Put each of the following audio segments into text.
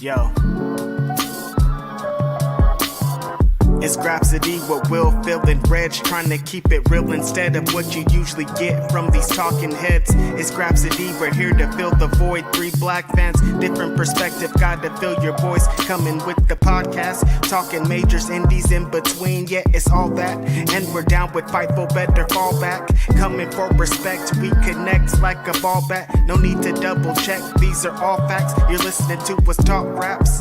Yo. It's Grapsody with Will, Phil, and Reg, trying to keep it real instead of what you usually get from these talking heads. It's Grapsody, we're here to fill the void. 3 black fans, different perspective, gotta fill your voice. Coming with the podcast, talking majors, indies in between. Yeah, it's all that, and we're down with Fightful, better fall back. Coming for respect, we connect like a ball bat. No need to double check, these are all facts. You're listening to us talk raps.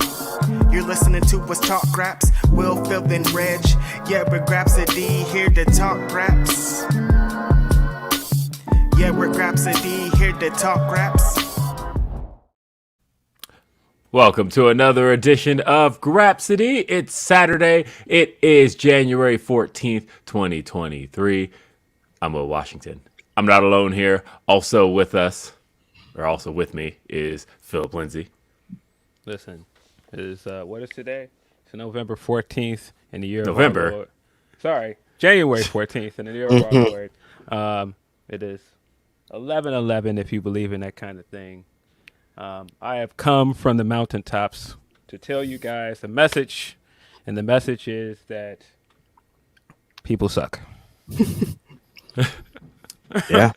You're listening to us talk raps. Will, Phil, and Reg. Yeah, we're Grapsody, here to talk raps. Yeah, we're Grapsody, here to talk raps. Welcome to another edition of Grapsody. It's Saturday. It is January 14th, 2023. I'm Will Washington. I'm not alone here. Also with me, is Philip Lindsey. Listen, it is, what is today? It's November 14th in the year November. of our Lord. Sorry, January 14th in the year of our Lord. It is 11:11 if you believe in that kind of thing. I have come from the mountaintops to tell you guys a message, and the message is that people suck. Yeah.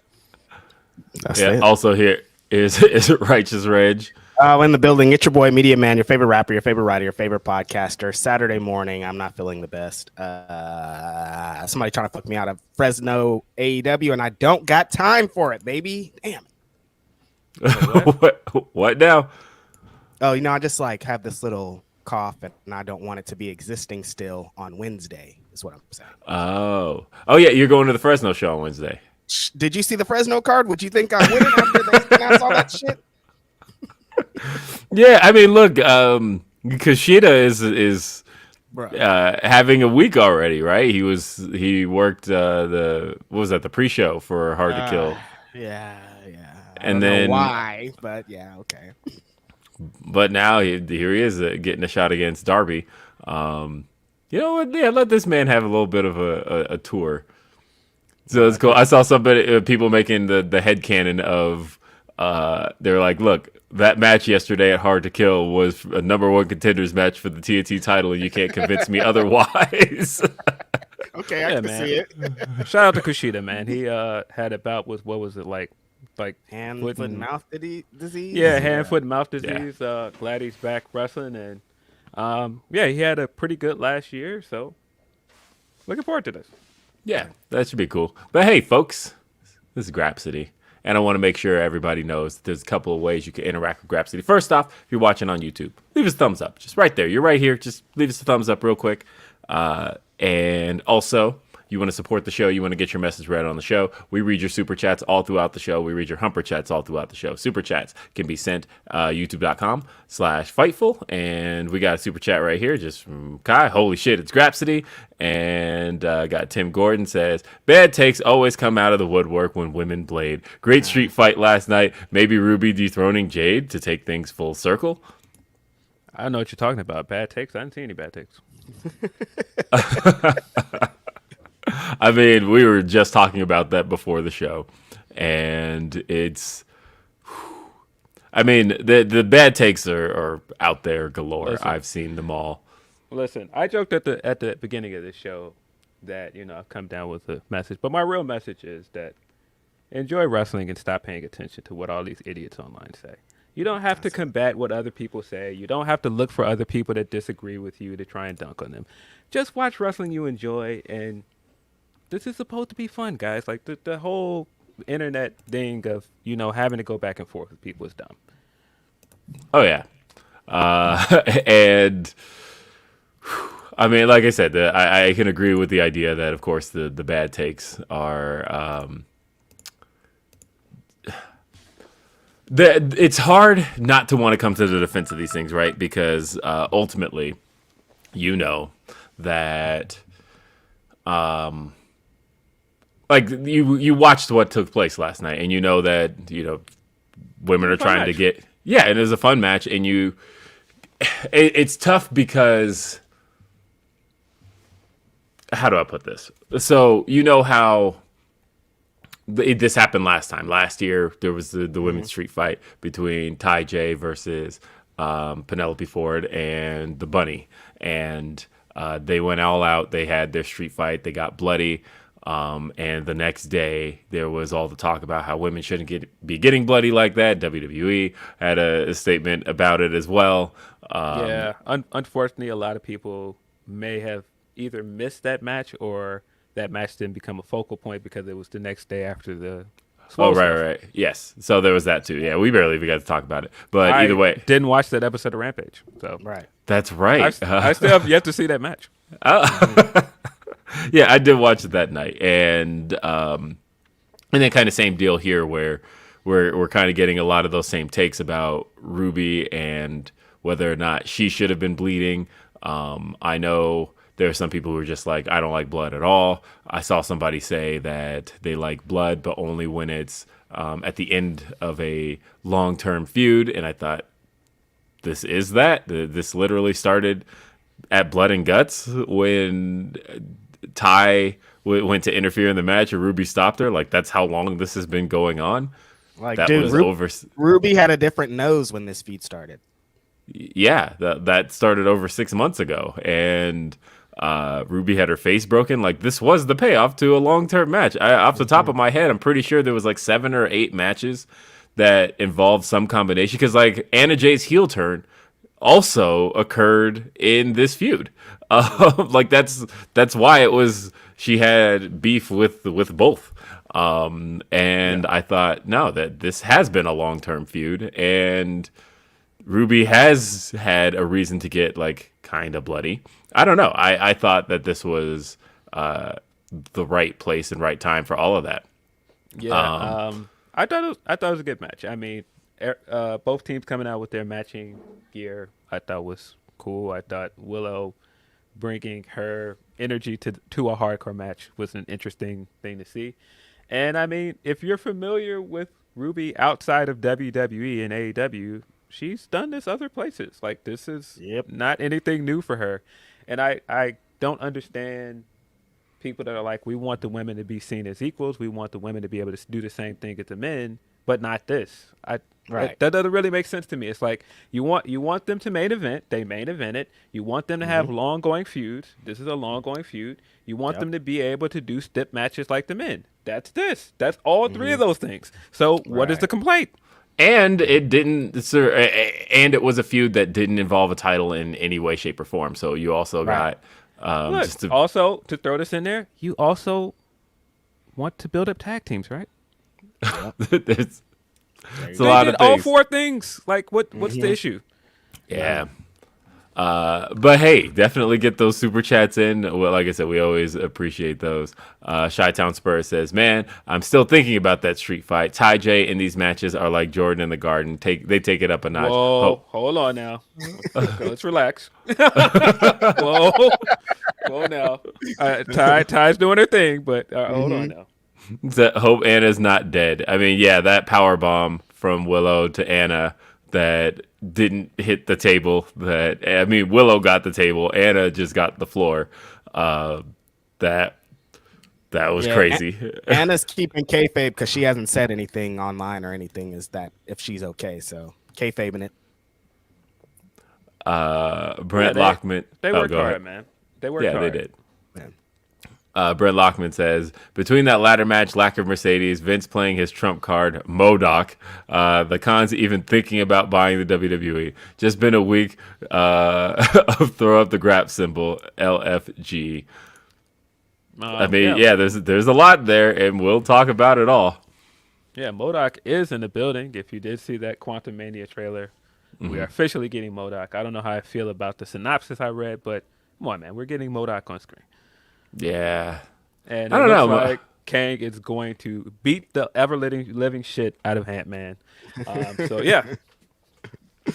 That's it. Also here is Righteous Reg. In the building, it's your boy, Media Man, your favorite rapper, your favorite writer, your favorite podcaster. Saturday morning, I'm not feeling the best. Somebody trying to fuck me out of Fresno AEW, and I don't got time for it, baby. Damn it. What now? Oh, I just have this little cough, and I don't want it to be existing still on Wednesday, is what I'm saying. Oh yeah, you're going to the Fresno show on Wednesday. Did you see the Fresno card? Would you think I wouldn't after they announced all that shit? Yeah, I mean, look, Kushida is having a week already, right? He worked the pre-show for Hard to Kill. Yeah. And I don't then know why, but yeah, okay. But now here he is getting a shot against Darby. You know what? Yeah, let this man have a little bit of a tour. So it's cool. I saw people making the headcanon of they're like, look, that match yesterday at Hard to Kill was a number 1 contenders match for the TNT title, and you can't convince me otherwise. Okay, I can see it. Shout out to Kushida, man. He had a bout with, what was it, like hand, foot, and mouth disease? Yeah, hand, foot, and mouth disease. Yeah. Glad he's back wrestling, and he had a pretty good last year, so looking forward to this. Yeah, that should be cool. But hey, folks, this is Grapsody. And I want to make sure everybody knows there's a couple of ways you can interact with Grapsody. First off, if you're watching on YouTube, leave us a thumbs up. Just right there. You're right here. Just leave us a thumbs up real quick. And also, you want to support the show. You want to get your message read on the show. We read your super chats all throughout the show. We read your humper chats all throughout the show. Super chats can be sent youtube.com/Fightful. And we got a super chat right here just from Kai. Holy shit, it's Grapsody. And got Tim Gordon says, bad takes always come out of the woodwork when women blade. Great street fight last night. Maybe Ruby dethroning Jade to take things full circle. I don't know what you're talking about. Bad takes? I didn't see any bad takes. I mean, we were just talking about that before the show, and it's, I mean, the bad takes are out there galore. Listen, I've seen them all. Listen, I joked at the beginning of this show that, I've come down with a message, but my real message is that enjoy wrestling and stop paying attention to what all these idiots online say. You don't have to combat what other people say. You don't have to look for other people that disagree with you to try and dunk on them. Just watch wrestling you enjoy, and this is supposed to be fun, guys. Like the whole internet thing of, having to go back and forth with people is dumb. Oh, yeah. And I mean, like I said, I can agree with the idea that, of course, the bad takes are it's hard not to want to come to the defense of these things, right? Because ultimately, that like you watched what took place last night, and that women are trying to get and it was a fun match, and it's tough because, how do I put this? So how this happened last year. There was the women's street fight between Ty J versus Penelope Ford and the Bunny, and they went all out. They had their street fight. They got bloody. And the next day, there was all the talk about how women shouldn't be getting bloody like that. WWE had a statement about it as well. Unfortunately, a lot of people may have either missed that match or that match didn't become a focal point because it was the next day after the. Right. Yes. So there was that too. Yeah, we barely even got to talk about it. But either way, didn't watch that episode of Rampage. So Right. That's right. I still have yet to see that match. Yeah, I did watch it that night, and then kind of same deal here where we're kind of getting a lot of those same takes about Ruby and whether or not she should have been bleeding. I know there are some people who are just like, I don't like blood at all. I saw somebody say that they like blood, but only when it's at the end of a long-term feud, and I thought, this is that? This literally started at Blood and Guts when Ty went to interfere in the match and Ruby stopped her. Like, that's how long this has been going on. Like, that dude, was over. Ruby had a different nose when this feud started. Yeah, that started over 6 months ago, and Ruby had her face broken. Like, this was the payoff to a long-term match. Off the top of my head, I'm pretty sure there was like 7 or 8 matches that involved some combination, because like Anna Jay's heel turn also occurred in this feud. Like that's why it was, she had beef with both. I thought, no, that this has been a long-term feud, and Ruby has had a reason to get like kind of bloody. I don't know. I thought that this was the right place and right time for all of that. Yeah. I thought it was a good match. I mean, both teams coming out with their matching gear, I thought was cool. I thought Willow bringing her energy to a hardcore match was an interesting thing to see. And I mean, if you're familiar with Ruby outside of WWE and AEW, she's done this other places. Like, this is not anything new for her. And I don't understand people that are like, we want the women to be seen as equals. We want the women to be able to do the same thing as the men, but not this. That doesn't really make sense to me. It's like you want them to main event. They main evented. You want them to have long going feuds. This is a long going feud. You want them to be able to do stip matches like the men. That's this. That's all 3 of those things. So what is the complaint? And it didn't, and it was a feud that didn't involve a title in any way, shape, or form. So you also got. Look, also, to throw this in there, you also want to build up tag teams, right? It's a they lot did of things. all 4 things. Like, what's the issue? Yeah. But hey, definitely get those super chats in. Well, like I said, we always appreciate those. Chi-Town Spurs says, man, I'm still thinking about that street fight. Ty J in these matches are like Jordan in the Garden. They take it up a notch. Whoa, hold on now. Let's relax. Whoa now. Ty's doing her thing, but hold on now. Hope Anna's not dead. I mean, yeah, that power bomb from Willow to Anna that didn't hit the table. Willow got the table. Anna just got the floor. That was crazy. Anna's keeping kayfabe because she hasn't said anything online or anything. Is that if she's okay? So kayfabing it. Brent Lockman. They worked hard, man. They worked hard. Yeah, they did. Brent Lockman says, between that ladder match, lack of Mercedes, Vince playing his trump card, MODOK, the Khans even thinking about buying the WWE. Just been a week of throw up the grap symbol, LFG. There's a lot there, and we'll talk about it all. Yeah, MODOK is in the building. If you did see that Quantum Mania trailer, we are officially getting MODOK. I don't know how I feel about the synopsis I read, but come on, man, we're getting MODOK on screen. Yeah. And I don't know. Like Kang is going to beat the living shit out of Ant-Man. So, yeah.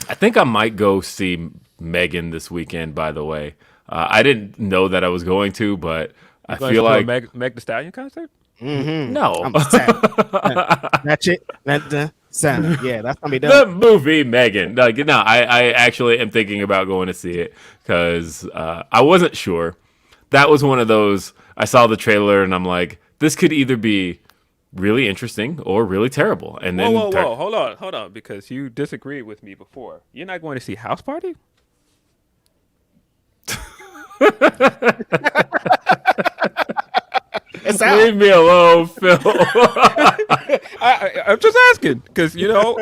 I think I might go see Megan this weekend, by the way. I didn't know that I was going to, but I feel like... Meg the Stallion concert? No. That's it. That's Sami. Yeah, that's going to be done. The movie Megan. Like, no, I actually am thinking about going to see it because I wasn't sure. That was one of those, I saw the trailer and I'm like, this could either be really interesting or really terrible. And then Whoa, hold on, because you disagreed with me before. You're not going to see House Party? It's out. leave me alone, Phil. I'm just asking because you know.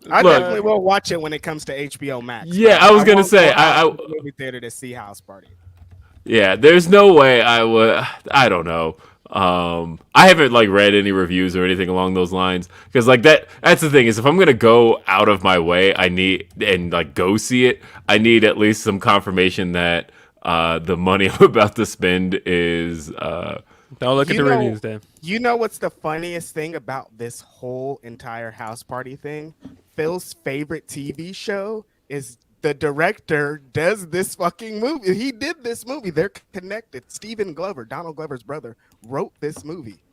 I Look. definitely will watch it when it comes to HBO Max. Yeah, but I was gonna won't say, go I out to the movie theater to see House Party. yeah, there's no way I would. I don't know. I haven't like read any reviews or anything along those lines because like that's the thing is if I'm gonna go out of my way, I need and like go see it. I need at least some confirmation that the money I'm about to spend is. Don't look at the reviews then. You know what's the funniest thing about this whole entire House Party thing? Phil's favorite TV show is the director does this fucking movie. He did this movie. They're connected. Stephen Glover, Donald Glover's brother, wrote this movie.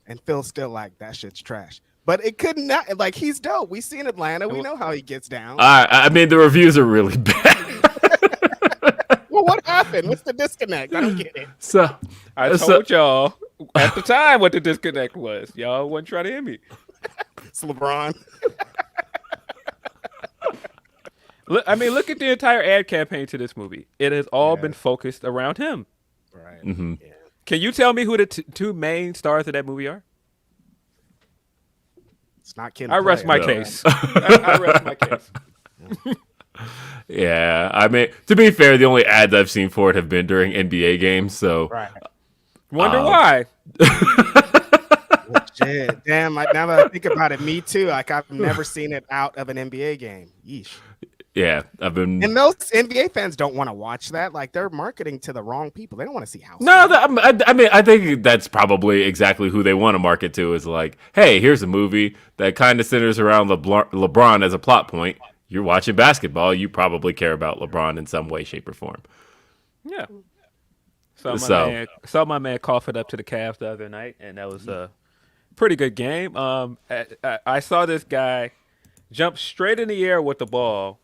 And Phil's still like, that shit's trash. But it could not, like, he's dope. We see in Atlanta. We know how he gets down. I mean, the reviews are really bad. Well, what happened? What's the disconnect? I don't get it. So I told y'all at the time what the disconnect was. Y'all wasn't trying to hear me. It's LeBron. Look at the entire ad campaign to this movie. It has all been focused around him. Right. Mm-hmm. Yeah. Can you tell me who the two main stars of that movie are? It's not Ken. I rest my Play, case. I rest my case. yeah, I mean, to be fair, the only ads I've seen for it have been during NBA games. So Right. Wonder why. Shit. Damn, now that I think about it, me too. Like, I've never seen it out of an NBA game. Yeesh. yeah, I've been. And those NBA fans don't want to watch that. Like, they're marketing to the wrong people. They don't want to see House. No, I mean, I think that's probably exactly who they want to market to. Is like, hey, here's a movie that kind of centers around LeBron as a plot point. You're watching basketball. You probably care about LeBron in some way, shape, or form. Yeah. Saw my man cough it up to the Cavs the other night, and that was a pretty good game. I saw this guy jump straight in the air with the ball,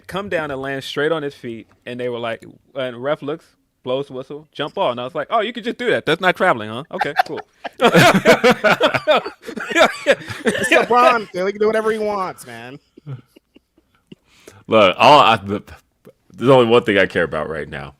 come down and land straight on his feet, and they were like, and ref looks, blows whistle, jump ball, and I was like, oh, you could just do that. That's not traveling, huh? Okay, cool. It's LeBron. He can do whatever he wants, man. Look, there's only one thing I care about right now.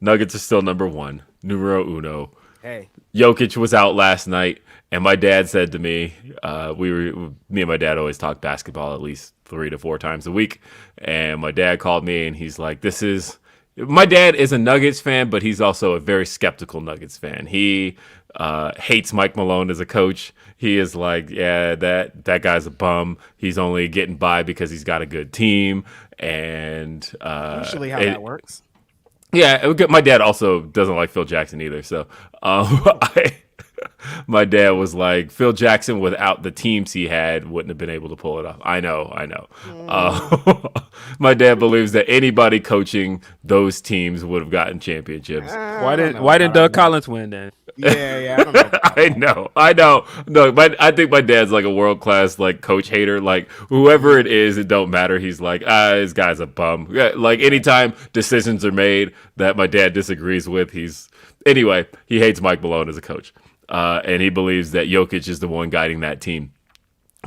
Nuggets are still number one, numero uno. Hey. Jokic was out last night, and my dad said to me, me and my dad always talk basketball at least 3 to 4 times a week. And my dad called me, and he's like, my dad is a Nuggets fan, but he's also a very skeptical Nuggets fan. He hates Mike Malone as a coach. He is like, yeah, that guy's a bum. He's only getting by because he's got a good team. And Usually how that works. Yeah, my dad also doesn't like Phil Jackson either. So my dad was like, Phil Jackson without the teams he had wouldn't have been able to pull it off. I know. My dad believes that anybody coaching those teams would have gotten championships. Why didn't Doug Collins win then? Yeah, I don't know. I know. No, but I think my dad's like a world class like coach hater. Like whoever it is, it don't matter. He's like, this guy's a bum. Yeah, like anytime decisions are made that my dad disagrees with, he hates Mike Malone as a coach, and he believes that Jokic is the one guiding that team.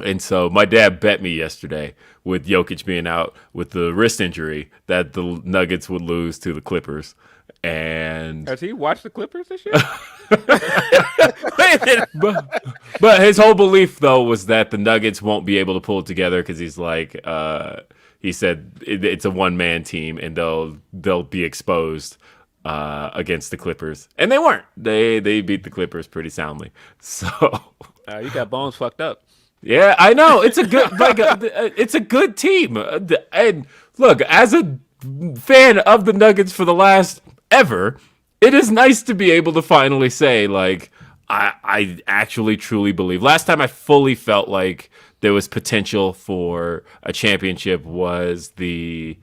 And so my dad bet me yesterday with Jokic being out with the wrist injury that the Nuggets would lose to the Clippers. And has he watched the Clippers this year? but his whole belief though was that the Nuggets won't be able to pull it together because he's like he said it's a one-man team and they'll be exposed against the Clippers, and they weren't. They beat the Clippers pretty soundly. So you got Bones fucked up. Yeah, I know. It's a good it's a good team. And look, as a fan of the Nuggets for the last ever, it is nice to be able to finally say, like, I actually truly believe. Last time I fully felt like there was potential for a championship was I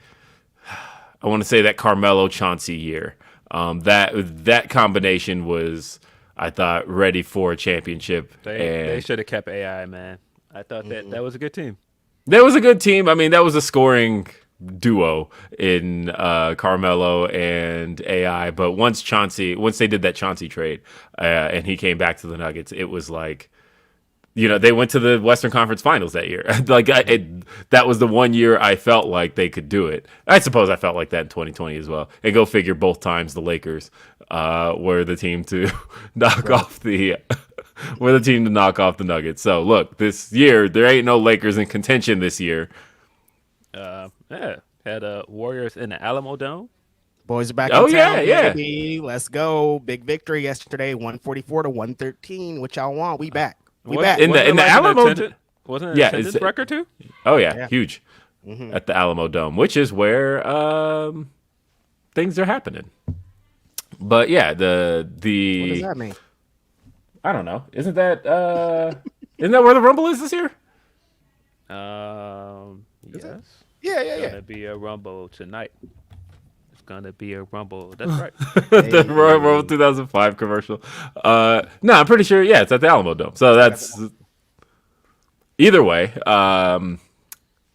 want to say that Carmelo Chauncey year. That combination was, I thought, ready for a championship. They should have kept AI, man. I thought that was a good team. That was a good team. I mean, that was a scoring duo in Carmelo and AI. But once they did that Chauncey trade, and he came back to the Nuggets, it was like, they went to the Western Conference Finals that year. That was the one year I felt like they could do it. I suppose I felt like that in 2020 as well. And go figure, both times the Lakers were the team to knock off the Nuggets. So look, this year there ain't no Lakers in contention this year. Had Warriors in the Alamo Dome. Boys are back Oh, in town, yeah. baby. Let's go. Big victory yesterday, 144-113. What y'all want? We back. We back. In the Alamo. Wasn't it an attendance record too? Oh yeah. Huge. At the Alamo Dome, which is where things are happening. But yeah, the What does that mean? I don't know. Isn't that where the Rumble is this year? Yes. Yeah. It's gonna be a Rumble tonight. It's gonna be a Rumble. That's right. The Royal Rumble 2005 commercial. No, I'm pretty sure. Yeah, it's at the Alamo Dome. So that's either way. And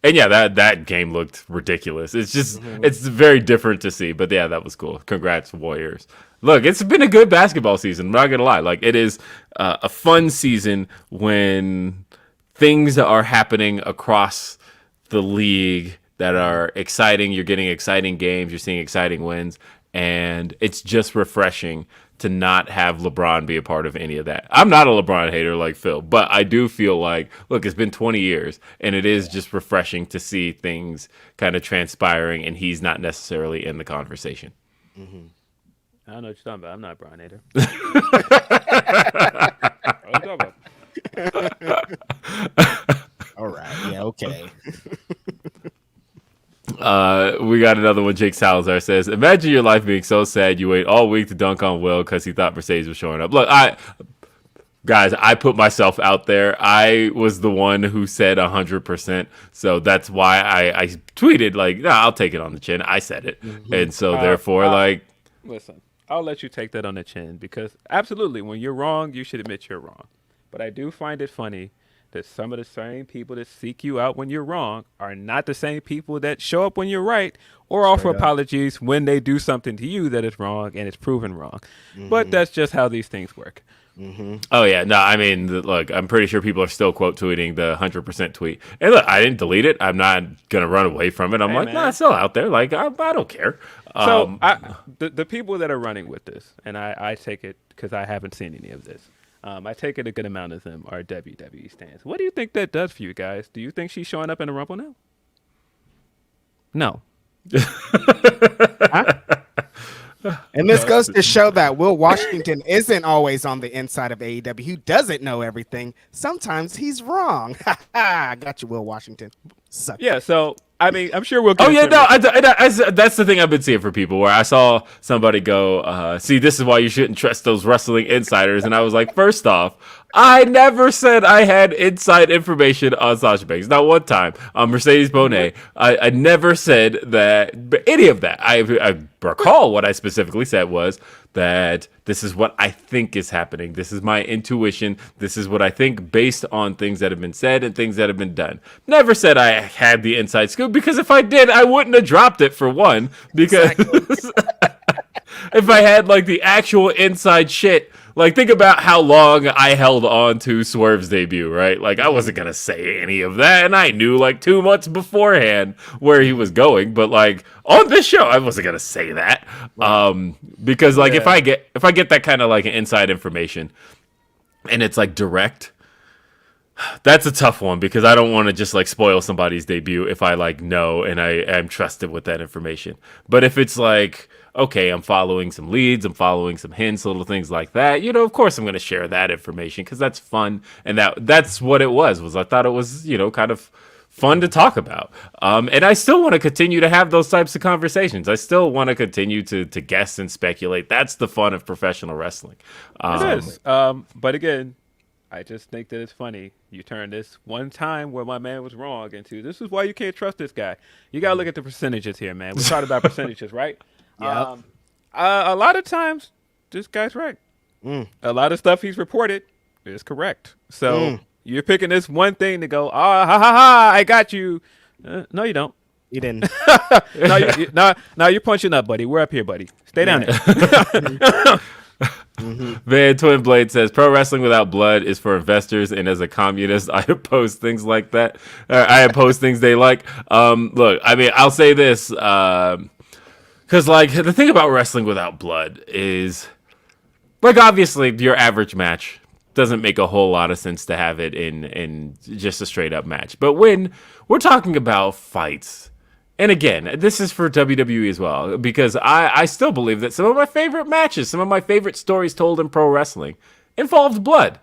yeah, that game looked ridiculous. It's just it's very different to see. But yeah, that was cool. Congrats, Warriors. Look, it's been a good basketball season. I'm not gonna lie. Like, it is a fun season when things are happening across the league that are exciting. You're getting exciting games. You're seeing exciting wins. And it's just refreshing to not have LeBron be a part of any of that. I'm not a LeBron hater like Phil, but I do feel like, look, it's been 20 years, and it is just refreshing to see things kind of transpiring, and he's not necessarily in the conversation. Mm-hmm. I don't know what you're talking about. I'm not a Brian hater. What are you talking about? All right. Yeah, okay. We got another one. Jake Salazar says, imagine your life being so sad you wait all week to dunk on Will because he thought Mercedes was showing up. Look, I put myself out there. I was the one who said 100%. So that's why I tweeted, like, nah, I'll take it on the chin. I said it. Mm-hmm. And so therefore, listen, I'll let you take that on the chin, because absolutely, when you're wrong, you should admit you're wrong. But I do find it funny that some of the same people that seek you out when you're wrong are not the same people that show up when you're right or offer apologies when they do something to you that is wrong and it's proven wrong. Mm-hmm. But that's just how these things work. Mm-hmm. Oh, yeah. No, I mean, look, I'm pretty sure people are still quote tweeting the 100% tweet. And look, I didn't delete it. I'm not going to run away from it. I'm nah, it's still out there. Like, I don't care. So the people that are running with this, and I take it because I haven't seen any of this. I take it a good amount of them are WWE stands. What do you think that does for you guys? Do you think she's showing up in the Rumble now? No. Huh? And this goes to show that Will Washington isn't always on the inside of AEW. He doesn't know everything. Sometimes he's wrong. I got you, Will Washington. Suck. Yeah, so I mean, I'm sure we'll get that's the thing I've been seeing for people, where I saw somebody go, see, this is why you shouldn't trust those wrestling insiders. And I was like, first off, I never said I had inside information on Sasha Banks. Not one time. On Mercedes Bonet, I never said that, any of that. I recall what I specifically said was that this is what I think is happening. This is my intuition. This is what I think based on things that have been said and things that have been done. Never said I had the inside scoop, because if I did, I wouldn't have dropped it, for one. Because if I had like the actual inside shit, like, think about how long I held on to Swerve's debut, right? Like, I wasn't going to say any of that, and I knew like 2 months beforehand where he was going, but like on this show, I wasn't going to say that. Because like if I get that kind of like inside information and it's like direct, that's a tough one, because I don't want to just like spoil somebody's debut if I like know and I am trusted with that information. But if it's like, okay, I'm following some leads, I'm following some hints, little things like that, of course I'm going to share that information, because that's fun. And that's what it was I thought it was, kind of fun to talk about. And I still want to continue to have those types of conversations. I still want to continue to guess and speculate. That's the fun of professional wrestling. It is. But again, I just think that it's funny. You turn this one time where my man was wrong into, this is why you can't trust this guy. You got to look at the percentages here, man. We talked about percentages, right? Yeah. A lot of times, this guy's right. A lot of stuff he's reported is correct. So you're picking this one thing to go, ha, ha, ha, I got you. No, you don't. You didn't. No, you're punching up, buddy. We're up here, buddy. Stay down there. Van Twin Blade says pro wrestling without blood is for investors, and as a communist, I oppose things like that. I oppose things they like. Look, I mean, I'll say this because, like, the thing about wrestling without blood is, like, obviously, your average match doesn't make a whole lot of sense to have it in just a straight up match. But when we're talking about fights. And again, this is for WWE as well, because I still believe that some of my favorite matches, some of my favorite stories told in pro wrestling involved blood.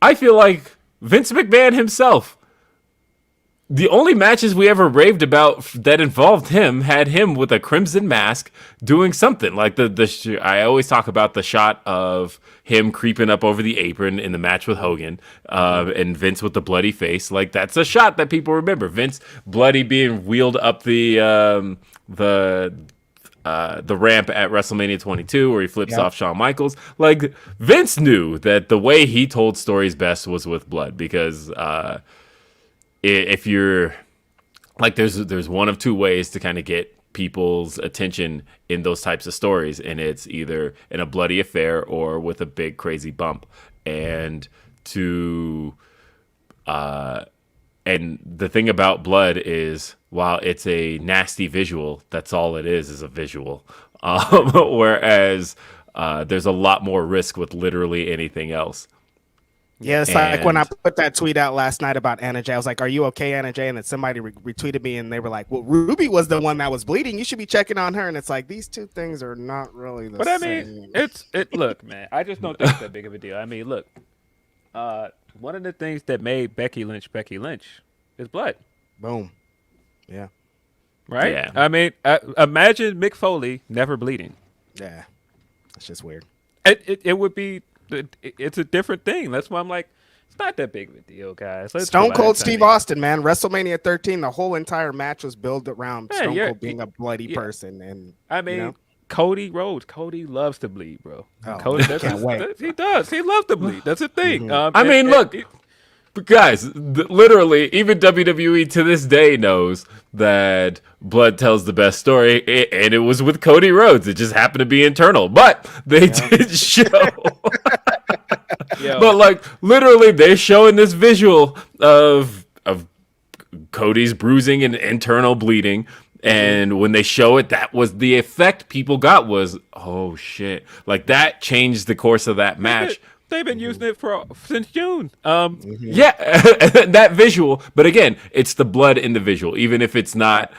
I feel like Vince McMahon himself, the only matches we ever raved about that involved him had him with a crimson mask doing something. Like I always talk about the shot of him creeping up over the apron in the match with Hogan, and Vince with the bloody face. Like, that's a shot that people remember. Vince bloody being wheeled up the ramp at WrestleMania 22 where he flips off Shawn Michaels. Like, Vince knew that the way he told stories best was with blood, because if you're like, there's one of two ways to kind of get people's attention in those types of stories, and it's either in a bloody affair or with a big crazy bump. And and the thing about blood is, while it's a nasty visual, that's all it is a visual. Whereas there's a lot more risk with literally anything else. Yeah, it's like when I put that tweet out last night about Anna Jay, I was like, "Are you okay, Anna Jay?" And then somebody retweeted me, and they were like, "Well, Ruby was the one that was bleeding. You should be checking on her." And it's like, these two things are not really the same. But I mean, look, man, I just don't think it's that big of a deal. I mean, look, one of the things that made Becky Lynch is blood. Boom. Yeah. Right? Yeah. I mean, imagine Mick Foley never bleeding. Yeah. That's just weird. It would be, it's a different thing. That's why I'm like, it's not that big of a deal, guys. Stone Cold Steve Austin, man. WrestleMania 13, the whole entire match was built around Stone Cold being a bloody person. And I mean, Cody Rhodes. Cody loves to bleed, bro. Oh, Cody, can't wait. He does. He loves to bleed. That's the thing. I mean, look, guys, literally, even WWE to this day knows that blood tells the best story, and it was with Cody Rhodes. It just happened to be internal, but they did show. But like, literally, they're showing this visual of Cody's bruising and internal bleeding. And when they show it, that was the effect people got was, oh shit. Like, that changed the course of that match. They've been using it since June. Yeah, that visual. But again, it's the blood in the visual, even if it's not,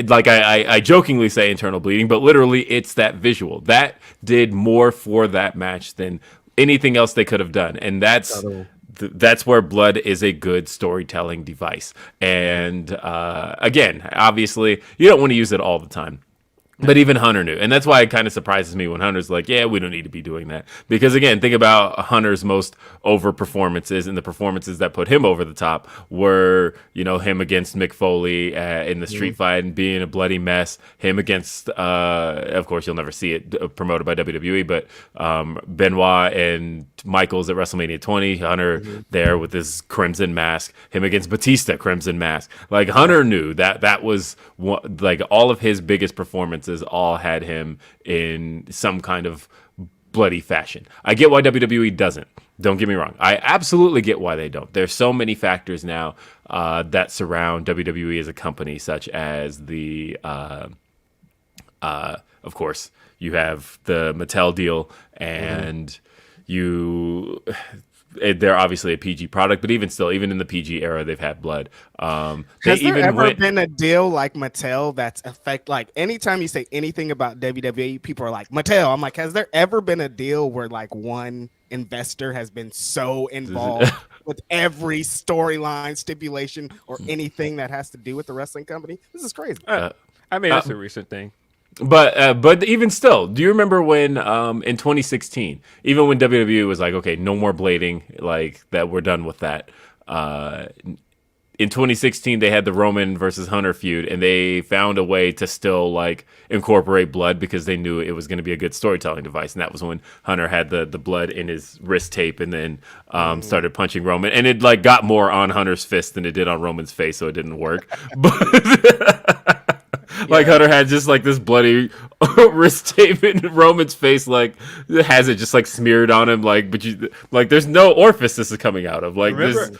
like I jokingly say internal bleeding, but literally it's that visual. That did more for that match than anything else they could have done. And that's where blood is a good storytelling device. And again, obviously, you don't want to use it all the time. But even Hunter knew. And that's why it kind of surprises me when Hunter's like, yeah, we don't need to be doing that. Because, again, think about Hunter's most over performances, and the performances that put him over the top were, him against Mick Foley in the street fight and being a bloody mess. Him against, of course, you'll never see it promoted by WWE, but Benoit and Michaels at WrestleMania 20. Hunter there with his crimson mask. Him against Batista, crimson mask. Like, Hunter knew that was, like, all of his biggest performances all had him in some kind of bloody fashion. I get why WWE doesn't. Don't get me wrong. I absolutely get why they don't. There's so many factors now that surround WWE as a company, such as the, of course, you have the Mattel deal, and they're obviously a PG product, but even still, even in the PG era, they've had blood. Has there ever been a deal like Mattel that's like anytime you say anything about WWE, people are like, Mattel. I'm like, has there ever been a deal where like one investor has been so involved with every storyline, stipulation, or anything that has to do with the wrestling company? This is crazy. I mean, that's a recent thing. But even still, do you remember when in 2016, even when WWE was like, okay, no more blading, like that, we're done with that. in 2016 they had the Roman versus Hunter feud, and they found a way to still like incorporate blood because they knew it was going to be a good storytelling device. And that was when Hunter had the blood in his wrist tape and then started punching Roman, and it like got more on Hunter's fist than it did on Roman's face, so it didn't work. But like Hunter had just like this bloody wrist tape in Roman's face, like has it just like smeared on him, like, but you like there's no orifice this is coming out of, like. Remember,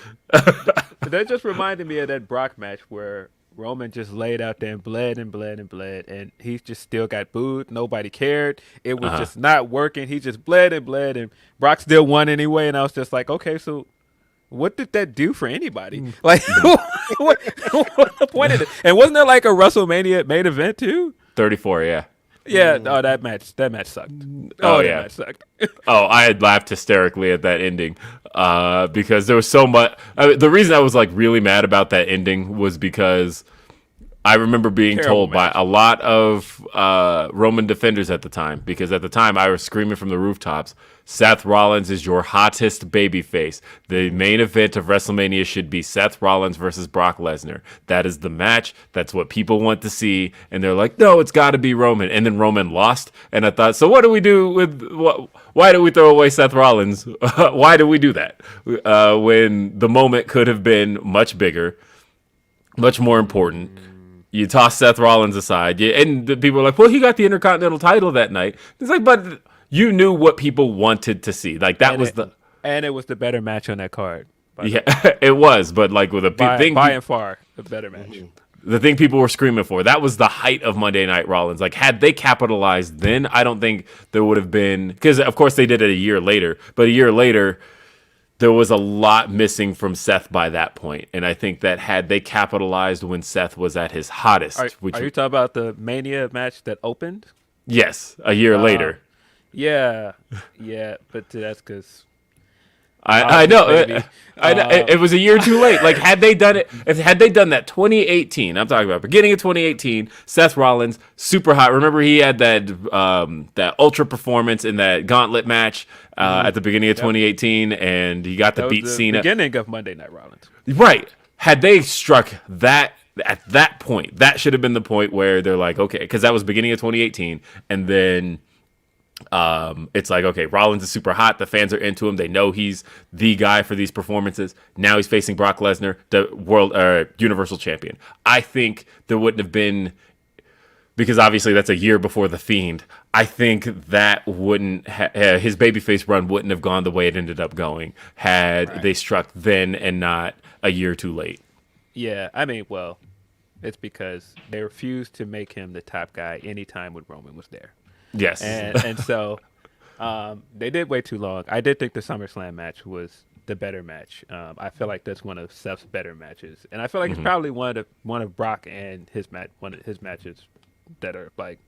that just reminded me of that Brock match where Roman just laid out there and bled and bled and bled, and he just still got booed. Nobody cared. It was just not working. He just bled and bled, and Brock still won anyway. And I was just like, okay, so what did that do for anybody? Like, what the point of it? And wasn't there like a WrestleMania main event too? 34, yeah. Yeah. Oh, that match sucked. Oh, that yeah. match sucked. Oh, I had laughed hysterically at that ending because there was so much. The reason I was like really mad about that ending was because I remember being told by a lot of Roman defenders at the time, because at the time I was screaming from the rooftops, Seth Rollins is your hottest babyface. The main event of WrestleMania should be Seth Rollins versus Brock Lesnar. That is the match. That's what people want to see. And they're like, no, it's got to be Roman. And then Roman lost. And I thought, so what do we do with why do we throw away Seth Rollins? Why do we do that? When the moment could have been much bigger, much more important. You toss Seth Rollins aside, and the people are like, well, he got the Intercontinental title that night. It's like, but you knew what people wanted to see. Like, that and it was the better match on that card. Yeah, it was, but like with a thing. By and far, the better match. The thing people were screaming for, that was the height of Monday Night Rollins. Like, had they capitalized then, I don't think there would have been, because of course they did it a year later, but a year later, there was a lot missing from Seth by that point. And I think that had they capitalized when Seth was at his hottest. Are you talking about the Mania match that opened? Yes, a year later. Yeah, but that's because I know. It was a year too late. Like, had they done that 2018, I'm talking about beginning of 2018, Seth Rollins, super hot. Remember he had that ultra performance in that gauntlet match at the beginning of 2018, and he got to beat Cena. Beginning of Monday Night Rollins. Right. Had they struck that at that point, that should have been the point where they're like, okay, because that was beginning of 2018, and then it's like, okay, Rollins is super hot. The fans are into him. They know he's the guy for these performances. Now he's facing Brock Lesnar, the world Universal Champion. I think there wouldn't have been, because obviously that's a year before The Fiend. I think that wouldn't his babyface run wouldn't have gone the way it ended up going had they struck then and not a year too late. Yeah, I mean, well, it's because they refused to make him the top guy anytime when Roman was there. Yes. And so they did wait too long. I did think the SummerSlam match was the better match. I feel like that's one of Seth's better matches. And I feel like it's probably one of Brock and one of his matches that are like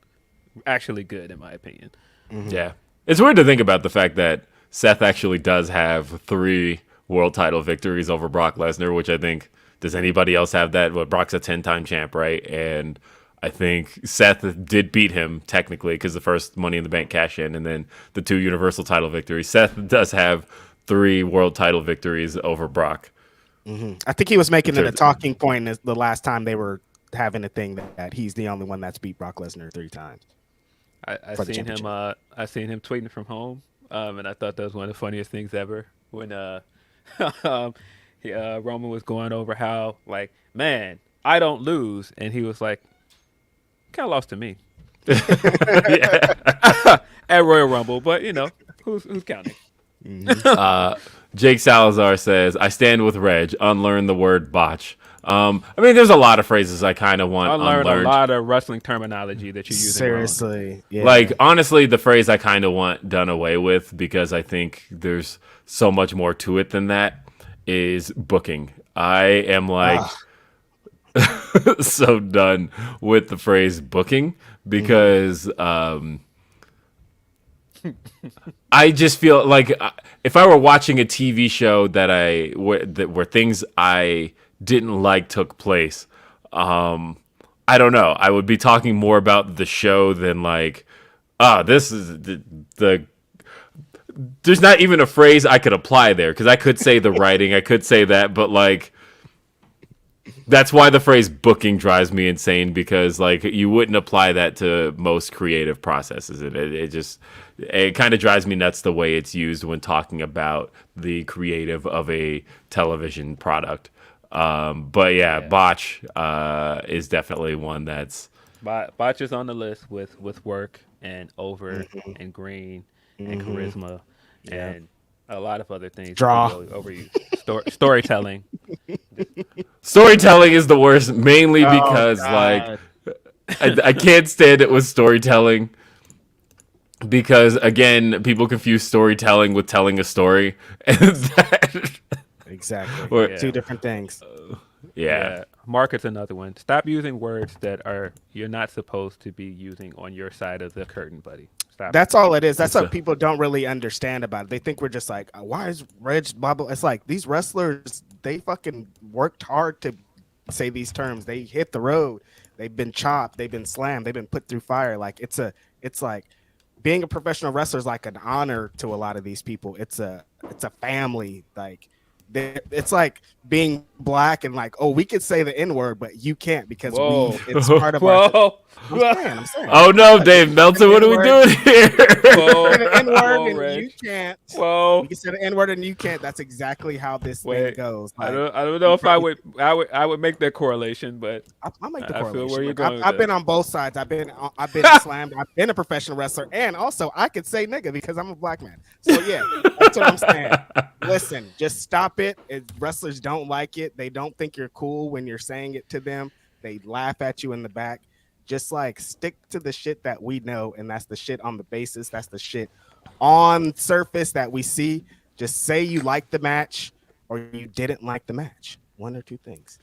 actually good in my opinion. Yeah. It's weird to think about the fact that Seth actually does have 3 world title victories over Brock Lesnar, which I think, does anybody else have that? Well, Brock's a 10-time champ, right? And I think Seth did beat him technically because the first Money in the Bank cash in and then the 2 Universal title victories. Seth does have 3 world title victories over Brock. I think he was making it a talking point the last time they were having a thing that he's the only one that's beat Brock Lesnar 3 times. I seen him tweeting from home, and I thought that was one of the funniest things ever when Roman was going over how, like, man, I don't lose, and he was like, kind of lost to me at Royal Rumble, but you know, who's counting? Jake Salazar says, I stand with Reg, unlearn the word botch. I mean, there's a lot of phrases I kind of want unlearned. A lot of wrestling terminology that you're using. Seriously. Yeah. Like, honestly, the phrase I kind of want done away with, because I think there's so much more to it than that, is booking. I am like so done with the phrase booking because I just feel like if I were watching a TV show where things I didn't like took place, I don't know. I would be talking more about the show than like, this is the there's not even a phrase I could apply there because I could say the writing, I could say that, but like That's why the phrase booking drives me insane, because like you wouldn't apply that to most creative processes, and it kind of drives me nuts the way it's used when talking about the creative of a television product. But yeah, botch is definitely one that's Botch is on the list with work and over and green and charisma and a lot of other things. Draw. Overused. Storytelling. storytelling is the worst, mainly because like I can't stand it with storytelling. Because again, people confuse storytelling with telling a story, and Exactly. Two different things. yeah. Market's another one. Stop using words that you're not supposed to be using on your side of the curtain, buddy. Stop. That's all it is. That's what people don't really understand about it. They think we're just like, why is Reg blah blah? It's like these wrestlers, they fucking worked hard to say these terms. They hit the road. They've been chopped. They've been slammed. They've been put through fire. Like it's like being a professional wrestler is like an honor to a lot of these people. It's a family. Like it's like being black and like, oh, we could say the N-word, but you can't because it's part of our. I'm saying. Oh no, Dave Meltzer, what are we doing here? The N-word and you can't. Whoa. You can say the N-word and you can't. That's exactly how this thing goes. Like, I don't know if I would make that correlation, but I'll make the I correlation. feel where you're going. I've been on both sides. I've been slammed. I've been a professional wrestler, and also I could say nigga because I'm a black man. So yeah, that's what I'm saying. Listen, just stop it. Wrestlers don't like it. They don't think you're cool when you're saying it to them. They laugh at you in the back. Just like stick to the shit that we know, and that's the shit on the basis. That's the shit on surface that we see. Just say you liked the match or you didn't like the match. One or two things.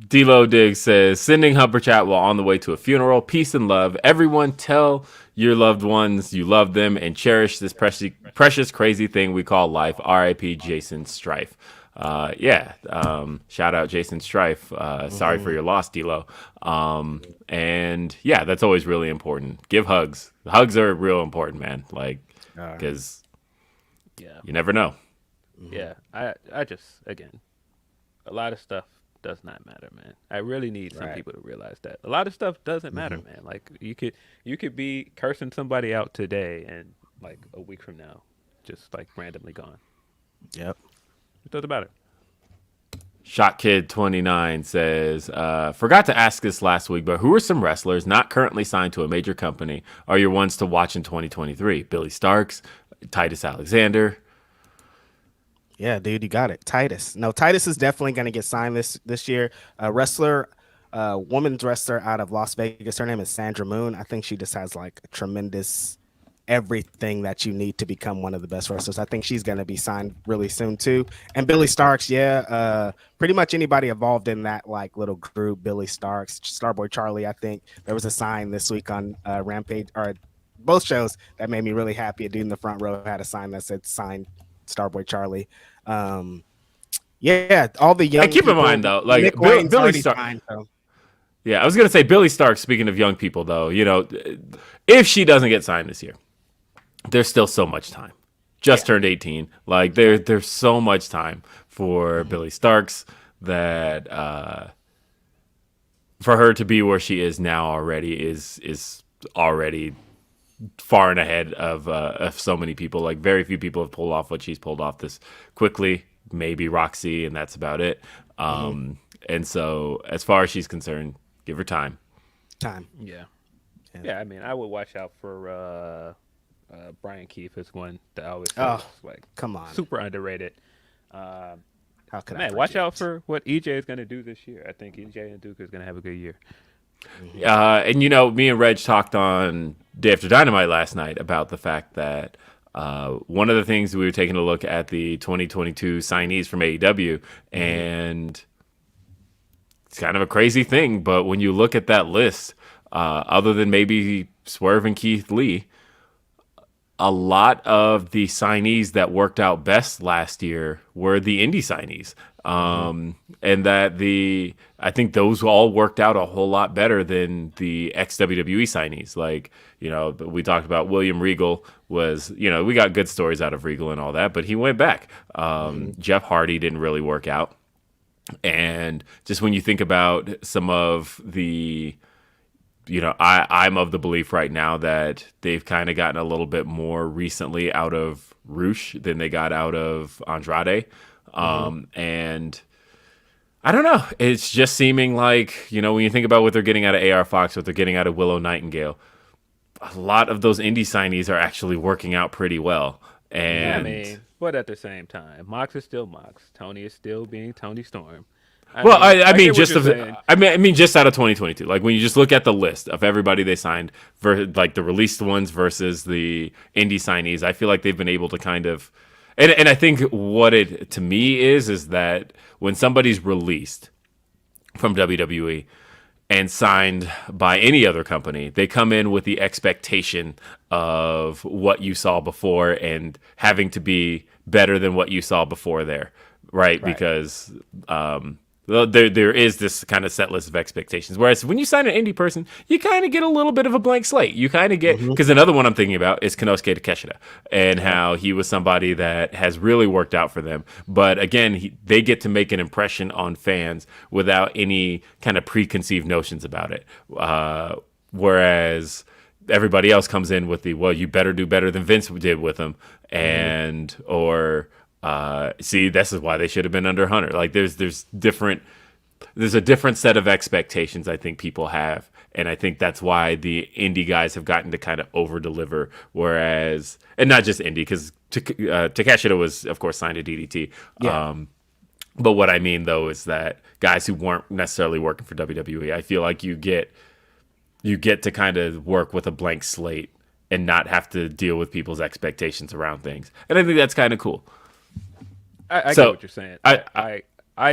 D-Lo Diggs says, sending Humper Chat while on the way to a funeral. Peace and love. Everyone tell your loved ones you love them and cherish this precious, crazy thing we call life. R.I.P. Jason Strife. Shout out Jason Strife. Sorry for your loss, D-Lo. And yeah, that's always really important. Give hugs. Hugs are real important, man. Like, because you never know. Yeah, I just, again, a lot of stuff does not matter, man. I really need some people to realize that a lot of stuff doesn't matter, man. Like you could be cursing somebody out today, and like a week from now, just like randomly gone. Yep. It doesn't matter. ShotKid29 says, forgot to ask this last week, but who are some wrestlers not currently signed to a major company are your ones to watch in 2023? Billy Starks, Titus Alexander. Yeah, dude, you got it. Titus. No, Titus is definitely going to get signed this year. Woman's wrestler out of Las Vegas. Her name is Sandra Moon. I think she just has like a tremendous everything that you need to become one of the best wrestlers. I think she's going to be signed really soon too. And Billy Starks, pretty much anybody involved in that like little group. Billy Starks, Starboy Charlie. I think there was a sign this week on Rampage or both shows that made me really happy. A dude in the front row had a sign that said "Signed Starboy Charlie." All the young. And keep in mind though, like Billy Starks. Yeah, I was gonna say Billy Starks. Speaking of young people, though, you know, if she doesn't get signed this year, there's still so much time. Just turned 18. Like there's so much time for Billy Starks that for her to be where she is now already is already far and ahead of so many people. Like very few people have pulled off what she's pulled off this quickly. Maybe Roxy, and that's about it. And so, as far as she's concerned, give her time. Yeah. I mean, I would watch out for Brian Keefe is one that I always like. Come on, super underrated. How could I watch out for what EJ is going to do this year. I think EJ and Duke is going to have a good year. And you know, me and Reg talked on Day After Dynamite last night about the fact that one of the things we were taking a look at the 2022 signees from AEW, and it's kind of a crazy thing, but when you look at that list, other than maybe Swerve and Keith Lee, a lot of the signees that worked out best last year were the indie signees. And that I think those all worked out a whole lot better than the ex-WWE signees. Like, you know, we talked about William Regal was, you know, we got good stories out of Regal and all that, but he went back. Jeff Hardy didn't really work out. And just when you think about some of the, I'm of the belief right now that they've kind of gotten a little bit more recently out of Roosh than they got out of Andrade. And I don't know. It's just seeming like, when you think about what they're getting out of AR Fox, what they're getting out of Willow Nightingale, a lot of those indie signees are actually working out pretty well. And but at the same time, Mox is still Mox. Tony is still being Tony Storm. I mean, just out of 2022, like when you just look at the list of everybody they signed, like the released ones versus the indie signees, I feel like they've been able to kind of, and I think what it to me is that when somebody's released from WWE and signed by any other company, they come in with the expectation of what you saw before and having to be better than what you saw before there, right? Because there is this kind of set list of expectations. Whereas when you sign an indie person, you kind of get a little bit of a blank slate. You kind of get, because another one I'm thinking about is Konosuke Takeshita and how he was somebody that has really worked out for them. But again, they get to make an impression on fans without any kind of preconceived notions about it. Whereas everybody else comes in with the, well, you better do better than Vince did with him. And, see, this is why they should have been under Hunter. Like there's a different set of expectations I think people have, and I think that's why the indie guys have gotten to kind of over deliver. Whereas, and not just indie, because Takeshita was of course signed to DDT. Yeah. But what I mean though is that guys who weren't necessarily working for WWE, I feel like you get to kind of work with a blank slate and not have to deal with people's expectations around things, and I think that's kind of cool. I get what you're saying. I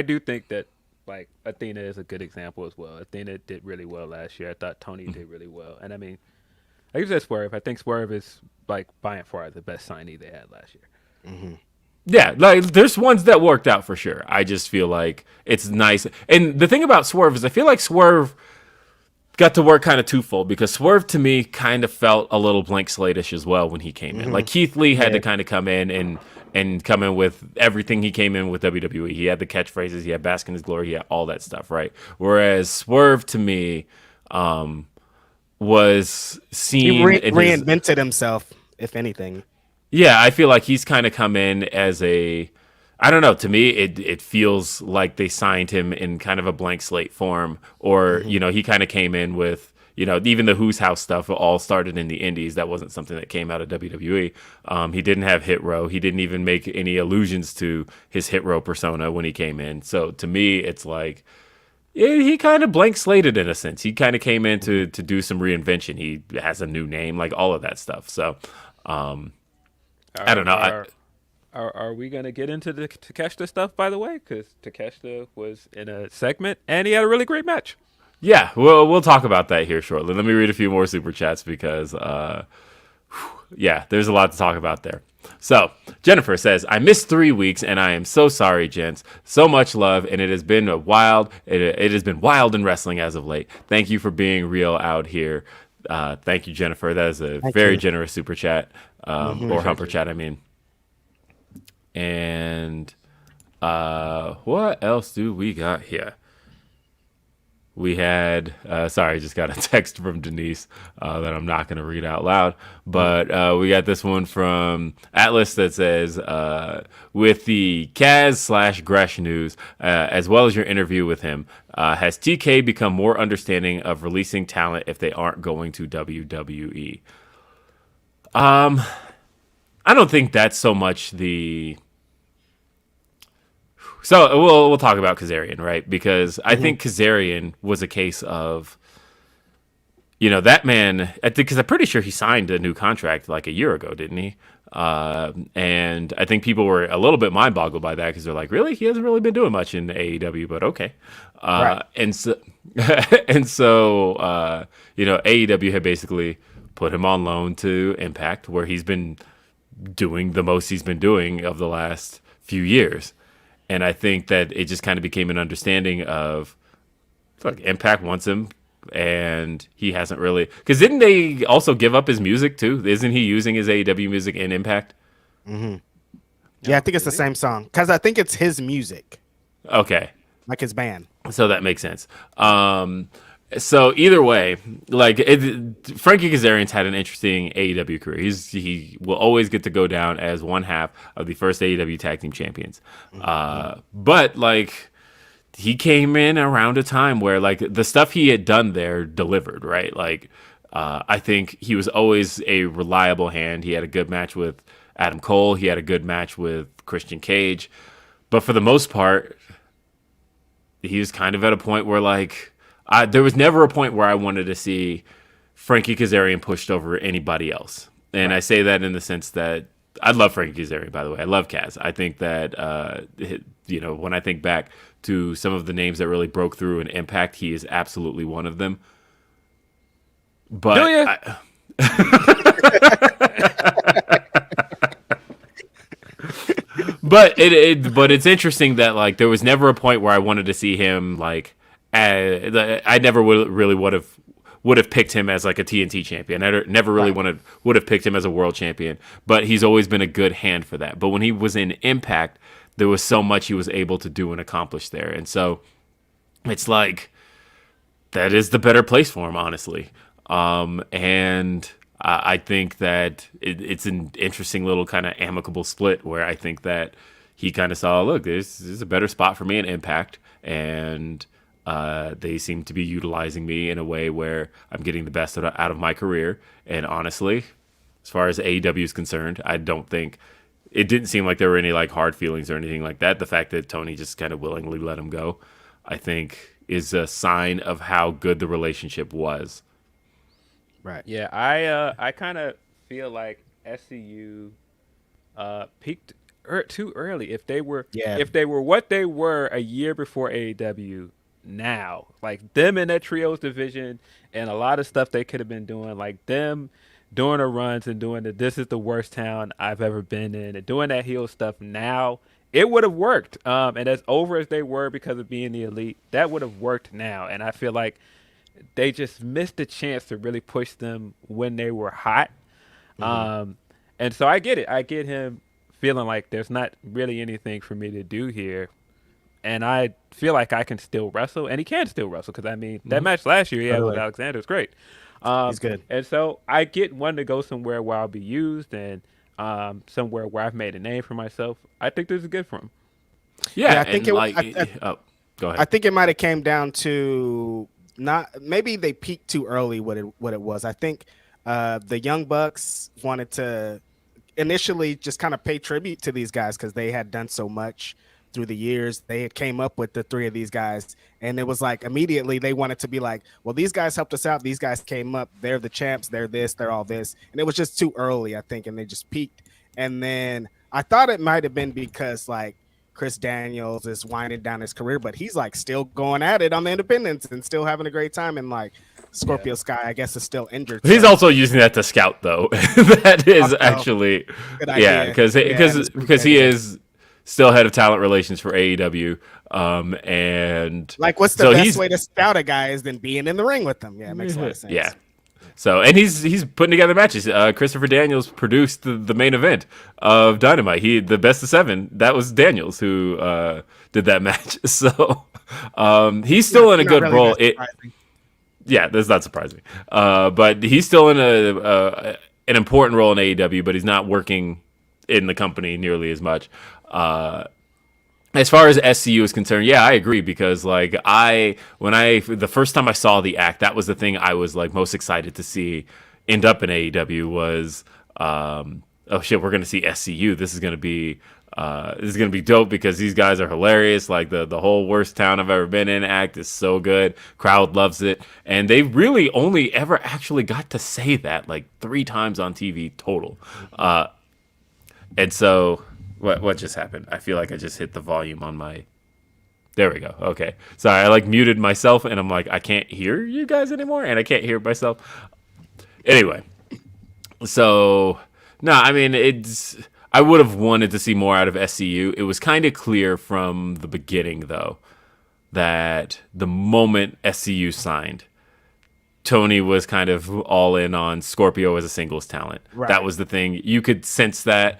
do think that like Athena is a good example as well. Athena did really well last year. I thought Tony did really well. And I mean, like you said, Swerve. I think Swerve is like by and far the best signee they had last year. Yeah, like there's ones that worked out for sure. I just feel like it's nice. And the thing about Swerve is I feel like Swerve got to work kind of twofold, because Swerve to me kind of felt a little blank slate-ish as well when he came in. Like Keith Lee had to kind of come in and come in with everything he came in with WWE. He had the catchphrases, he had Bask in His Glory, he had all that stuff, right? Whereas Swerve to me was seen... He reinvented himself, if anything. Yeah, I feel like he's kind of come in as a... I don't know. To me, it feels like they signed him in kind of a blank slate form, or he kind of came in with even the Who's House stuff all started in the Indies. That wasn't something that came out of WWE. He didn't have Hit Row. He didn't even make any allusions to his Hit Row persona when he came in. So to me, it's like he kind of blank slated in a sense. He kind of came in to do some reinvention. He has a new name, like all of that stuff. So I don't know. Are we going to get into the Takeshita stuff, by the way? Because Takeshita was in a segment, and he had a really great match. Yeah, we'll talk about that here shortly. Let me read a few more super chats because, there's a lot to talk about there. So, Jennifer says, I missed 3 weeks, and I am so sorry, gents. So much love, and it has been it has been wild in wrestling as of late. Thank you for being real out here. Thank you, Jennifer. That is a very generous super chat, or humper chat, I mean. And what else do we got here? We had, sorry, I just got a text from Denise that I'm not going to read out loud. But we got this one from Atlas that says, with the Kaz/Gresh news, as well as your interview with him, has TK become more understanding of releasing talent if they aren't going to WWE? I don't think that's so much the... So we'll talk about Kazarian, right? Because I think Kazarian was a case of, that man, because I'm pretty sure he signed a new contract like a year ago, didn't he? And I think people were a little bit mind-boggled by that because they're like, really? He hasn't really been doing much in AEW, but okay. Right. And so AEW had basically put him on loan to Impact, where he's been doing the most he's been doing of the last few years. And I think that it just kind of became an understanding of, look, Impact wants him, and he hasn't really... Because didn't they also give up his music, too? Isn't he using his AEW music in Impact? Mm-hmm. Yeah, I think it's the same song, because I think it's his music. Okay. like his band. So that makes sense. So either way, like Frankie Kazarian's had an interesting AEW career. He will always get to go down as one half of the first AEW Tag Team Champions. But like he came in around a time where like the stuff he had done there delivered, right? Like I think he was always a reliable hand. He had a good match with Adam Cole. He had a good match with Christian Cage. But for the most part, he was kind of at a point where like there was never a point where I wanted to see Frankie Kazarian pushed over anybody else. And right. I say that in the sense that I love Frankie Kazarian, by the way. I love Kaz. I think that, when I think back to some of the names that really broke through in Impact, he is absolutely one of them. But but it's interesting that like there was never a point where I wanted to see him like I never would have picked him as like a TNT champion. I never really would have picked him as a world champion, but he's always been a good hand for that. But when he was in Impact, there was so much he was able to do and accomplish there. And so it's like that is the better place for him, honestly. And I think that it's an interesting little kind of amicable split where I think that he kind of saw, look, this is a better spot for me in Impact, and they seem to be utilizing me in a way where I'm getting the best out of my career. And honestly, as far as AEW is concerned, I don't think it didn't seem like there were any like hard feelings or anything like that. The fact that Tony just kind of willingly let him go, I think, is a sign of how good the relationship was. Right. Yeah, I kind of feel like SCU peaked too early. If they were what they were a year before AEW now, like them in that trios division and a lot of stuff they could have been doing, like them doing the runs and doing this is the worst town I've ever been in and doing that heel stuff now, it would have worked. And as over as they were because of being the elite, that would have worked now. And I feel like they just missed the chance to really push them when they were hot. And so I get it. I get him feeling like there's not really anything for me to do here. And I feel like I can still wrestle. And he can still wrestle because, I mean, that match last year he had with Alexander was great. He's good. And so I get wanting to go somewhere where I'll be used and somewhere where I've made a name for myself. I think this is good for him. Yeah, I think go ahead. I think it might have came down to maybe they peaked too early what it was. I think the Young Bucks wanted to initially just kind of pay tribute to these guys because they had done so much through the years. They had came up with the three of these guys, and it was like immediately they wanted to be like, well, these guys helped us out. These guys came up. They're the champs. They're this. They're all this. And it was just too early, I think, and they just peaked. And then I thought it might have been because like Chris Daniels is winding down his career, but he's like still going at it on the independents and still having a great time. And like Scorpio Sky, I guess, is still injured. He's also using that to scout, though. That is actually because he is still head of talent relations for AEW. And like, what's the best way to scout a guy is than being in the ring with them? Yeah, it makes a lot of sense. Yeah. So, and he's putting together matches. Christopher Daniels produced the main event of Dynamite. The best of 7. That was Daniels who did that match. So, he's still in a good role. That's not surprising. But he's still in an important role in AEW, but he's not working in the company nearly as much. As far as SCU is concerned, yeah, I agree because like the first time I saw the act, that was the thing I was like most excited to see end up in AEW was oh shit, we're gonna see SCU. This is gonna be dope because these guys are hilarious. Like the whole worst town I've ever been in act is so good. Crowd loves it, and they really only ever actually got to say that like 3 times on TV total. And so. What just happened? I feel like I just hit the volume on my... There we go. Okay. Sorry, I like muted myself and I'm like, I can't hear you guys anymore and I can't hear myself. Anyway. So, no, I mean, I would have wanted to see more out of SCU. It was kind of clear from the beginning, though, that the moment SCU signed, Tony was kind of all in on Scorpio as a singles talent. Right. That was the thing. You could sense that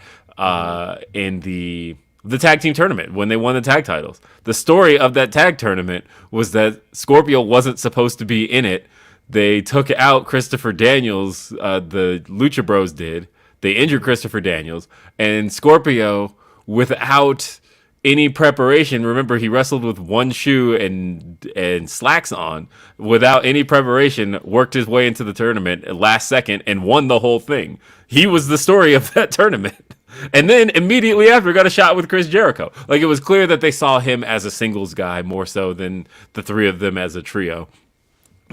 in the the tag team tournament when they won the tag titles. The story of that tag tournament was that Scorpio wasn't supposed to be in it. They took out Christopher Daniels, the Lucha Bros did. They injured Christopher Daniels, and Scorpio, without any preparation, remember he wrestled with one shoe and slacks on, without any preparation, worked his way into the tournament last second and won the whole thing. He was the story of that tournament. And then immediately after got a shot with Chris Jericho. Like, it was clear that they saw him as a singles guy more so than the three of them as a trio.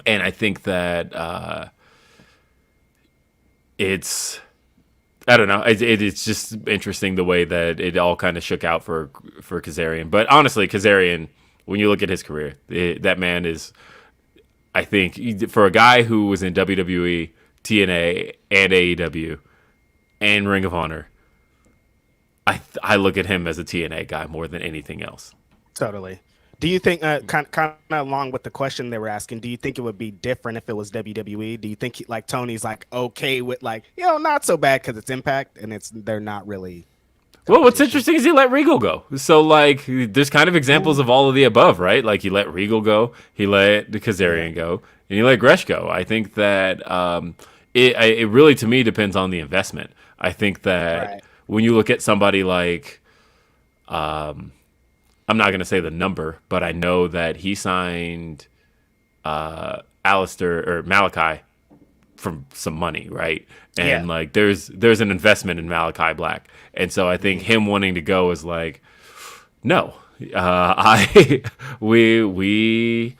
And I think that it's, I don't know, it's just interesting the way that it all kind of shook out for Kazarian. But honestly, Kazarian, when you look at his career, that man is, I think, for a guy who was in WWE, TNA, and AEW, and Ring of Honor, I look at him as a TNA guy more than anything else. Totally. Do you think, kind of along with the question they were asking, do you think it would be different if it was WWE? Do you think like Tony's like okay with like, not so bad because it's Impact and they're not really. Well, what's interesting is he let Regal go. So like, there's kind of examples of all of the above, right? Like he let Regal go, he let the Kazarian go, and he let Gresh go. I think that it really to me depends on the investment. I think that when you look at somebody like, I'm not going to say the number, but I know that he signed Alistair or Malachi for some money, right? And like there's an investment in Malachi Black. And so I think him wanting to go is like, no, we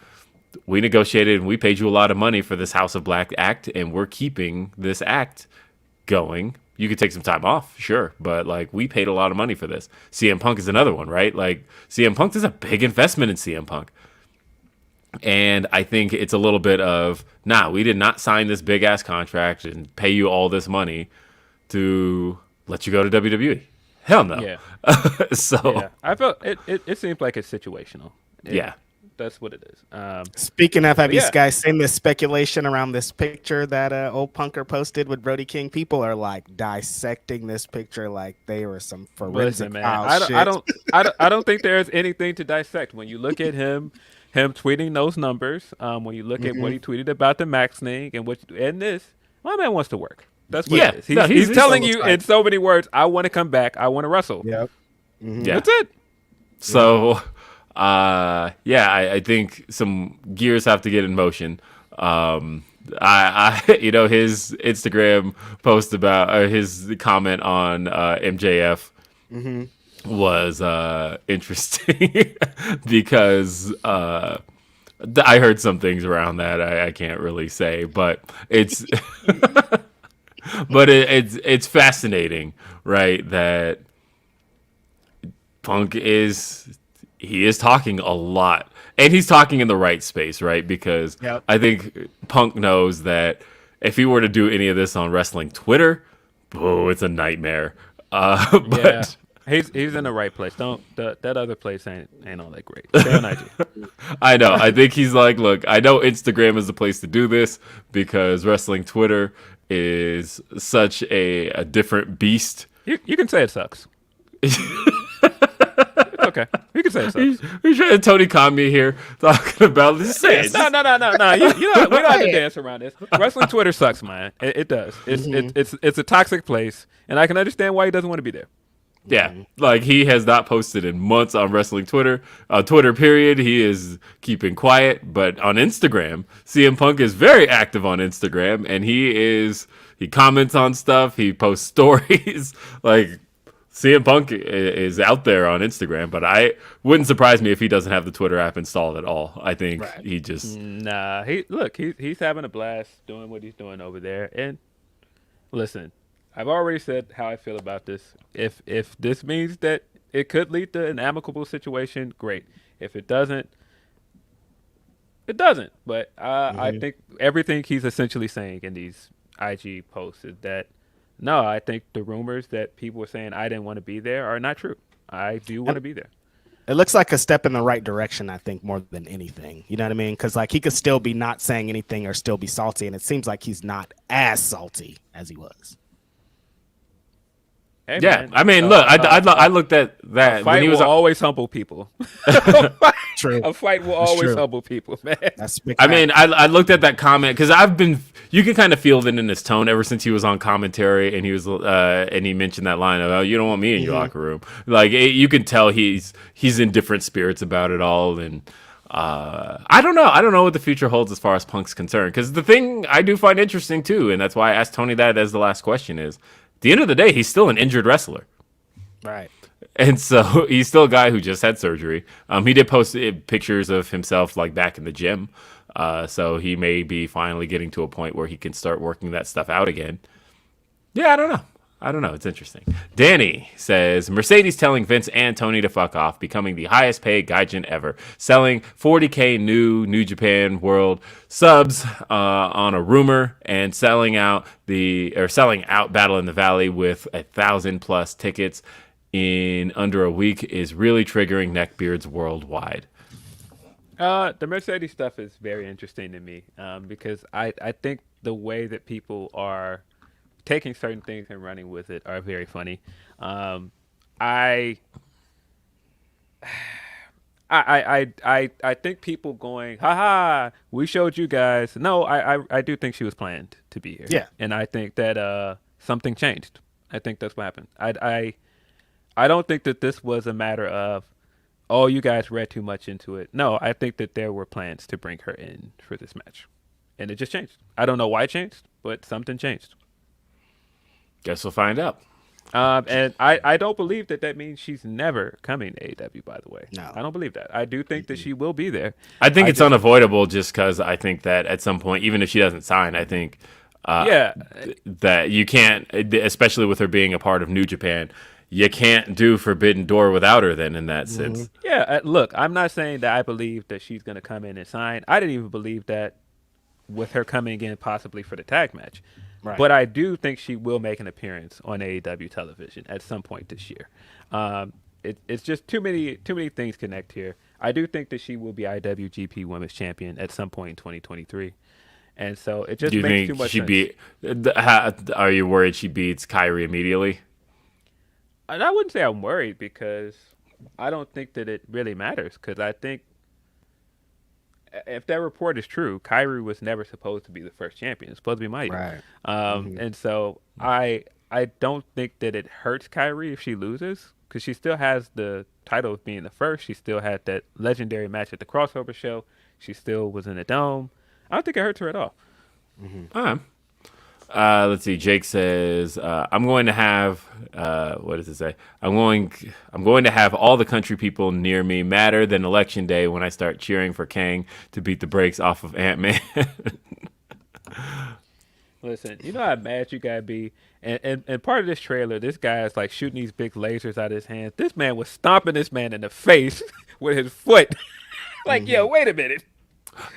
negotiated and we paid you a lot of money for this House of Black act, and we're keeping this act going. You could take some time off, sure, but like we paid a lot of money for this. CM Punk is another one, right? Like CM Punk, there's a big investment in CM Punk. And I think it's a little bit of, we did not sign this big ass contract and pay you all this money to let you go to WWE. Hell no. Yeah. So I felt it seems like it's situational. That's what it is. Speaking of, have you guys seen this speculation around this picture that old Punker posted with Brody King? People are like dissecting this picture like they were some forensic man. shit. I don't think there's anything to dissect when you look at him tweeting those numbers. When you look at what he tweeted about the Max thing and this, my man wants to work. That's what it is. He's telling you in so many words, I want to come back. I want to wrestle. Yep. Yeah. That's it. So. I think some gears have to get in motion. His Instagram post about his comment on MJF was interesting because I heard some things around that I can't really say, but it's it's fascinating, right? That Punk is talking a lot, and he's talking in the right space, right? Because I think Punk knows that if he were to do any of this on wrestling Twitter, it's a nightmare. But he's in the right place. That other place ain't all that great. Stay on IG. I know. I think he's like, look, I know Instagram is the place to do this because wrestling Twitter is such a different beast. You can say it sucks. Okay, you can say it sucks. He's trying to Tony Khan me here talking about this. No. We don't have to dance around this. Wrestling Twitter sucks, man. It does. It's a toxic place, and I can understand why he doesn't want to be there. Yeah, like he has not posted in months on wrestling Twitter. Twitter, period. He is keeping quiet, but on Instagram, CM Punk is very active on Instagram, and he comments on stuff. He posts stories. Like CM Punk is out there on Instagram, but I wouldn't surprise me if he doesn't have the Twitter app installed at all. I think he just he's having a blast doing what he's doing over there. And listen, I've already said how I feel about this. If this means that it could lead to an amicable situation, great. If it doesn't, it doesn't. But I think everything he's essentially saying in these IG posts is that, no, I think the rumors that people were saying I didn't want to be there are not true. I do want to be there. It looks like a step in the right direction, I think, more than anything. You know what I mean? Because like he could still be not saying anything or still be salty, and it seems like he's not as salty as he was. Hey, Yeah, man, I mean, look, I looked at that a when fight he was. will always humble people. True. A fight will That's always true. humble people, man. That's big I fact. mean, I looked at that comment because you can kind of feel it in his tone ever since he was on commentary and he mentioned that line of, oh, you don't want me in your locker room. Like you can tell he's in different spirits about it all. And I don't know what the future holds as far as Punk's concerned. Because the thing I do find interesting too, and that's why I asked Tony that as the last question is, at the end of the day, he's still an injured wrestler. Right. And so he's still a guy who just had surgery. He did post pictures of himself like back in the gym. So he may be finally getting to a point where he can start working that stuff out again. Yeah, I don't know. It's interesting. Danny says, Mercedes telling Vince and Tony to fuck off, becoming the highest paid gaijin ever, selling 40K New Japan World subs on a rumor, and selling out Battle in the Valley with 1,000+ tickets in under a week is really triggering neckbeards worldwide. The Mercedes stuff is very interesting to me because I think the way that people are taking certain things and running with it are very funny. I think people going, haha, we showed you guys. No, I do think she was planned to be here. Yeah. And I think that something changed. I think that's what happened. I don't think that this was a matter of, oh, you guys read too much into it. No, I think that there were plans to bring her in for this match. And it just changed. I don't know why it changed, but something changed. Guess we'll find out. And I don't believe that means she's never coming to AEW, by the way. No. I don't believe that. I do think that she will be there. I think it's unavoidable just because I think that at some point, even if she doesn't sign, I think that you can't, especially with her being a part of New Japan, you can't do Forbidden Door without her then in that sense. Yeah, look, I'm not saying that I believe that she's going to come in and sign. I didn't even believe that with her coming in possibly for the tag match. Right. But I do think she will make an appearance on AEW television at some point this year. It's just too many things connect here. I do think that she will be IWGP Women's Champion at some point in 2023. And so it just makes too much sense. Are you worried she beats Kyrie immediately? And I wouldn't say I'm worried because I don't think that it really matters. Because I think if that report is true, Kyrie was never supposed to be the first champion. It's supposed to be Mighty. Right. And so I don't think that it hurts Kyrie if she loses because she still has the title of being the first. She still had that legendary match at the crossover show. She still was in the Dome. I don't think it hurts her at all. All right. Let's see. Jake says, "I'm going to have what does it say? I'm going to have all the country people near me madder than election day when I start cheering for Kang to beat the brakes off of Ant-Man." Listen, you know how mad you gotta be, and part of this trailer, this guy is like shooting these big lasers out of his hands. This man was stomping this man in the face with his foot. Like, yo, wait a minute.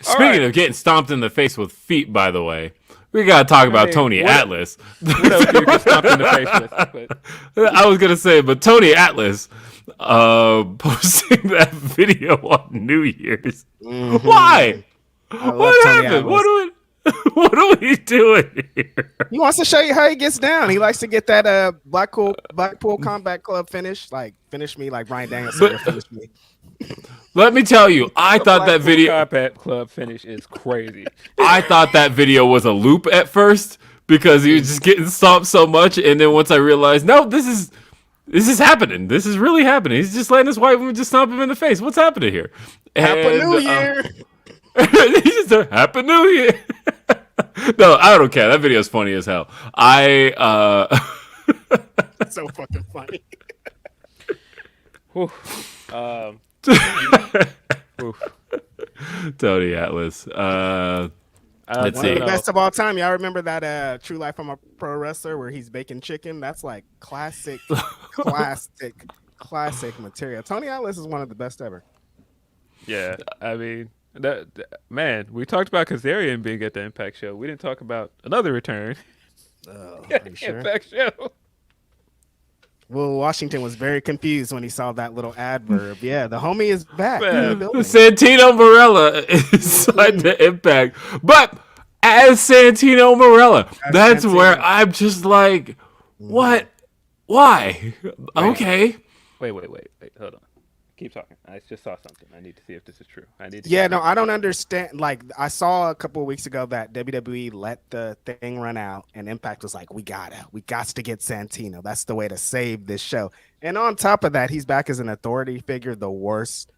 Speaking of getting stomped in the face with feet, by the way. We gotta talk about Tony Atlas. What else do you get stomped in the face with? I was gonna say, but Tony Atlas posting that video on New Year's. Why? What happened? What are we doing here? He wants to show you how he gets down. He likes to get that Blackpool Combat Club finish. Like, finish me like Bryan Danielson finished me. Let me tell you, I thought that video Combat Club finish is crazy. I thought that video was a loop at first because he was just getting stomped so much, and then once I realized, no, this is happening. This is really happening. He's just letting this white woman just stomp him in the face. What's happening here? Happy New Year. He just said, Happy New Year. No, I don't care. That video is funny as hell. So fucking funny. Tony Atlas. Let's One of see. the best of all time. Y'all remember that True Life I'm a Pro Wrestler where he's baking chicken? That's like classic material. Tony Atlas is one of the best ever. Yeah, I mean, man, we talked about Kazarian being at the Impact show. We didn't talk about another return. Are you sure? Impact show. Will Washington was very confused when he saw that little adverb. Yeah, the homie is back. Santino Marella inside the Impact. But as Santino Marella, that's where I'm just like, what Why? Okay. Wait. Hold on. Keep talking. I just saw something. I need to see if this is true. I need to. Yeah, no, I don't understand. Like, I saw a couple of weeks ago that WWE let the thing run out, and Impact was like, we got to get Santino. That's the way to save this show. And on top of that, he's back as an authority figure, the worst.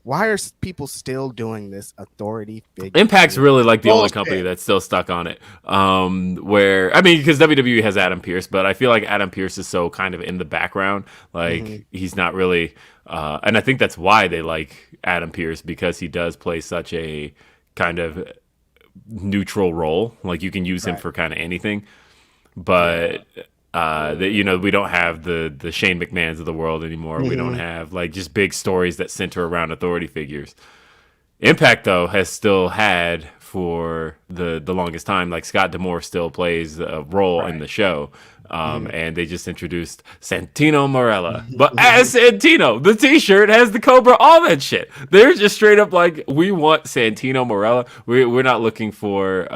Why are people still doing this authority figure? Impact's really like the only Bullshit. company that's still stuck on it. Where I mean, because WWE has Adam Pearce, but I feel like Adam Pearce is so kind of in the background. Like he's not really, and I think that's why they like Adam Pearce, because he does play such a kind of neutral role. Like you can use him for kind of anything, but. We don't have the Shane McMahons of the world anymore. We don't have like just big stories that center around authority figures. Impact though has still had for the longest time, like Scott D'Amore still plays a role in the show. And they just introduced Santino Marella, but as Santino, the T-shirt has the Cobra, all that shit. They're just straight up like, we want Santino Marella. We're not looking for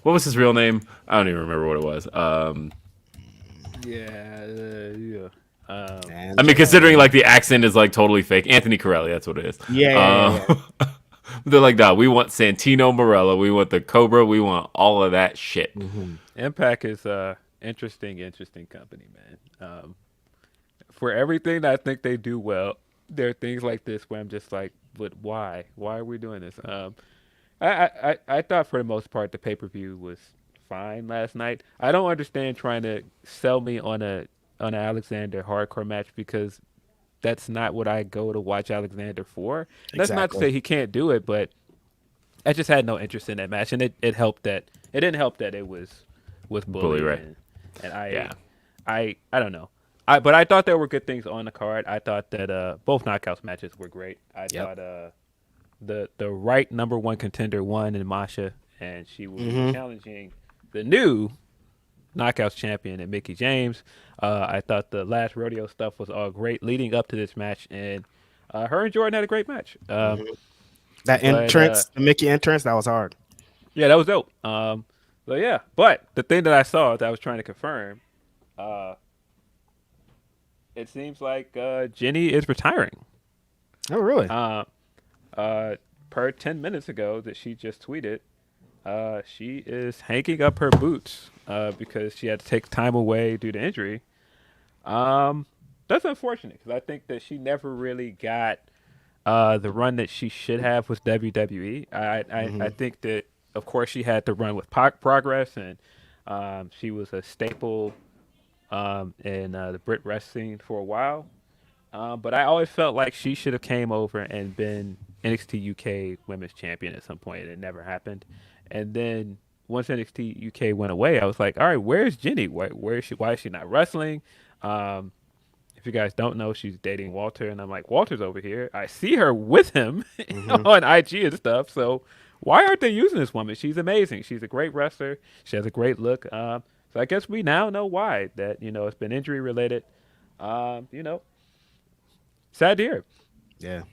what was his real name? I don't even remember what it was. I mean, considering like the accent is like totally fake. Anthony Corelli, that's what it is. Yeah. They're like, nah, we want Santino Marella. We want the Cobra. We want all of that shit. Impact is interesting company, man. For everything that I think they do well, there are things like this where I'm just like, but why? Why are we doing this? I thought for the most part the pay-per-view was fine last night. I don't understand trying to sell me on an Alexander hardcore match, because that's not what I go to watch Alexander for. That's not to say he can't do it, but I just had no interest in that match, and it helped that it didn't help that it was with Bully Ray. And I don't know. But I thought there were good things on the card. I thought that both knockouts matches were great. I thought the right number one contender won in Masha, and she was challenging the new Knockouts champion and Mickey James. I thought the last rodeo stuff was all great leading up to this match, and her and Jordan had a great match. That entrance, the Mickey entrance, that was hard. Yeah, that was dope. But the thing that I saw that I was trying to confirm, it seems like Jenny is retiring. Oh, really? Per 10 minutes ago that she just tweeted, she is hanging up her boots because she had to take time away due to injury. That's unfortunate, because I think that she never really got the run that she should have with WWE. I think that, of course, she had to run with Progress, and she was a staple in the Brit wrestling for a while. But I always felt like she should have came over and been NXT UK Women's Champion at some point, and it never happened. And then once NXT UK went away, I was like, all right, where's Jenny? Where is she? Why is she not wrestling? If you guys don't know, she's dating Walter, and I'm like, Walter's over here. I see her with him on IG and stuff. So why aren't they using this woman? She's amazing. She's a great wrestler. She has a great look. So I guess we now know why. That, it's been injury related. Sad to hear. Yeah.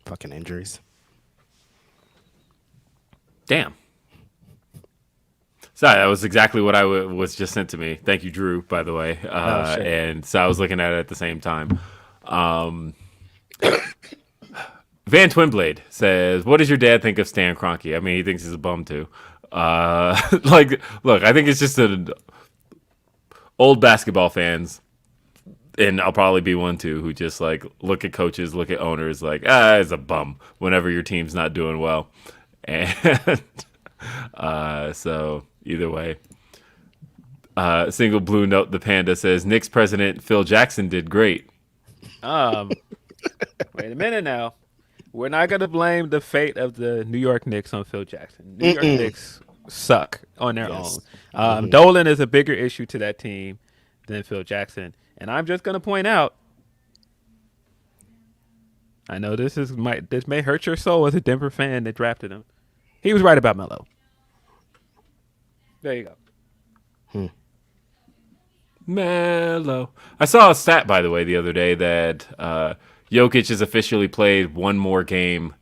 Fucking injuries. Damn. So that was exactly what I was just sent to me. Thank you, Drew, by the way. And so I was looking at it at the same time. Van Twinblade says, what does your dad think of Stan Kroenke? I mean, he thinks he's a bum too. Look, I think it's just an old basketball fans, and I'll probably be one too, who just like look at coaches, look at owners like, it's a bum whenever your team's not doing well. And so either way, single blue note, the panda says Knicks president Phil Jackson did great. Wait a minute now. We're not going to blame the fate of the New York Knicks on Phil Jackson. New York Knicks suck on their own. Dolan is a bigger issue to that team than Phil Jackson. And I'm just going to point out, I know this may hurt your soul as a Denver fan that drafted him. He was right about Melo. There you go. Melo. I saw a stat, by the way, the other day that Jokic has officially played one more game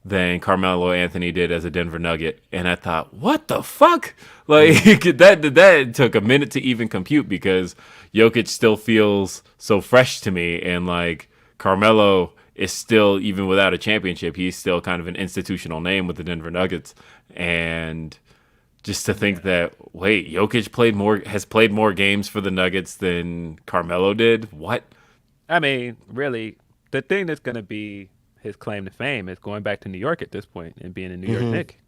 than Carmelo Anthony did as a Denver Nugget. And I thought, what the fuck? Like, that took a minute to even compute because Jokic still feels so fresh to me. And, like, Carmelo is still, even without a championship, he's still kind of an institutional name with the Denver Nuggets. And just to think that, wait, Jokic has played more games for the Nuggets than Carmelo did? What? I mean, really, the thing that's going to be his claim to fame is going back to New York at this point and being a New York Knick.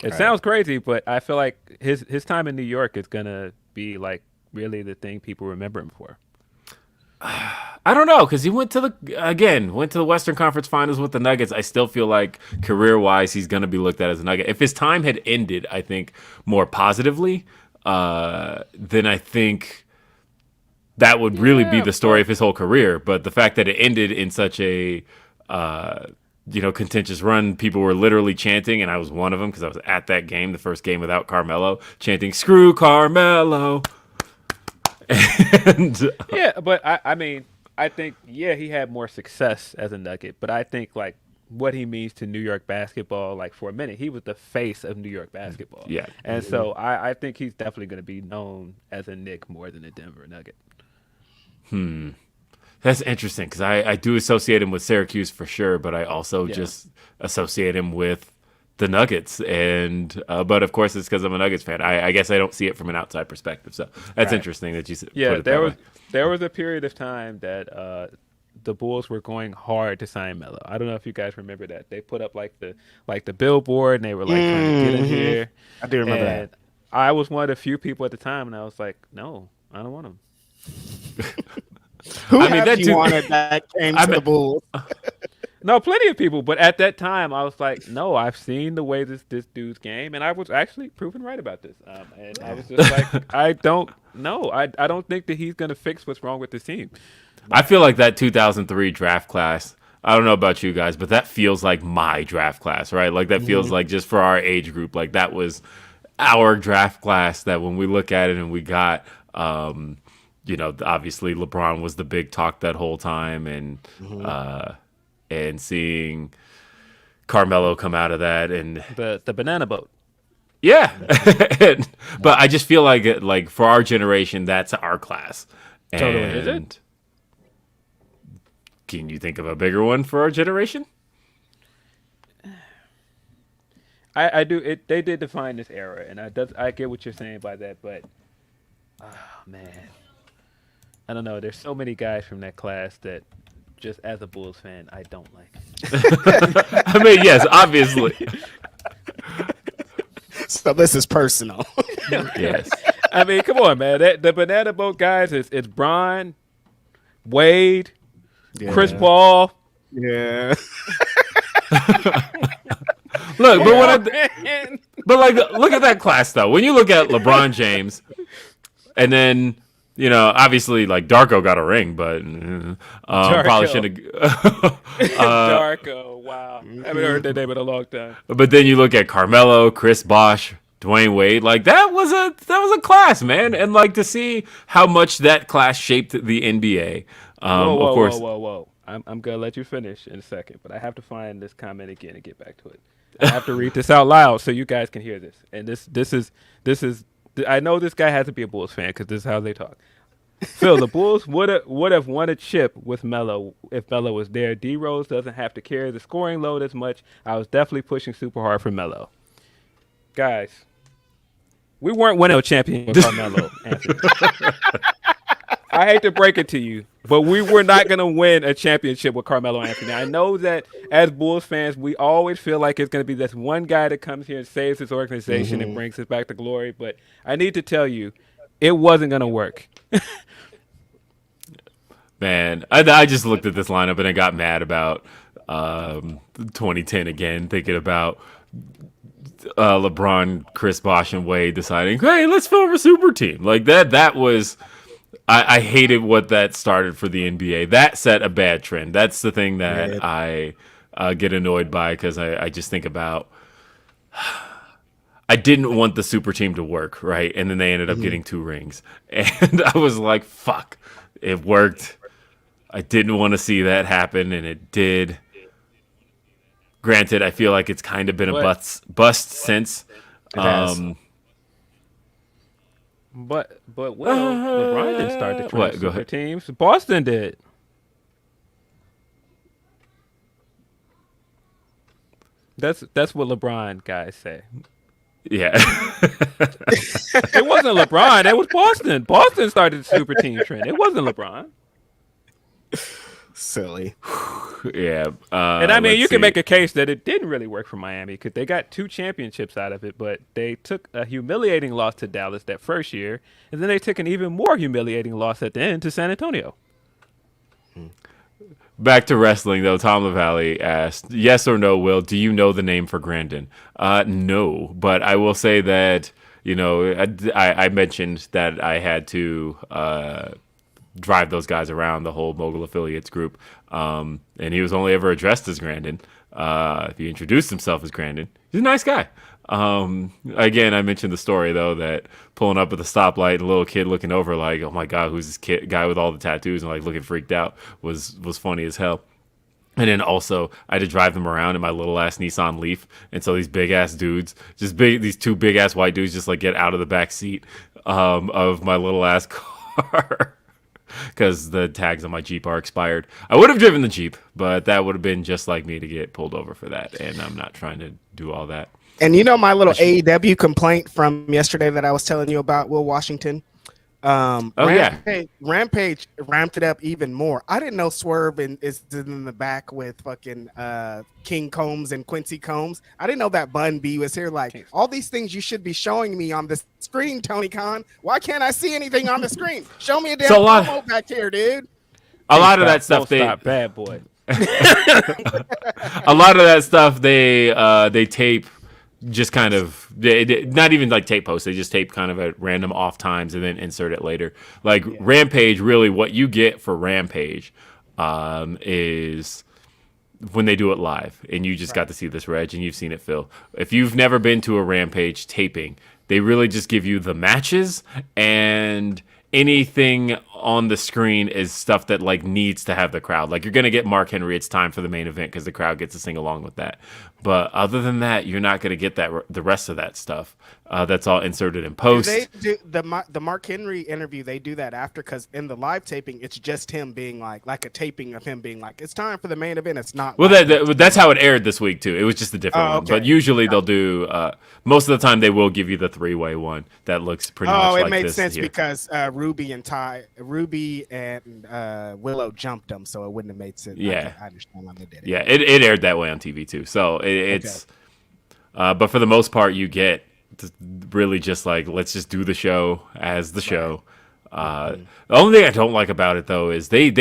It sounds crazy, but I feel like his time in New York is going to be like really the thing people remember him for. I don't know, because he went to the Western Conference Finals with the Nuggets. I still feel like career-wise he's going to be looked at as a Nugget. If his time had ended, I think, more positively, then I think that would really be the story of his whole career. But the fact that it ended in such a contentious run, people were literally chanting, and I was one of them because I was at that game, the first game without Carmelo, chanting, "Screw Carmelo." And yeah, but I mean, I think, he had more success as a Nugget, but I think, like, what he means to New York basketball, like, for a minute, he was the face of New York basketball. Yeah. And so I think he's definitely going to be known as a Knick more than a Denver Nugget. That's interesting because I do associate him with Syracuse for sure, but I also just associate him with the Nuggets. And but of course, it's because I'm a Nuggets fan. I guess I don't see it from an outside perspective. So that's interesting that you put it that way. There was a period of time that the Bulls were going hard to sign Melo. I don't know if you guys remember that. They put up like the billboard and they were like trying to get in here. I do remember that. I was one of the few people at the time, and I was like, no, I don't want him. Who wanted that came to the Bulls? No, plenty of people, but at that time, I was like, no, I've seen the way this dude's game, and I was actually proven right about this. And I was just like, I don't know. I don't think that he's going to fix what's wrong with this team. I feel like that 2003 draft class, I don't know about you guys, but that feels like my draft class, right? Like that feels like just for our age group, like that was our draft class that when we look at it and we got, obviously LeBron was the big talk that whole time, and seeing Carmelo come out of that and the banana boat. Yeah. But I just feel like for our generation, that's our class. Totally. Is it? Can you think of a bigger one for our generation? I do. They did define this era, and I get what you're saying by that, but man, I don't know. There's so many guys from that class that, just as a Bulls fan, I don't like. I mean, yes, obviously. So this is personal. Yes. I mean, come on, man. The banana boat guys, it's Bron, Wade, Chris Paul. Yeah. Look, but look at that class though. When you look at LeBron James, and then obviously like Darko got a ring, but probably should have. Darko, wow, I haven't heard that name in a long time. But then you look at Carmelo, Chris Bosh, Dwayne Wade. Like that was a class, man, and like to see how much that class shaped the NBA. Whoa, of course. Whoa. I'm gonna let you finish in a second, but I have to find this comment again and get back to it. I have to read this out loud so you guys can hear this. And this is. I know this guy has to be a Bulls fan because this is how they talk. Phil, the Bulls would have won a chip with Melo if Melo was there. D Rose doesn't have to carry the scoring load as much. I was definitely pushing super hard for Melo. Guys, we weren't winning a championship with Carmelo Anthony. I hate to break it to you, but we were not going to win a championship with Carmelo Anthony. I know that as Bulls fans, we always feel like it's going to be this one guy that comes here and saves his organization and brings us back to glory. But I need to tell you, it wasn't going to work. Man, I just looked at this lineup and I got mad about 2010 again, thinking about LeBron, Chris Bosh, and Wade deciding, hey, let's form a super team. Like that was... I hated what that started for the NBA. That set a bad trend. That's the thing that I get annoyed by because I just think about I didn't want the super team to work, right? And then they ended up getting 2 rings. And I was like, fuck, it worked. I didn't want to see that happen, and it did. Granted, I feel like it's kind of been a bust since. But LeBron didn't start the trend. Go ahead. Teams. Boston did. That's what LeBron guys say. Yeah. It wasn't LeBron. It was Boston. Boston started the super team trend. It wasn't LeBron. Silly. Yeah. And I mean, you can make a case that it didn't really work for Miami because they got 2 championships out of it, but they took a humiliating loss to Dallas that first year, and then they took an even more humiliating loss at the end to San Antonio. Back to wrestling, though. Tom LaValle asked, yes or no, Will, do you know the name for Grandin? No, but I will say that, I mentioned that I had to drive those guys around, the whole Mogul Affiliates group, and he was only ever addressed as Grandin. He introduced himself as Grandin. He's a nice guy. Again, I mentioned the story, though, that pulling up at the stoplight, a little kid looking over like, oh my God, who's this guy with all the tattoos and like looking freaked out was funny as hell. And then also, I had to drive them around in my little ass Nissan Leaf. And so these big ass dudes, these 2 big ass white dudes just like get out of the back seat of my little ass car. Because the tags on my Jeep are expired. I would have driven the Jeep, but that would have been just like me to get pulled over for that. And I'm not trying to do all that. And my little AEW complaint from yesterday that I was telling you about, Will Washington. Rampage ramped it up even more. I didn't know Swerve is in the back with fucking King Combs and Quincy Combs. I didn't know that Bun B was here. Like, all these things you should be showing me on the screen, Tony Khan. Why can't I see anything on the screen? Show me a damn promo back here, dude. A lot of that stuff bad boy. A lot of that stuff they tape. Just kind of, not even like tape posts. They just tape kind of at random off times and then insert it later. Like Rampage, really, what you get for Rampage is when they do it live, and you just got to see this, Reg, and you've seen it, Phil. If you've never been to a Rampage taping, they really just give you the matches, and anything on the screen is stuff that like needs to have the crowd. Like, you're gonna get Mark Henry, it's time for the main event because the crowd gets to sing along with that. But other than that, you're not gonna get the rest of that stuff. That's all inserted in post. Do the Mark Henry interview? They do that after, because in the live taping, it's just him being like a taping of him being like, it's time for the main event. It's not. Well, that's how it aired this week too. It was just a different one. But usually they'll do. Most of the time they will give you the 3-way one that looks pretty much like this. Oh, it made sense here. Because Ruby and Willow jumped them, so it wouldn't have made sense. Yeah, I understand why they did it. Yeah, it aired that way on TV too. So it's. But for the most part, you get really just like, let's just do the show as the show. The only thing I don't like about it though is they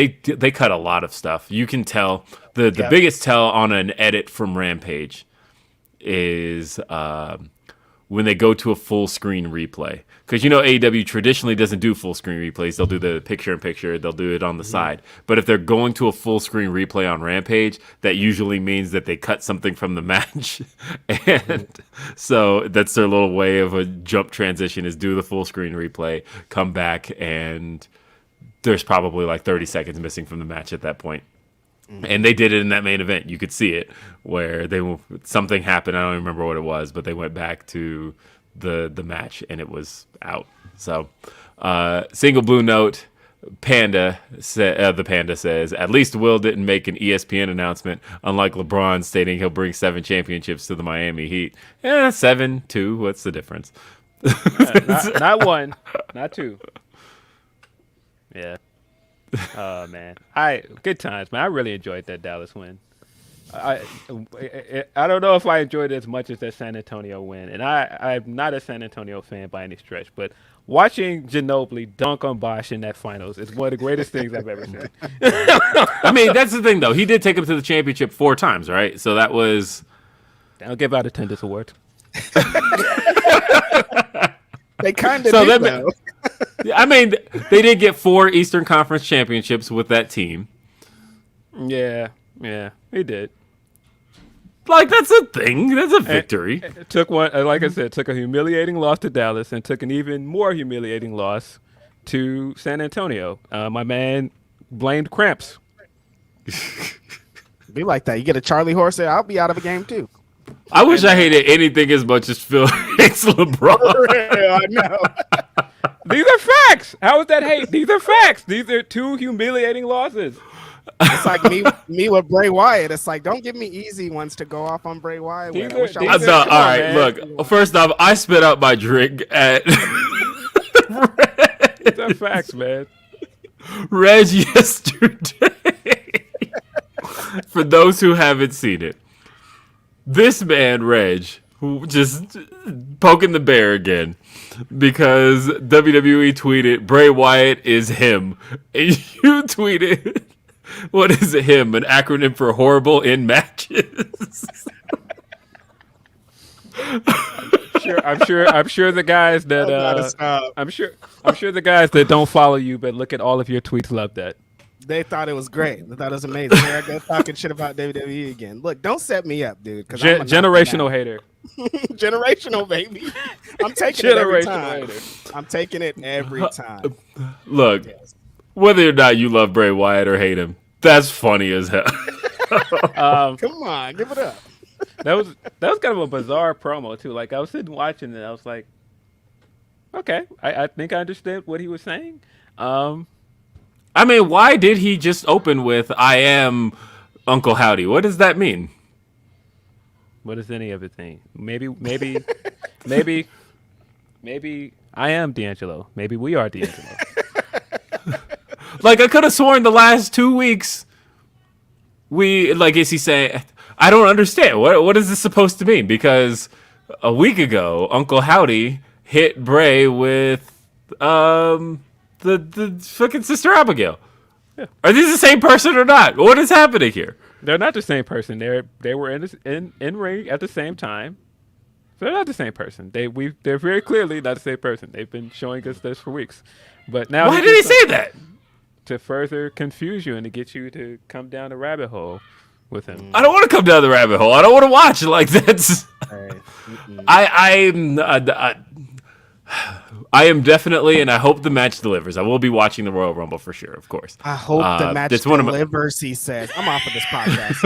cut a lot of stuff. You can tell the biggest tell on an edit from Rampage is when they go to a full screen replay, because AEW traditionally doesn't do full screen replays. They'll do the picture in picture. They'll do it on the side. But if they're going to a full screen replay on Rampage, that usually means that they cut something from the match, and so that's their little way of a jump transition, is do the full screen replay, come back, and there's probably like 30 seconds missing from the match at that point. And they did it in that main event. You could see it where something happened. I don't remember what it was, but they went back to the match and it was out. So, single blue note. The Panda says, at least Will didn't make an ESPN announcement, unlike LeBron stating he'll bring 7 championships to the Miami Heat. 7, 2. What's the difference? Not 1, not 2. Yeah. Oh man, good times, man. I really enjoyed that Dallas win. I don't know if I enjoyed it as much as that San Antonio win, and I'm not a San Antonio fan by any stretch, but watching Ginobili dunk on Bosch in that finals is one of the greatest things I've ever seen. I mean, that's the thing though. He did take him to the championship 4 times, right? So that was. They don't give out attendance awards. They kind of do, though. I mean, they did get 4 Eastern Conference championships with that team. Yeah, he did. Like, that's a thing. That's a victory. It took one, like I said, took a humiliating loss to Dallas and took an even more humiliating loss to San Antonio. My man blamed cramps. Be like that. You get a Charlie horse, I'll be out of a game too. I wish I hated anything as much as Phil hates LeBron. I know. These are facts. How is that hate? These are facts. These are two humiliating losses. It's like me with Bray Wyatt. It's like, don't give me easy ones to go off on Bray Wyatt. These I wish I are- was these No, are- all come on, right, man. look. First off, I spit out my drink at These are facts, man. Reg yesterday. For those who haven't seen it, this man, Reg, who just poking the bear again because WWE tweeted Bray Wyatt is him. And you tweeted, what is him? An acronym for horrible in matches. I'm sure the guys that I'm sure the guys that don't follow you but look at all of your tweets love that. They thought it was great. They thought it was amazing. Here I go talking shit about WWE again. Look, don't set me up, dude. Generational hater. Generational, baby. I'm taking it every Generational time. hater. I'm taking it every time. Look, whether or not you love Bray Wyatt or hate him, that's funny as hell. Come on, give it up. That was kind of a bizarre promo too. Like I was sitting watching it, I was like, okay, I think I understood what he was saying. I mean, why did he just open with "I am Uncle Howdy"? What does that mean? What is any of it thing? Maybe I am D'Angelo. Maybe we are D'Angelo. Like, I could have sworn the last 2 weeks is he saying? I don't understand. What is this supposed to mean? Because a week ago, Uncle Howdy hit Bray with the fucking Sister Abigail. Yeah. Are these the same person or not? What is happening here? They're not the same person. They were in ring at the same time. So they're not the same person. They're very clearly not the same person. They've been showing us this for weeks. But now Why did he say that? To further confuse you and to get you to come down the rabbit hole with him. I don't want to come down the rabbit hole. I don't want to watch like that's. I am definitely, and I hope the match delivers. I will be watching the Royal Rumble for sure, of course. I hope the match it's one of my- delivers, he says. I'm off of this podcast.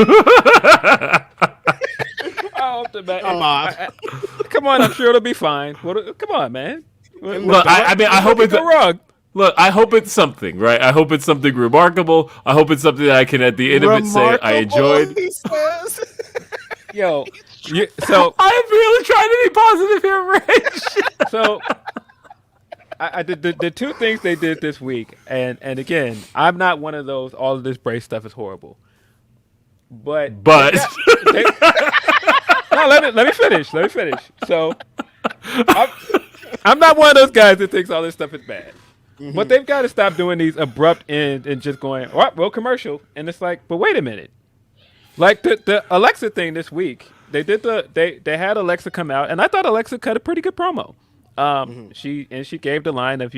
I hope the match. I'm off. Come on, I'm sure it'll be fine. Come on, man. Look, I hope it's go wrong. Look, I hope it's something, right? I hope it's something remarkable. I hope it's something that I can, at the end of it, say I enjoyed. He says. Yo, so I'm really trying to be positive here, Rich. so I did the two things they did this week, and again, I'm not one of those. All of this Bray stuff is horrible, but no, let me finish. So I'm not one of those guys that thinks all this stuff is bad. Mm-hmm. But they've got to stop doing these abrupt ends and just going, oh, well, commercial. And it's like, but wait a minute. Like the Alexa thing this week, they had Alexa come out, and I thought Alexa cut a pretty good promo. She gave the line of,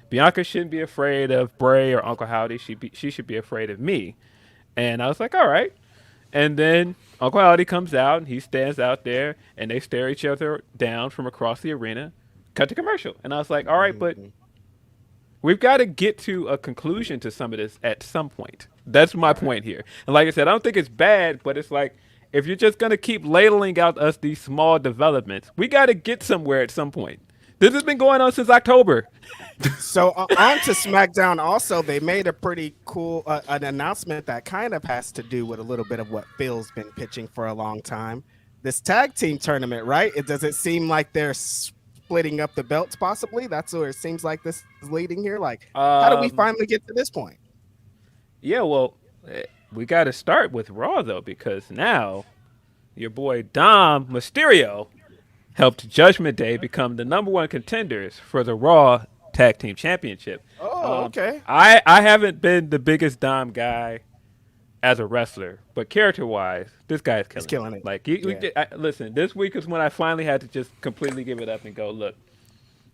Bianca shouldn't be afraid of Bray or Uncle Howdy. She should be afraid of me. And I was like, all right. And then Uncle Howdy comes out, and he stands out there, and they stare each other down from across the arena. Cut to commercial. And I was like, all right, but we've got to get to a conclusion to some of this at some point. That's my point here. And like I said, I don't think it's bad, but it's like, if you're just going to keep ladling out us these small developments, we got to get somewhere at some point. This has been going on since October. So on to SmackDown. Also, they made a pretty cool an announcement that kind of has to do with a little bit of what Phil's been pitching for a long time. This tag team tournament, right? Does it seem like they're splitting up the belts possibly? That's where it seems like this is leading here. Like, how do we finally get to this point? Yeah, well, we got to start with Raw, though, because now your boy Dom Mysterio helped Judgment Day become the #1 contenders for the Raw Tag Team Championship. Oh, okay. I haven't been the biggest Dom guy as a wrestler, but character-wise, this guy's killing it. Like, listen, this week is when I finally had to just completely give it up and go, look,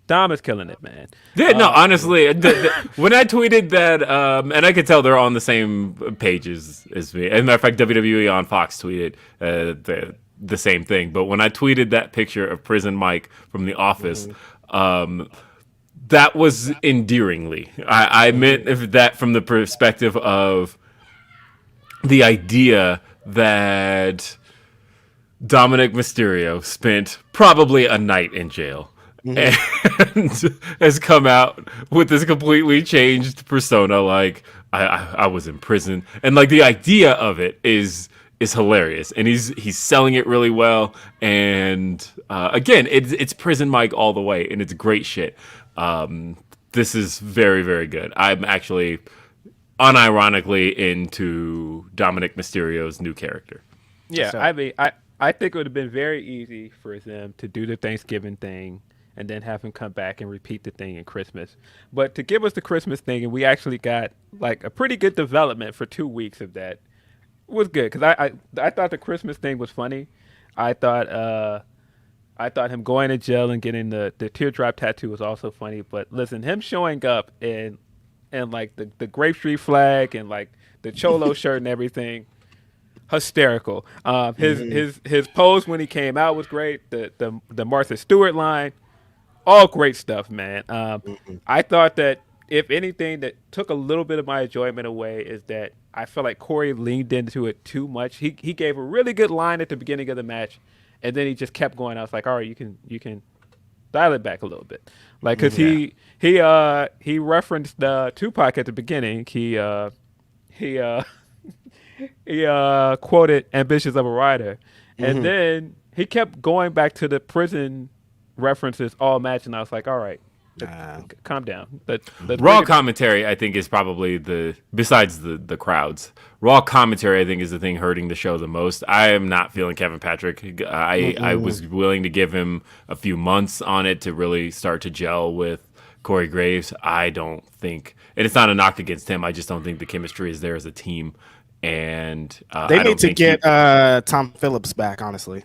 Dom is killing it, man. Yeah, no, honestly, when I tweeted that, and I could tell they're on the same pages as me. As a matter of fact, WWE on Fox tweeted the same thing. But when I tweeted that picture of Prison Mike from The Office, that was endearingly. I meant that from the perspective of the idea that Dominic Mysterio spent probably a night in jail and has come out with this completely changed persona. Like I was in prison, and like the idea of it is hilarious, and he's selling it really well. And again, it's prison Mike all the way, and it's great shit. This is very, very good. I'm actually unironically into Dominic Mysterio's new character. Yeah, So- I mean, I think it would have been very easy for them to do the Thanksgiving thing and then have him come back and repeat the thing in Christmas. But to give us the Christmas thing, and we actually got like a pretty good development for 2 weeks of that, was good because I thought the Christmas thing was funny. I thought him going to jail and getting the teardrop tattoo was also funny. But listen, him showing up in like the Grapesody flag and like the Cholo shirt and everything, hysterical. His pose when he came out was great. The Martha Stewart line, all great stuff, man. I thought that if anything that took a little bit of my enjoyment away is that I felt like Corey leaned into it too much. He gave a really good line at the beginning of the match, and then he just kept going. I was like, all right, you can dial it back a little bit, like because he referenced Tupac at the beginning. He quoted "Ambitious of a Rider," and then he kept going back to the prison references all match, and I was like, all right. Calm down. Let's Raw commentary, I think, is probably besides the crowds. Raw commentary, I think, is the thing hurting the show the most. I am not feeling Kevin Patrick. I was willing to give him a few months on it to really start to gel with Corey Graves. I don't think, and it's not a knock against him. I just don't think the chemistry is there as a team. And They need to get Tom Phillips back, honestly.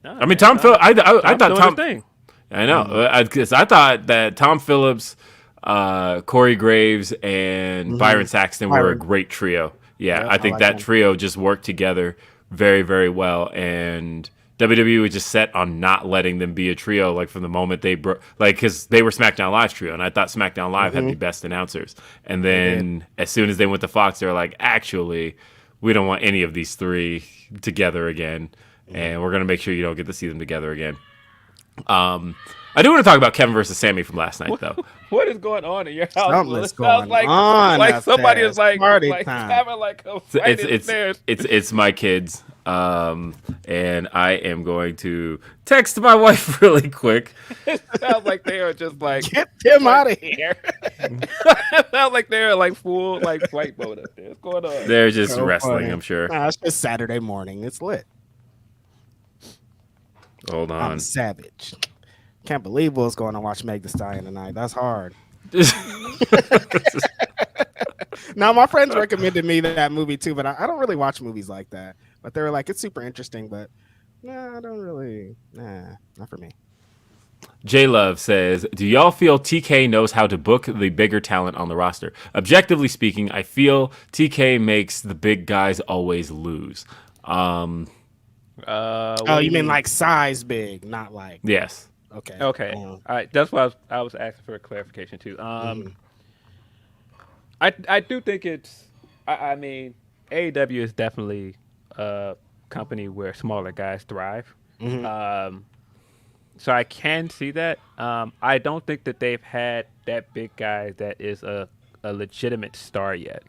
I mean, Tom Phillips. I thought doing Tom. his thing. I know, because I thought that Tom Phillips, Corey Graves, and Byron Saxton were a great trio. Yeah, I think that trio just worked together very, very well. And WWE was just set on not letting them be a trio, like from the moment they because they were SmackDown Live's trio, and I thought SmackDown Live had the best announcers. And then as soon as they went to Fox, they were like, actually, we don't want any of these three together again, and we're gonna make sure you don't get to see them together again. I do want to talk about Kevin versus Sami from last night, though. What is going on in your house? Something's It sounds going on like up somebody there. is like Party time. having like a fight upstairs. It's my kids, and I am going to text my wife really quick. It sounds like they are just like Get him out of here. It sounds like they're like full like flight mode up there. What's going on? They're just So wrestling, funny. I'm sure. Nah, it's just Saturday morning. It's lit. Hold I'm on. savage. Can't believe Will's going to watch Meg Thee Stallion tonight. That's hard. Now, my friends recommended me that movie too, but I don't really watch movies like that. But they were like, it's super interesting, but I don't really. Not for me. J Love says, do y'all feel TK knows how to book the bigger talent on the roster? Objectively speaking, I feel TK makes the big guys always lose. What Oh, do you mean like size big, not like. Yes. Okay. Okay. All right. That's why I was asking for a clarification too. I do think it's. I mean, AEW is definitely a company where smaller guys thrive. So I can see that. I don't think that they've had that big guy that is a legitimate star yet.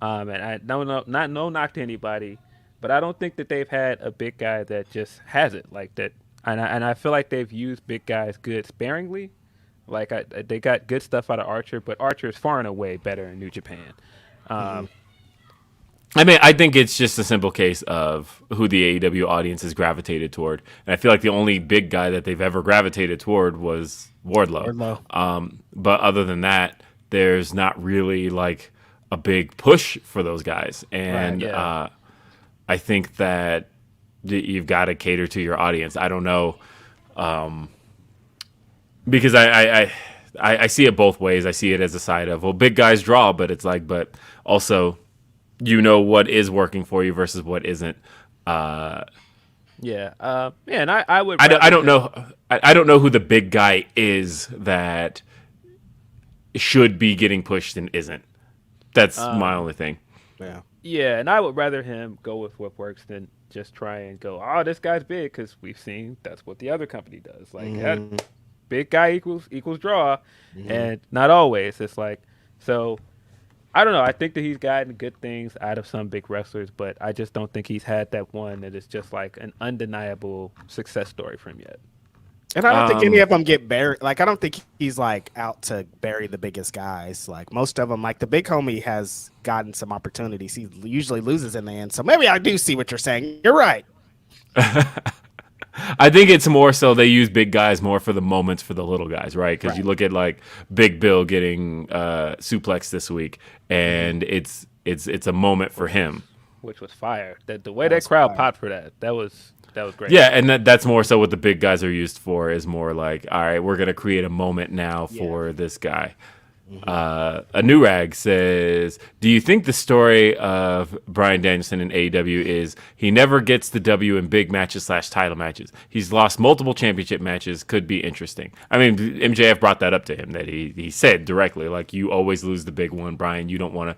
And I don't know, no knock to anybody, but I don't think that they've had a big guy that just has it like that. And I feel like they've used big guys good sparingly. Like they got good stuff out of Archer, but Archer is far and away better in New Japan. I mean, I think it's just a simple case of who the AEW audience has gravitated toward. And I feel like the only big guy that they've ever gravitated toward was Wardlow. But other than that, there's not really like a big push for those guys. And I think that you've got to cater to your audience. I don't know. Because I see it both ways. I see it as a side of, well, big guys draw, but it's like, but also, you know what is working for you versus what isn't. And I would. I don't know. I don't know who the big guy is that should be getting pushed and isn't. That's my only thing. Yeah. Yeah, and I would rather him go with what works than just try and go, oh, this guy's big, because we've seen that's what the other company does. Like, big guy equals draw, and not always. It's like, so I don't know. I think that he's gotten good things out of some big wrestlers, but I just don't think he's had that one that is just like an undeniable success story for him yet. And I don't think any of them get buried. Like, I don't think he's like out to bury the biggest guys. Like, most of them, like the big homie has gotten some opportunities. He usually loses in the end. So maybe I do see what you're saying. You're right. I think it's more so they use big guys more for the moments for the little guys, right? Because you look at like Big Bill getting suplexed this week, and it's a moment for him, which was fire. The way that crowd popped for that was great. Yeah, and that's more so what the big guys are used for, is more like, all right, we're gonna create a moment now for this guy. A new rag says, do you think the story of Bryan Danielson in AEW is he never gets the W in big matches / title matches? He's lost multiple championship matches. Could be interesting. I mean, MJF brought that up to him, that he said directly, like, you always lose the big one, Bryan. You don't want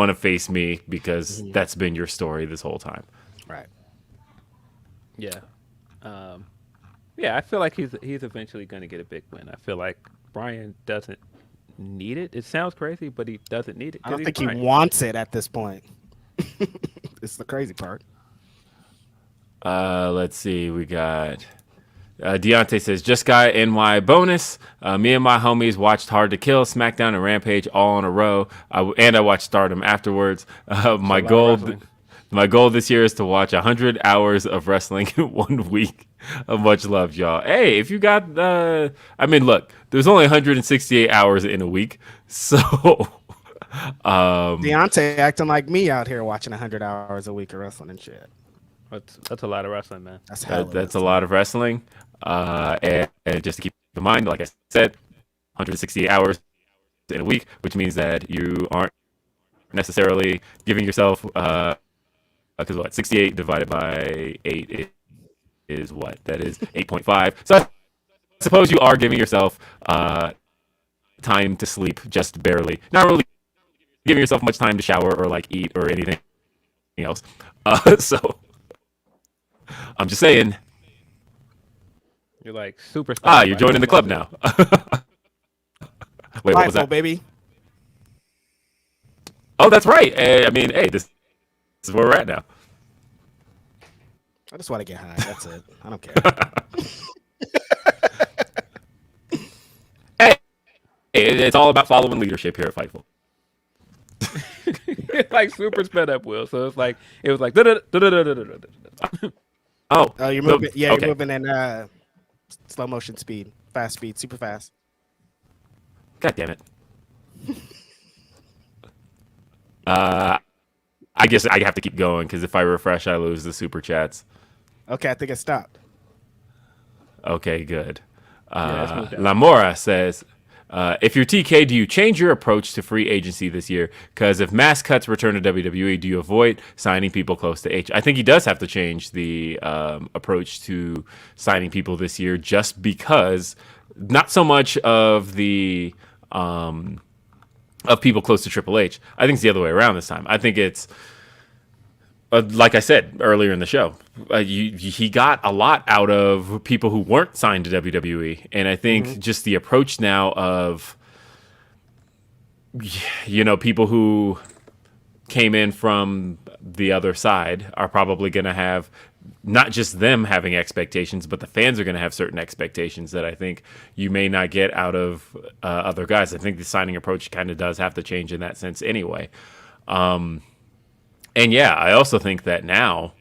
to face me because that's been your story this whole time. Right. Yeah. Yeah, I feel like he's eventually going to get a big win. I feel like Bryan doesn't need it. It sounds crazy, but he doesn't need it. I don't think he wants it at this point. It's the crazy part. Let's see. We got Deontay says, just got NY bonus. Me and my homies watched Hard to Kill, SmackDown, and Rampage all in a row. I watched Stardom afterwards. My goal this year is to watch 100 hours of wrestling in 1 week. Much love, y'all. Hey, if you got I mean, look, there's only 168 hours in a week, so Deontay acting like me out here watching 100 hours a week of wrestling and shit. That's a lot of wrestling, man. That's a lot of wrestling. And just to keep in mind, like I said, 168 hours in a week, which means that you aren't necessarily giving yourself because 68 divided by 8 is what? That is 8.5. So I suppose you are giving yourself time to sleep, just barely. Not really giving yourself much time to shower or like eat or anything else. So I'm just saying. You're like superstar. You're joining the club now. Wait, what was that? Baby. Oh, that's right. I mean, hey, this is where we're at now. I just want to get high. That's it. I don't care. Hey, it's all about following leadership here at Fightful. It's like super sped up, Will. So it was like. Oh, you're moving. Yeah, you're moving in slow motion speed, fast speed, super fast. God damn it. I guess I have to keep going because if I refresh, I lose the super chats. Okay, I think it stopped. Okay, good. Lamora says, if you're TK, do you change your approach to free agency this year? Because if mass cuts return to WWE, do you avoid signing people close to H? I think he does have to change the approach to signing people this year, just because not so much of the of people close to Triple H. I think it's the other way around this time. I think it's like I said earlier in the show, he got a lot out of people who weren't signed to WWE. And I think just the approach now of, people who came in from the other side are probably going to have not just them having expectations, but the fans are going to have certain expectations that I think you may not get out of other guys. I think the signing approach kind of does have to change in that sense anyway. And yeah, I also think that now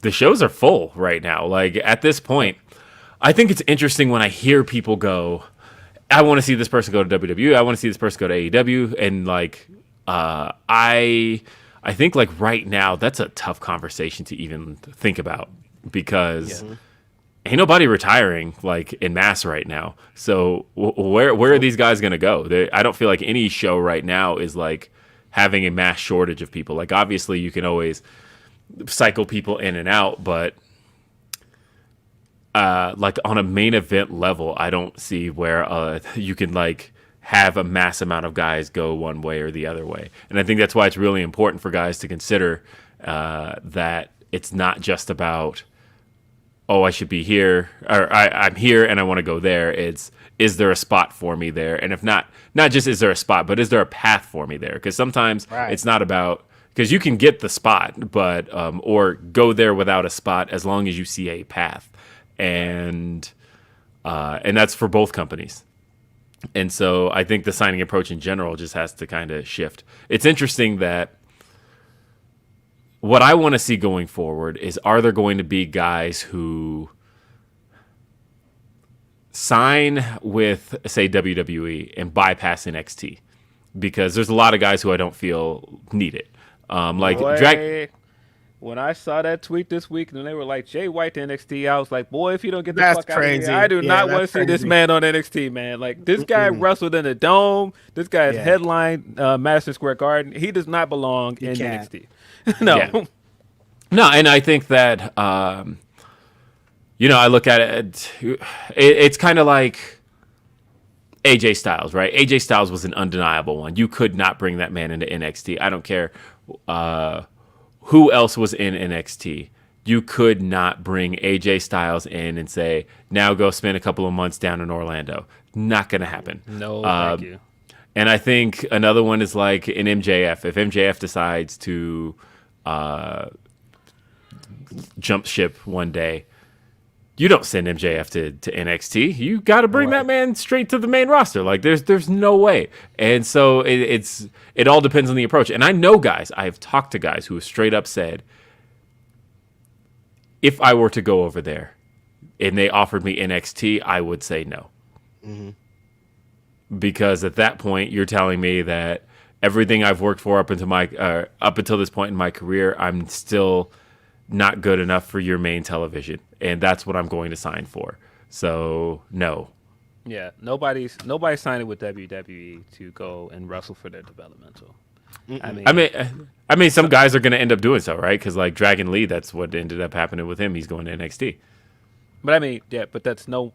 the shows are full right now. Like at this point, I think it's interesting when I hear people go, I want to see this person go to WWE. I want to see this person go to AEW. And like, I think like right now, that's a tough conversation to even think about because ain't nobody retiring like en masse right now. So where are these guys going to go? I don't feel like any show right now is like having a mass shortage of people. Like obviously you can always cycle people in and out, but like on a main event level, I don't see where you can like have a mass amount of guys go one way or the other way. And I think that's why it's really important for guys to consider that it's not just about, oh, I should be here, or I'm here and I want to go there. It's, is there a spot for me there? And if not just is there a spot, but is there a path for me there? Because sometimes it's not about, because you can get the spot, but or go there without a spot as long as you see a path, and that's for both companies. And so I think the signing approach in general just has to kind of shift. It's interesting that what I want to see going forward is, are there going to be guys who sign with, say, WWE and bypass NXT? Because there's a lot of guys who I don't feel need it. When I saw that tweet this week and they were like, Jay White to NXT, I was like, boy, if you don't get the That's fuck out of crazy. here, I do not want to see crazy. this man on NXT, man. Like, this guy wrestled in the Dome. This guy is headline Madison Square Garden. He does not belong in NXT. No. Yeah. No, and I think that, I look at it, it's kind of like AJ Styles, right? AJ Styles was an undeniable one. You could not bring that man into NXT. I don't care who else was in NXT. You could not bring AJ Styles in and say, now go spend a couple of months down in Orlando. Not going to happen. No, thank you. And I think another one is like an MJF. If MJF decides to jump ship one day, you don't send MJF to NXT. You got to bring that man straight to the main roster. Like, there's no way. And so it all depends on the approach. And I know guys, I've talked to guys who have straight up said, if I were to go over there and they offered me NXT, I would say no. Mm-hmm. Because at that point, you're telling me that everything I've worked for up until this point in my career, I'm still not good enough for your main television, and that's what I'm going to sign for. So no. Yeah, nobody's signing with WWE to go and wrestle for their developmental. I mean, some guys are going to end up doing so, right? Because like Dragon Lee, that's what ended up happening with him. He's going to NXT. But I mean, yeah, but that's not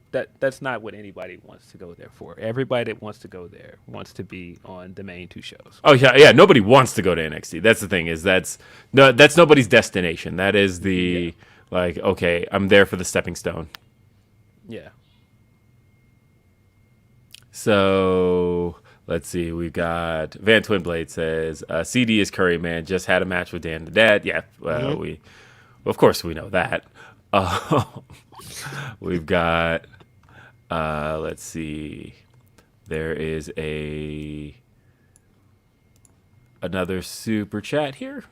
what anybody wants to go there for. Everybody that wants to go there wants to be on the main two shows. Oh yeah. Nobody wants to go to NXT. That's the thing, is that's nobody's destination. That is the like, okay, I'm there for the stepping stone. Yeah. So let's see. We've got Van Twinblade says CD is Curry, man. Just had a match with Dan the Dad. Yeah, of course we know that. We've got, let's see, there is another super chat here,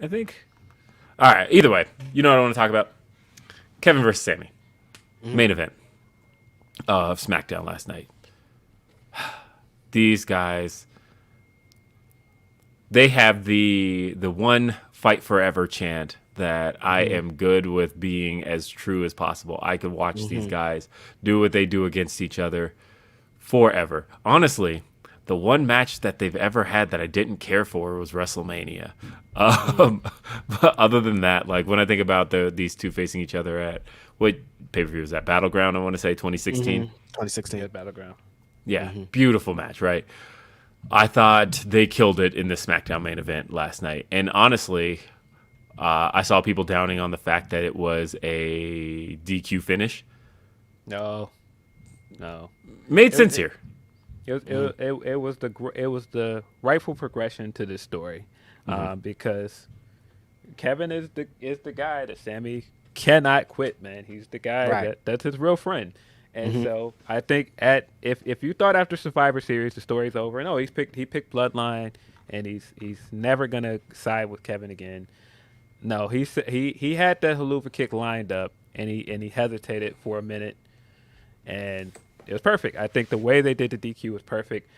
I think. All right, either way, you know what I want to talk about? Kevin versus Sami, main event of SmackDown last night. These guys, they have the one fight forever chant that I am good with being as true as possible. I could watch these guys do what they do against each other forever. Honestly, the one match that they've ever had that I didn't care for was WrestleMania. But other than that, like when I think about these two facing each other at, what pay-per-view was that? Battleground, I want to say 2016? 2016. Yeah, Battleground. Yeah, beautiful match, right? I thought they killed it in the SmackDown main event last night. And honestly, I saw people downing on the fact that it was a DQ finish. No. Made sense here. It was the rightful progression to this story, because Kevin is the guy that Sami cannot quit, man. He's the guy that's his real friend. And so I think if you thought after Survivor Series the story's over, no, he picked Bloodline and he's never gonna side with Kevin again. No, he had that haluva kick lined up and he hesitated for a minute, and it was perfect. I think the way they did the DQ was perfect.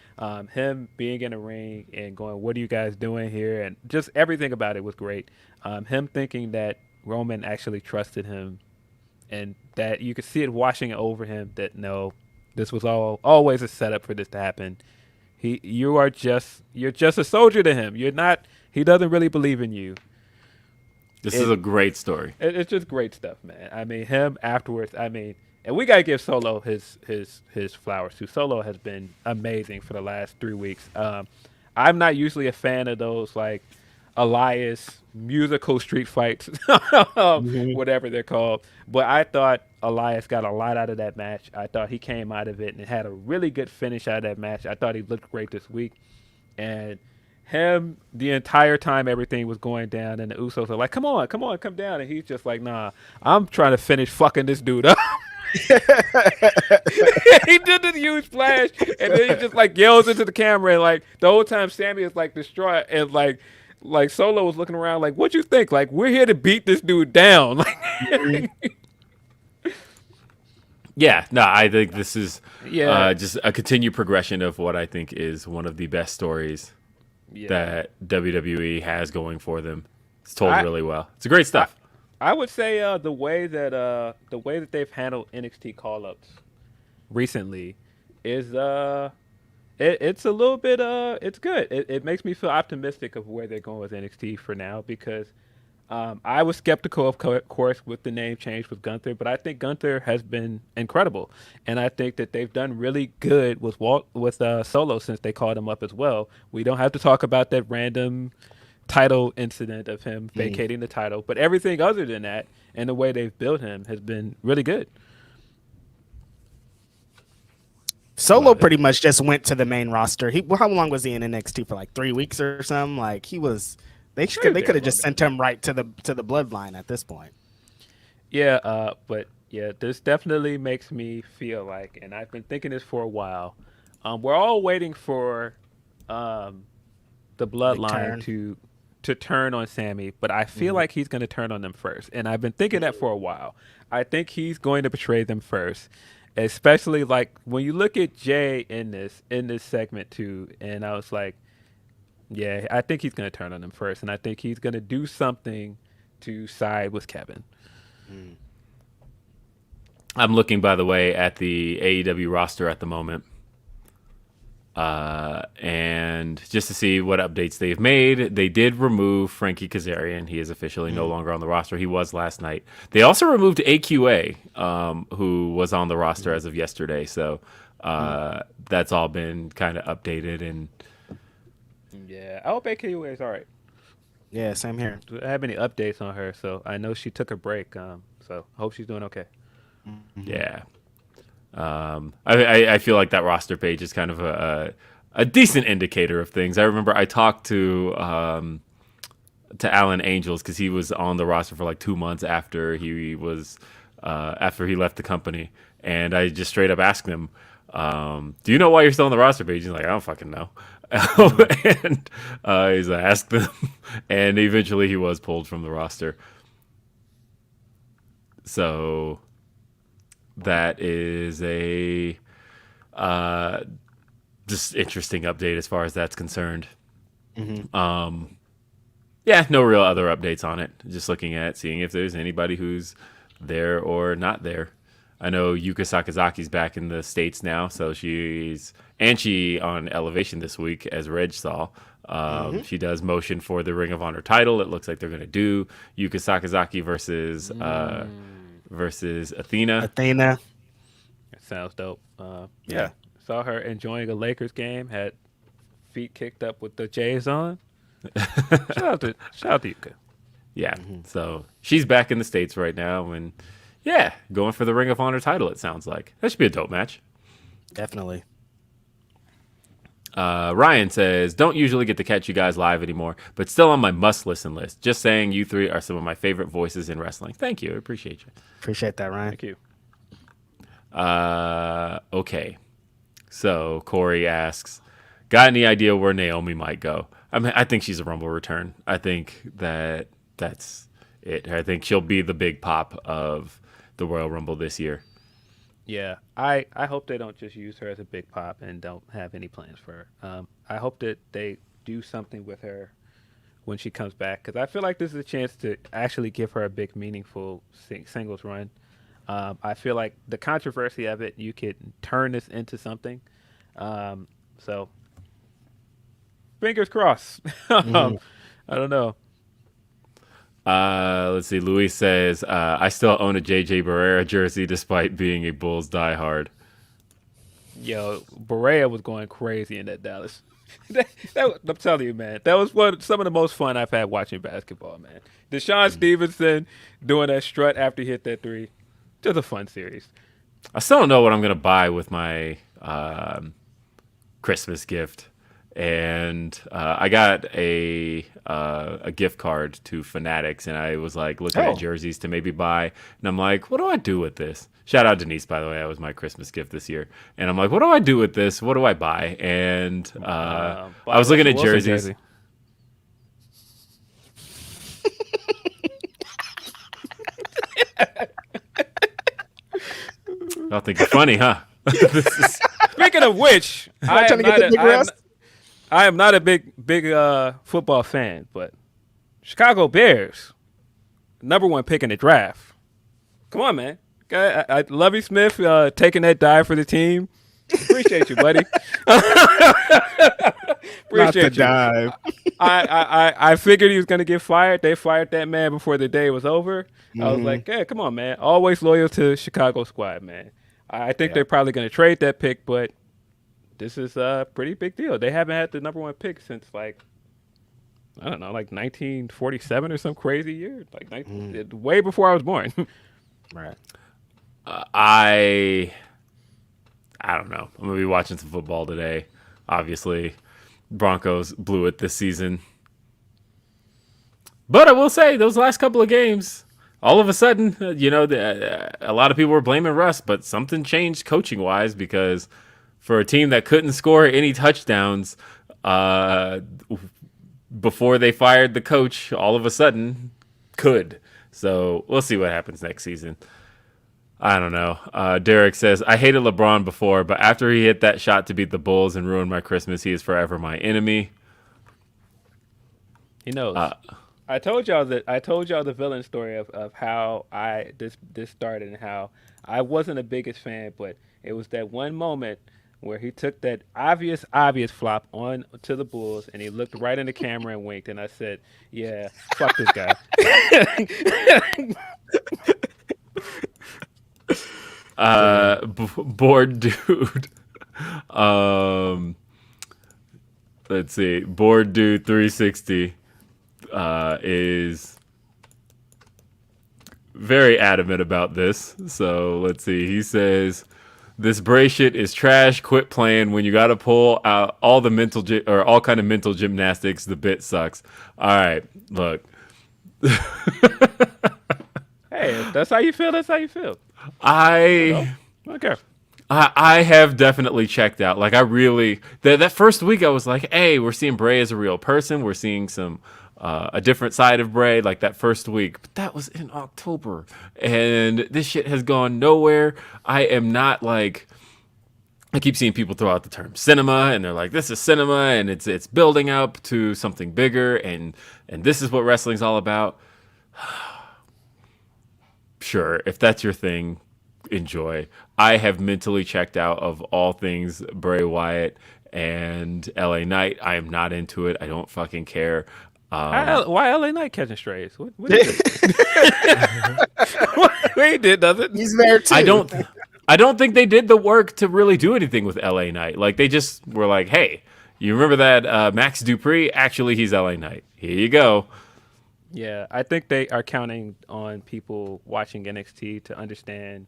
Him being in the ring and going, "What are you guys doing here?" and just everything about it was great. Him thinking that Roman actually trusted him, and that you could see it washing over him. That no, this was always a setup for this to happen. You're just a soldier to him. You're not. He doesn't really believe in you. This is a great story. It's just great stuff, man. I mean, him afterwards. I mean, And we gotta give Solo his flowers too. Solo has been amazing for the last 3 weeks. I'm not usually a fan of those like Elias musical street fights, whatever they're called. But I thought Elias got a lot out of that match. I thought he came out of it and had a really good finish out of that match. I thought he looked great this week. And him, the entire time everything was going down, and the Usos are like, come on, come down. And he's just like, nah, I'm trying to finish fucking this dude up. He did the huge splash, and then he just like yells into the camera, and like the whole time Sami is like distraught, and like Solo was looking around like, what you think? Like, we're here to beat this dude down. Yeah, no, I think this is just a continued progression of what I think is one of the best stories that WWE has going for them. It's told really well. It's great stuff. I would say the way that they've handled NXT call-ups recently is it's a little bit it's good. It makes me feel optimistic of where they're going with NXT for now, because I was skeptical, of course, with the name change with Gunther, but I think Gunther has been incredible, and I think that they've done really good with Solo since they called him up as well. We don't have to talk about that random title incident of him vacating the title, but everything other than that and the way they've built him has been really good. Solo pretty much just went to the main roster. How long was he in NXT for? Like 3 weeks or something? Like he was. They could have just sent him right to the bloodline at this point. Yeah, but yeah, this definitely makes me feel like, and I've been thinking this for a while. We're all waiting for the bloodline to turn on Sami, but I feel like he's going to turn on them first, and I've been thinking that for a while. I think he's going to betray them first, especially like when you look at Jay in this segment too, and I was like, yeah, I think he's going to turn on them first, and I think he's going to do something to side with Kevin. I'm looking, by the way, at the AEW roster at the moment. And just to see what updates they've made. They did remove Frankie Kazarian. He is officially no longer on the roster. He was last night. They also removed AQA, who was on the roster as of yesterday. So that's all been kind of updated. And yeah, I hope AQA is all right. Yeah, same here. I don't have any updates on her, so I know she took a break. So I hope she's doing okay. Yeah. I feel like that roster page is kind of a decent indicator of things. I remember I talked to Alan Angels because he was on the roster for like 2 months after he left the company, and I just straight up asked him, "Do you know why you're still on the roster page?" He's like, "I don't fucking know." And he's like, "Ask them," and eventually he was pulled from the roster. So that is a just interesting update as far as that's concerned. Yeah, no real other updates on it. Just looking at seeing if there's anybody who's there or not there. I know Yuka Sakazaki's back in the States now, so she on Elevation this week, as Reg saw. She does motion for the Ring of Honor title. It looks like they're going to do Yuka Sakazaki versus Athena. That sounds dope. Yeah. Saw her enjoying a Lakers game, had feet kicked up with the J's on. Shout out to Yuka. Yeah. So she's back in the States right now, and yeah, going for the Ring of Honor title, it sounds like. That should be a dope match. Definitely. Ryan says, don't usually get to catch you guys live anymore, but still on my must-listen list. Just saying you three are some of my favorite voices in wrestling. Thank you. I appreciate you. Appreciate that, Ryan. Thank you. Okay. So Corey asks, got any idea where Naomi might go? I mean, I think she's a Rumble return. I think that's it. I think she'll be the big pop of the Royal Rumble this year. Yeah, I hope they don't just use her as a big pop and don't have any plans for her. I hope that they do something with her when she comes back, because I feel like this is a chance to actually give her a big, meaningful singles run. I feel like the controversy of it, you could turn this into something. So, fingers crossed. I don't know. Let's see. Luis says, I still own a JJ Barrera jersey despite being a Bulls diehard. Yo, Berea was going crazy in that Dallas. I'm telling you, man, that was some of the most fun I've had watching basketball, man. Deshaun Stevenson doing that strut after he hit that three, just a fun series. I still don't know what I'm going to buy with my Christmas gift. And I got a gift card to Fanatics, and I was like looking at jerseys to maybe buy, and I'm like, what do I do with this? Shout out Denise, by the way, that was my Christmas gift this year. And I'm like, what do I do with this? What do I buy? And I was looking at jerseys. I think you're funny, huh? Speaking of which, I am not a big football fan, but Chicago Bears, #1 pick in the draft. Come on, man. I Lovie Smith taking that dive for the team. Appreciate you, buddy. Appreciate you. Dive. I figured he was going to get fired. They fired that man before the day was over. I was like, yeah, come on, man. Always loyal to Chicago squad, man. I think they're probably going to trade that pick, but this is a pretty big deal. They haven't had the #1 pick since like 1947 or some crazy year, way before I was born. Right. I don't know. I'm gonna be watching some football today. Obviously, Broncos blew it this season, but I will say those last couple of games, all of a sudden, a lot of people were blaming Russ, but something changed coaching wise because for a team that couldn't score any touchdowns before they fired the coach, all of a sudden could. So we'll see what happens next season. I don't know. Derek says, I hated LeBron before, but after he hit that shot to beat the Bulls and ruin my Christmas, he is forever my enemy. He knows. I told y'all the villain story of how this started and how I wasn't the biggest fan, but it was that one moment where he took that obvious flop on to the Bulls and he looked right in the camera and winked, and I said, yeah, fuck this guy. Bored dude. Let's see. Bored dude 360 is very adamant about this. So let's see. He says, "This Bray shit is trash. Quit playing. When you got to pull out all the all kind of mental gymnastics, the bit sucks." All right, look. Hey, if that's how you feel, that's how you feel. Okay. I have definitely checked out. Like, I really that first week I was like, hey, we're seeing Bray as a real person. We're seeing some a different side of Bray, like that first week. But that was in October, and this shit has gone nowhere. I am not like. I keep seeing people throw out the term cinema, and they're like, this is cinema, and it's building up to something bigger, and this is what wrestling's all about. Sure, if that's your thing, enjoy. I have mentally checked out of all things Bray Wyatt and LA Knight. I am not into it. I don't fucking care. Why LA Knight catching strays? What he did? What he did doesn't. He's there too. I don't think they did the work to really do anything with LA Knight. Like, they just were like, hey, you remember that Max Dupree? Actually, he's LA Knight. Here you go. Yeah, I think they are counting on people watching NXT to understand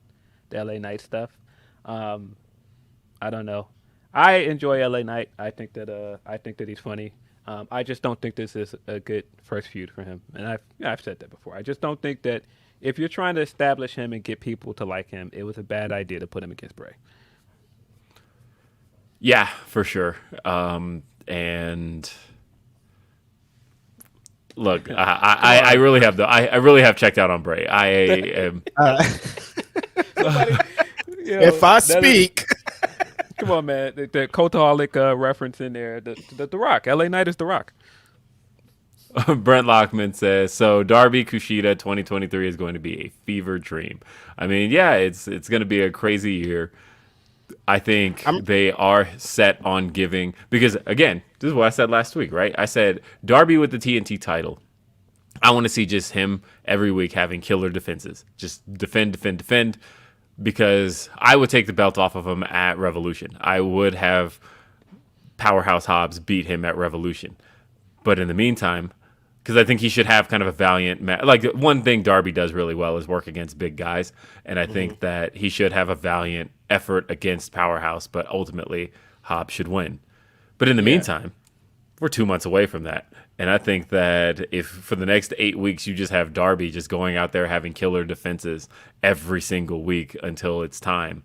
the LA Knight stuff. I don't know. I enjoy LA Knight. I think that he's funny. I just don't think this is a good first feud for him. And I've said that before. I just don't think that if you're trying to establish him and get people to like him, it was a bad idea to put him against Bray. Yeah, for sure. And look, I really have I really have checked out on Bray. I am. If I speak, come on, man. The Cultaholic reference in there. The Rock. LA Knight is The Rock. Brent Lockman says, so Darby Kushida 2023 is going to be a fever dream. I mean, yeah, it's going to be a crazy year. I think they are set on giving, because again, this is what I said last week, right? I said Darby with the TNT title I want to see just him every week having killer defenses. Just defend, because I would take the belt off of him at Revolution. I would have Powerhouse Hobbs beat him at Revolution. But in the meantime, because I think he should have kind of a valiant match. Like, one thing Darby does really well is work against big guys, and I think that he should have a valiant effort against Powerhouse, but ultimately Hobbs should win. But in the meantime, we're 2 months away from that. And I think that if for the next 8 weeks you just have Darby just going out there having killer defenses every single week until it's time,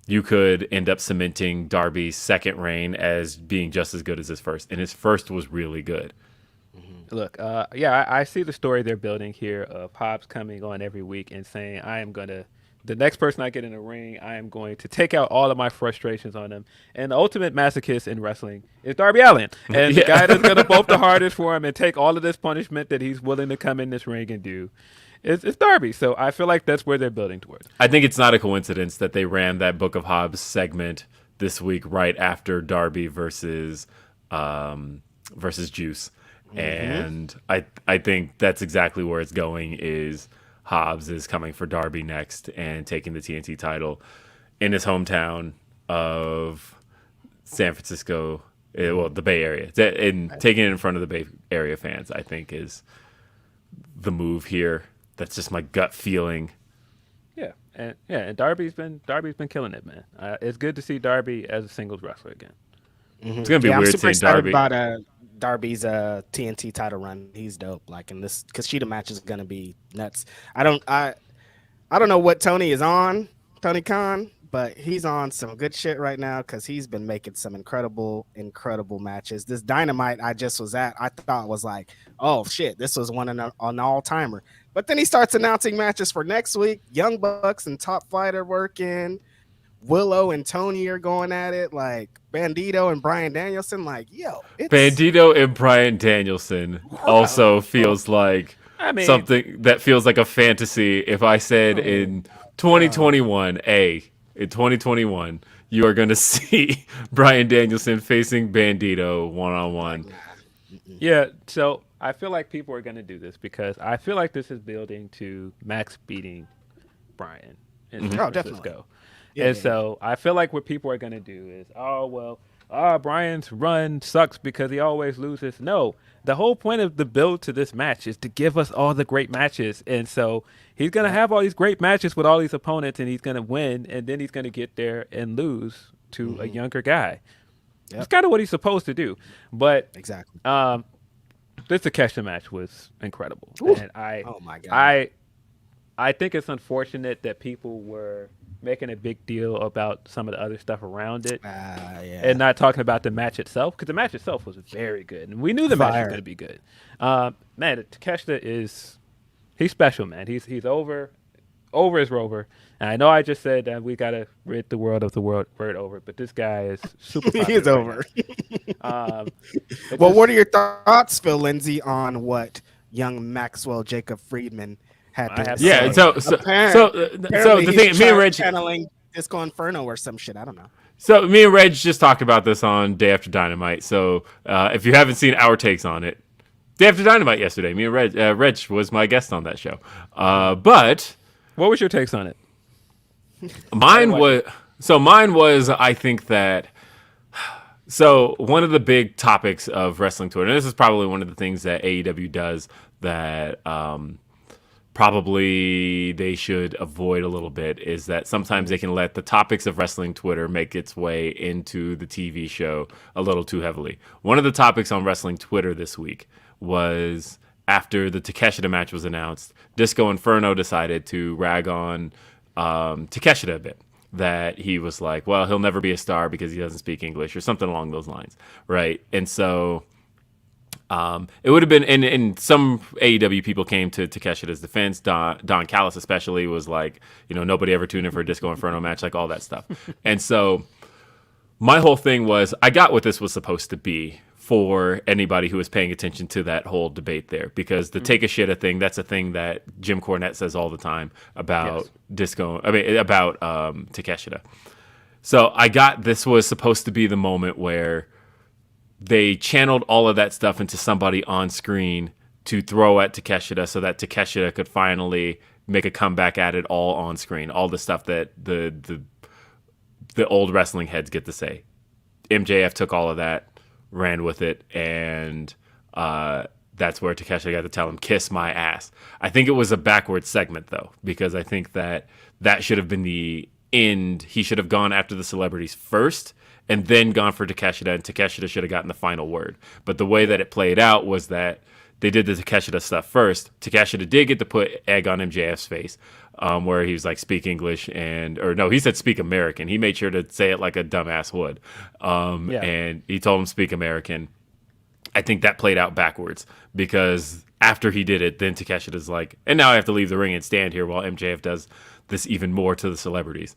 you could end up cementing Darby's second reign as being just as good as his first. And his first was really good. Look, I see the story they're building here of Hobbs coming on every week and saying, the next person I get in the ring, I am going to take out all of my frustrations on him. And the ultimate masochist in wrestling is Darby Allin. And the guy that's going to both the hardest for him and take all of this punishment that he's willing to come in this ring and do is Darby. So I feel like that's where they're building towards. I think it's not a coincidence that they ran that Book of Hobbs segment this week right after Darby versus Juice. And I think that's exactly where it's going, is Hobbs is coming for Darby next and taking the TNT title in his hometown of San Francisco, the Bay Area. And taking it in front of the Bay Area fans, I think, is the move here. That's just my gut feeling. And Darby's been killing it, man. It's good to see Darby as a singles wrestler again. It's gonna be I'm weird super seeing Darby. excited about Darby's TNT title run. He's dope. Like, in this Kushida match is gonna be nuts. I don't know what Tony is on, Tony Khan, but he's on some good shit right now because he's been making some incredible matches. This Dynamite I just was at, I thought was like, oh shit, this was an all timer. But then he starts announcing matches for next week. Young Bucks and Top Flight are working. Willow and Tony are going at it. Like, Bandito and Bryan Danielson. Like, yo, Bandito and Bryan Danielson also feels like something that feels like a fantasy. If I said in 2021, in 2021, you are going to see Bryan Danielson facing Bandito one-on-one. Yeah, so I feel like people are going to do this because I feel like this is building to Max beating Bryan in San Francisco. So I feel like what people are going to do is, Bryan's run sucks because he always loses. No, the whole point of the build to this match is to give us all the great matches. And so he's going to have all these great matches with all these opponents, and he's going to win, and then he's going to get there and lose to a younger guy. That's kind of what he's supposed to do. But exactly. This Takeshita match was incredible. Ooh. And oh my God. I think it's unfortunate that people were making a big deal about some of the other stuff around it and not talking about the match itself, because the match itself was very good. And we knew the match was going to be good. Man, Takeshita he's special, man. He's over as Rover. And I know I just said that we got to rid the world of the word over, but this guy is super popular. He is over. Well, what are your thoughts, Phil Lindsey, on what young Maxwell Jacob Friedman had to say? Yeah, so the thing, me and Reg channeling Disco Inferno or some shit. I don't know. So me and Reg just talked about this on Day After Dynamite. So if you haven't seen our takes on it, Day After Dynamite yesterday, me and Reg was my guest on that show. But what was your takes on it? Mine was I think that. So one of the big topics of wrestling Twitter, and this is probably one of the things that AEW does that probably they should avoid a little bit, is that sometimes they can let the topics of wrestling Twitter make its way into the TV show a little too heavily. One of the topics on wrestling Twitter this week was, after the Takeshita match was announced, Disco Inferno decided to rag on Takeshita a bit. That he was like, well, he'll never be a star because he doesn't speak English or something along those lines, right? And so it would have been, and some AEW people came to Takeshita's defense. Don Callis especially was like, nobody ever tuned in for a Disco Inferno match, like all that stuff. And so my whole thing was, I got what this was supposed to be for anybody who was paying attention to that whole debate there, because the take a shit thing, that's a thing that Jim Cornette says all the time about about Takeshita. So I got this was supposed to be the moment where they channeled all of that stuff into somebody on screen to throw at Takeshita so that Takeshita could finally make a comeback at it all on screen. All the stuff that the old wrestling heads get to say. MJF took all of that, ran with it, and that's where Takeshita got to tell him, kiss my ass. I think it was a backwards segment, though, because I think that should have been the end. He should have gone after the celebrities first and then gone for Takeshita, and Takeshita should have gotten the final word. But the way that it played out was that they did the Takeshita stuff first. Takeshita did get to put egg on MJF's face, where he was like, speak English, or no, he said speak American. He made sure to say it like a dumbass would. And he told him speak American. I think that played out backwards, because after he did it, then Takeshita's like, and now I have to leave the ring and stand here while MJF does this even more to the celebrities.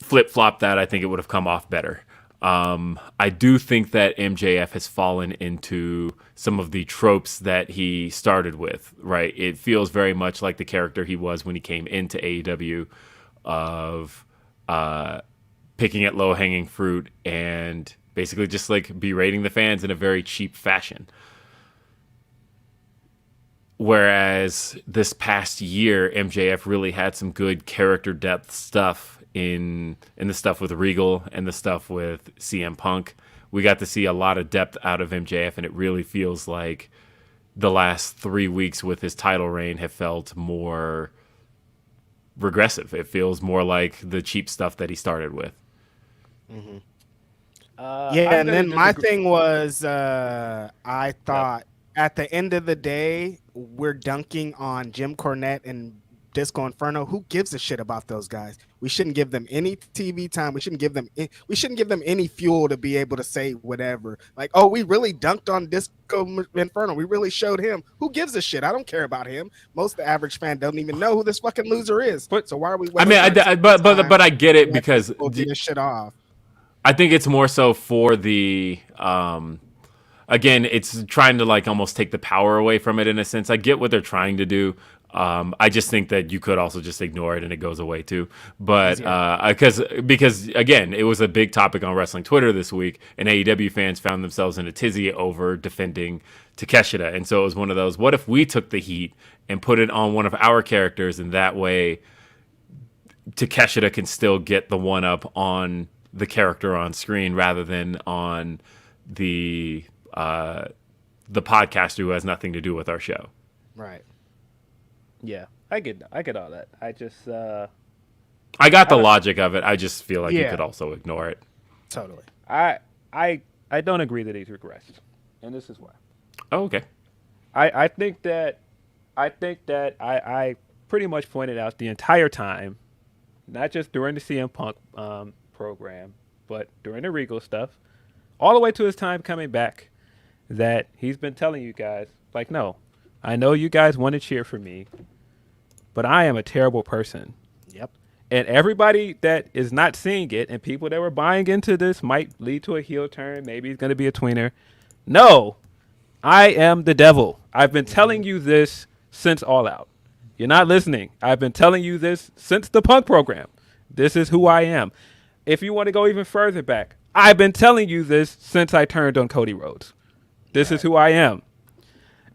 Flip-flop that, I think it would have come off better. I do think that MJF has fallen into some of the tropes that he started with, right? It feels very much like the character he was when he came into AEW, of picking at low-hanging fruit and basically just like berating the fans in a very cheap fashion. Whereas this past year, MJF really had some good character depth stuff in the stuff with Regal and the stuff with CM Punk. We got to see a lot of depth out of MJF, and it really feels like the last 3 weeks with his title reign have felt more regressive. It feels more like the cheap stuff that he started with. Mm-hmm. And then my thing was, I thought at the end of the day, we're dunking on Jim Cornette and Disco Inferno. Who gives a shit about those guys? We shouldn't give them any TV time. We shouldn't give them any fuel to be able to say whatever. Like, oh, we really dunked on Disco Inferno. We really showed him. Who gives a shit? I don't care about him. Most of the average fan don't even know who this fucking loser is. So why are we? But I get it, because this shit off. I think it's more so for the again, it's trying to like almost take the power away from it in a sense. I get what they're trying to do. I just think that you could also just ignore it and it goes away too. But because again, it was a big topic on wrestling Twitter this week, and AEW fans found themselves in a tizzy over defending Takeshita. And so it was one of those, what if we took the heat and put it on one of our characters, and that way Takeshita can still get the one up on the character on screen rather than on the podcaster who has nothing to do with our show. Right. Yeah, I get all that. I just I got the logic of it. I just feel like you could also ignore it. Totally. I don't agree that he's regressed, and this is why. Oh, okay. I think that I pretty much pointed out the entire time, not just during the CM Punk program, but during the Regal stuff, all the way to his time coming back, that he's been telling you guys, like, no, I know you guys want to cheer for me, but I am a terrible person. Yep. And everybody that is not seeing it, and people that were buying into this might lead to a heel turn. Maybe he's going to be a tweener. No, I am the devil. I've been telling you this since All Out. You're not listening. I've been telling you this since the Punk program. This is who I am. If you want to go even further back, I've been telling you this since I turned on Cody Rhodes. This is who I am.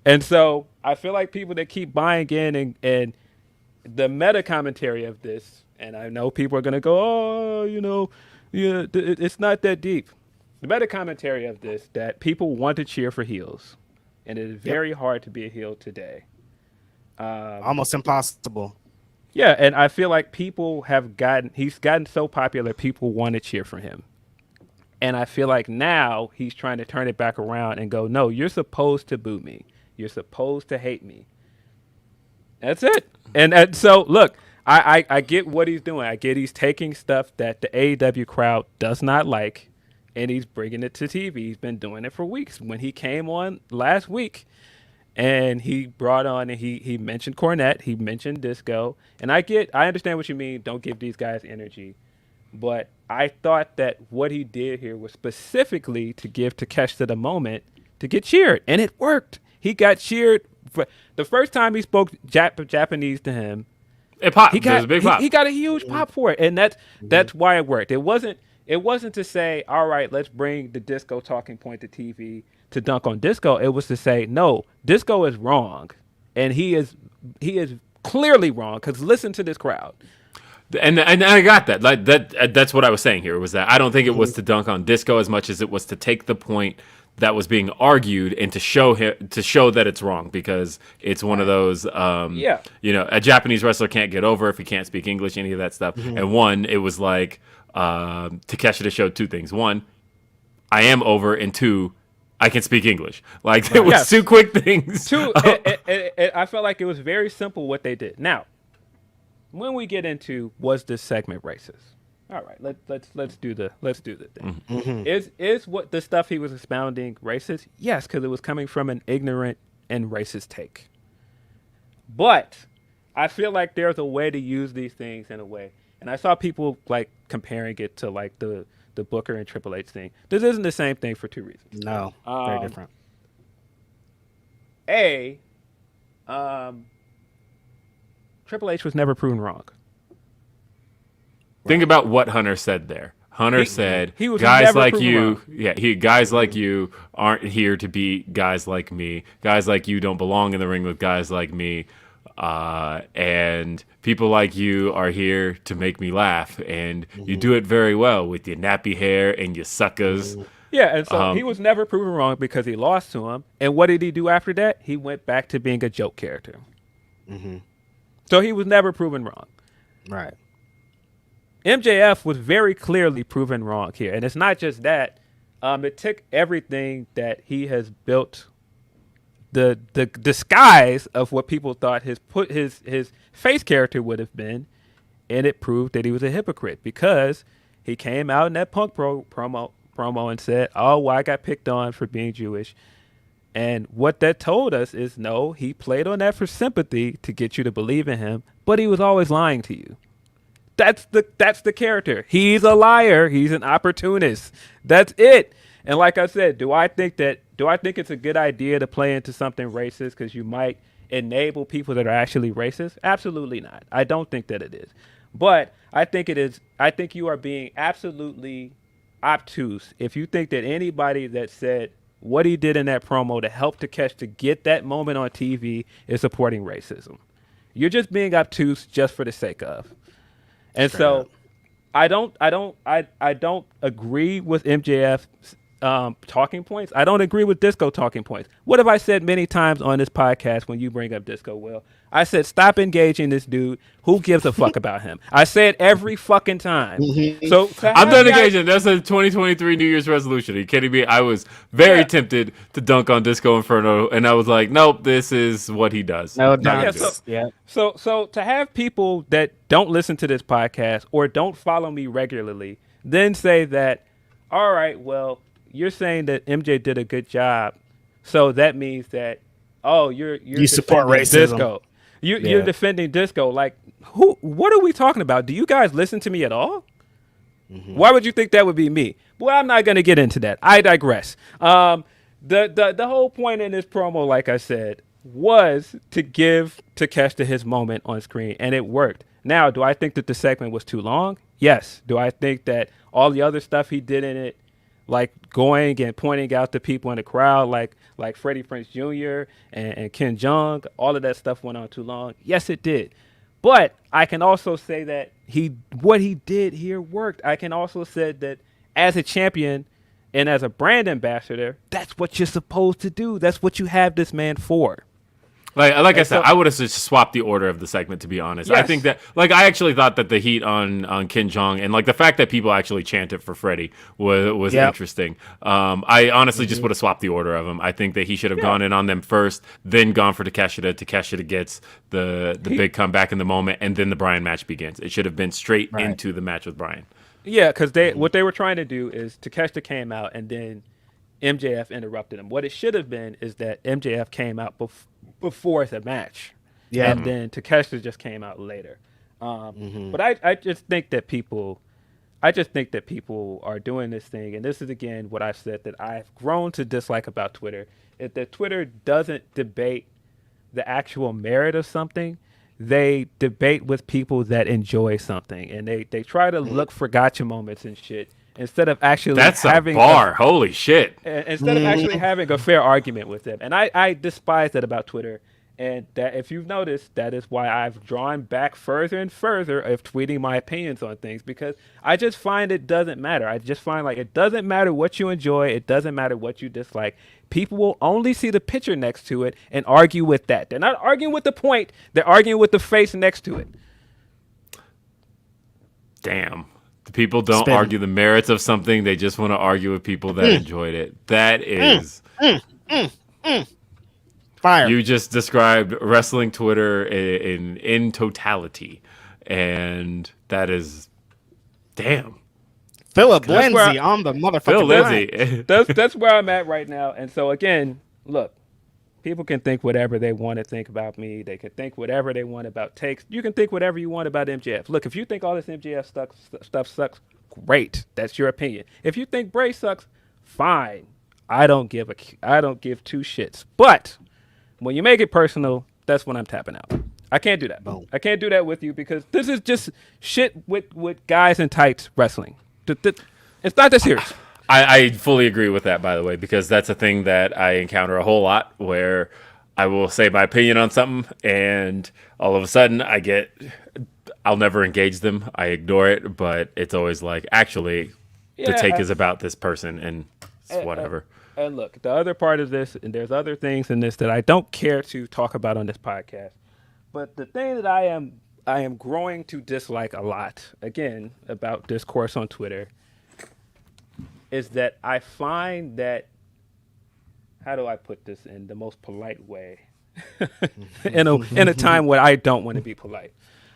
And so I feel like people that keep buying in and the meta commentary of this, and I know people are going to go, it's not that deep. The meta commentary of this, that people want to cheer for heels, and it is very hard to be a heel today. Almost impossible. Yeah, and I feel like he's gotten so popular, people want to cheer for him. And I feel like now he's trying to turn it back around and go, no, you're supposed to boo me. You're supposed to hate me. That's it. And so, look, I get what he's doing. I get he's taking stuff that the AEW crowd does not like, and he's bringing it to TV. He's been doing it for weeks. When he came on last week, and he brought on, and he mentioned Cornette, he mentioned Disco, and I understand what you mean, don't give these guys energy. But I thought that what he did here was specifically to give Takeshita the moment to get cheered, and it worked. He got cheered. The first time he spoke Japanese to him, it popped. It was a big pop. He got a huge pop for it, and that's why it worked. It wasn't to say, all right, let's bring the Disco talking point to TV. to dunk on Disco. It was to say, no, Disco is wrong, and he is clearly wrong because listen to this crowd. And I got that. Like that's what I was saying here was that I don't think it was to dunk on Disco as much as it was to take the point that was being argued and to show that it's wrong because it's one of those a Japanese wrestler can't get over if he can't speak English, any of that stuff. And one, it was like Takeshita showed two things. One, I am over, and two, I can speak English. Like it was two quick things. Two, I felt like it was very simple what they did. Now, when we get into was this segment racist? All right, let's do the thing. Is what the stuff he was expounding racist? Yes, because it was coming from an ignorant and racist take. But I feel like there's a way to use these things in a way, and I saw people like comparing it to like the Booker and Triple H thing. This isn't the same thing for two reasons. No, very different. Triple H was never proven wrong. Think about what Hunter said there. Hunter said, he was guys never like proven you, wrong. guys like you aren't here to beat guys like me. Guys like you don't belong in the ring with guys like me. And people like you are here to make me laugh. And you do it very well with your nappy hair and your suckers. Yeah, and so he was never proven wrong because he lost to him. And what did he do after that? He went back to being a joke character. So he was never proven wrong. Right. MJF was very clearly proven wrong here. And it's not just that. It took everything that he has built, the disguise of what people thought his face character would have been, and it proved that he was a hypocrite because he came out in that Punk promo and said, oh, well, I got picked on for being Jewish. And what that told us is, no, he played on that for sympathy to get you to believe in him, but he was always lying to you. That's the character. He's a liar. He's an opportunist. That's it. And like I said, do I think it's a good idea to play into something racist because you might enable people that are actually racist? Absolutely not. I don't think that it is. But I think it is. I think you are being absolutely obtuse if you think that anybody that said what he did in that promo to help Takeshi to get that moment on TV is supporting racism. You're just being obtuse just for the sake of. And so I don't agree with MJF's talking points. I don't agree with Disco talking points. What have I said many times on this podcast when you bring up Disco, Will? I said, stop engaging this dude. Who gives a fuck about him? I say it every fucking time. So I'm done engaging. That's a 2023 New Year's resolution. Are you kidding me? I was very tempted to dunk on Disco Inferno, and I was like, nope, this is what he does. No, So to have people that don't listen to this podcast or don't follow me regularly then say that, all right, well, you're saying that MJ did a good job, so that means that, oh, you support racism. Disco. You're defending Disco. Like, who? What are we talking about? Do you guys listen to me at all? Why would you think that would be me? Well, I'm not going to get into that. I digress. The whole point in this promo, like I said, was to give Takeshi his moment on screen, and it worked. Now, do I think that the segment was too long? Yes. Do I think that all the other stuff he did in it, like going and pointing out to people in the crowd, like Freddie Prinze Jr. and Ken Jeong, all of that stuff went on too long? Yes, it did. But I can also say that what he did here worked. I can also say that as a champion and as a brand ambassador, that's what you're supposed to do. That's what you have this man for. Like I said, I would have just swapped the order of the segment, to be honest. Yes. I think that, I actually thought that the heat on Ken Jeong and, the fact that people actually chanted for Freddie was interesting. I honestly just would have swapped the order of them. I think that he should have gone in on them first, then gone for Takeshita. Takeshita gets the big comeback in the moment, and then the Bryan match begins. It should have been straight into the match with Bryan. Yeah, because what they were trying to do is Takeshita came out, and then MJF interrupted him. What it should have been is that MJF came out before the match, and then Takeshi just came out later. But I just think that people are doing this thing, and this is again what I've said that I've grown to dislike about Twitter, is that Twitter doesn't debate the actual merit of something. They debate with people that enjoy something, and they try to look for gotcha moments and shit instead of actually That's having a bar. Holy shit. instead of actually having a fair argument with them. And I despise that about Twitter. And that, if you've noticed, that is why I've drawn back further and further of tweeting my opinions on things, because I just find it doesn't matter. I just find like it doesn't matter what you enjoy. It doesn't matter what you dislike. People will only see the picture next to it and argue with that. They're not arguing with the point. They're arguing with the face next to it. Damn. The people don't Spin. argue the merits of something. They just want to argue with people that enjoyed it. That is... Fire. You just described wrestling Twitter in totality. And that is... Damn. Philip That's where Lindsey on the motherfucking Phil line. Lindsey. That's where I'm at right now. And so again, look, people can think whatever they want to think about me. They can think whatever they want about takes. You can think whatever you want about MJF. Look, if you think all this MJF stuff sucks, great. That's your opinion. If you think Bray sucks, fine. I don't give two shits. But when you make it personal, that's when I'm tapping out. I can't do that. Boom. I can't do that with you, because this is just shit with guys in tights wrestling. It's not that serious. I fully agree with that, by the way, because that's a thing that I encounter a whole lot, where I will say my opinion on something and all of a sudden I'll never engage them. I ignore it, but it's always like, actually, the take is about this person and it's whatever. And look, the other part of this, and there's other things in this that I don't care to talk about on this podcast, but the thing that I am growing to dislike a lot, again, about discourse on Twitter, is that I find that, how do I put this in the most polite way, in a time where I don't want to be polite.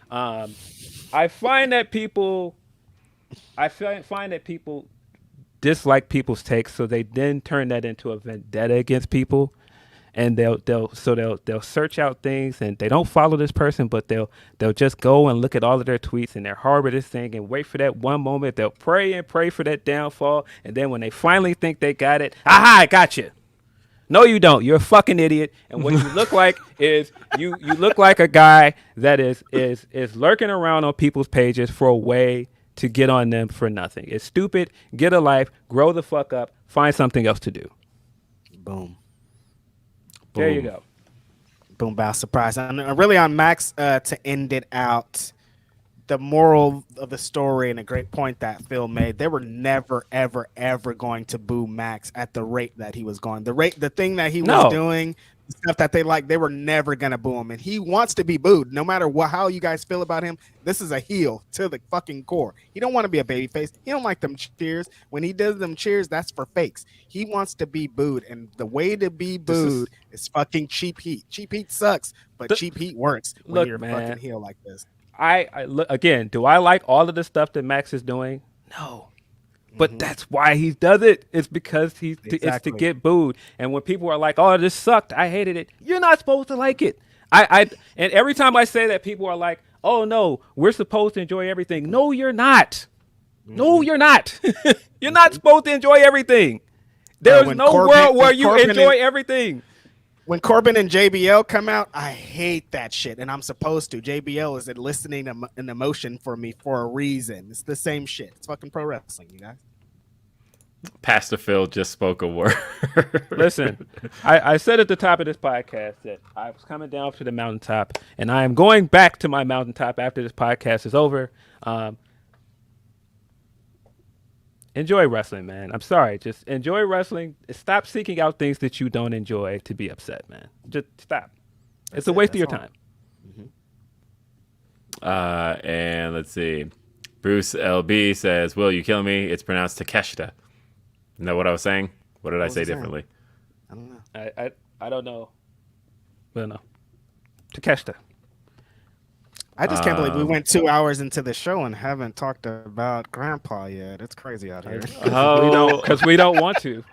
I find that people dislike people's takes, so they then turn that into a vendetta against people, and they'll search out things, and they don't follow this person, but they'll just go and look at all of their tweets, and they're harbor this thing and wait for that one moment. They'll pray and pray for that downfall, and then when they finally think they got it, aha, I got you. No, you don't. You're a fucking idiot. And what you look like is you look like a guy that is lurking around on people's pages for a way to get on them for nothing. It's stupid. Get a life. Grow the fuck up. Find something else to do. Boom. There you go. Boom, bow, surprise. And really on Max, to end it out, the moral of the story, and a great point that Phil made, they were never, ever, ever going to boo Max at the rate that he was going. The thing that he was doing, the stuff that they like, they were never going to boo him. And he wants to be booed. No matter how you guys feel about him, this is a heel to the fucking core. He don't want to be a babyface. He don't like them cheers. When he does them cheers, that's for fakes. He wants to be booed. And the way to be booed is fucking cheap heat. Cheap heat sucks, but cheap heat works when you're a fucking heel like this. I look again. Do I like all of the stuff that Max is doing? No, but that's why he does it. It's because it's to get booed. And when people are like, "Oh, this sucked. I hated it," you're not supposed to like it. And every time I say that, people are like, "Oh no, we're supposed to enjoy everything." No, you're not. No, you're not. You're not supposed to enjoy everything. There's no world where you enjoy everything. When Corbin and JBL come out, I hate that shit, and I'm supposed to. JBL is eliciting an emotion for me for a reason. It's the same shit. It's fucking pro wrestling, you guys. Pastor Phil just spoke a word. Listen, I said at the top of this podcast that I was coming down to the mountaintop, and I am going back to my mountaintop after this podcast is over. Enjoy wrestling, man. I'm sorry. Just enjoy wrestling. Stop seeking out things that you don't enjoy to be upset, man. Just stop. It's a waste of your time. And let's see. Bruce LB says, "Will, you killing me? It's pronounced Takeshita." Isn't that what I was saying? What did I say differently? I don't know. I don't know. Well, no. Takeshita. I just can't believe we went 2 hours into the show and haven't talked about Grandpa yet. It's crazy out here. Because we don't want to.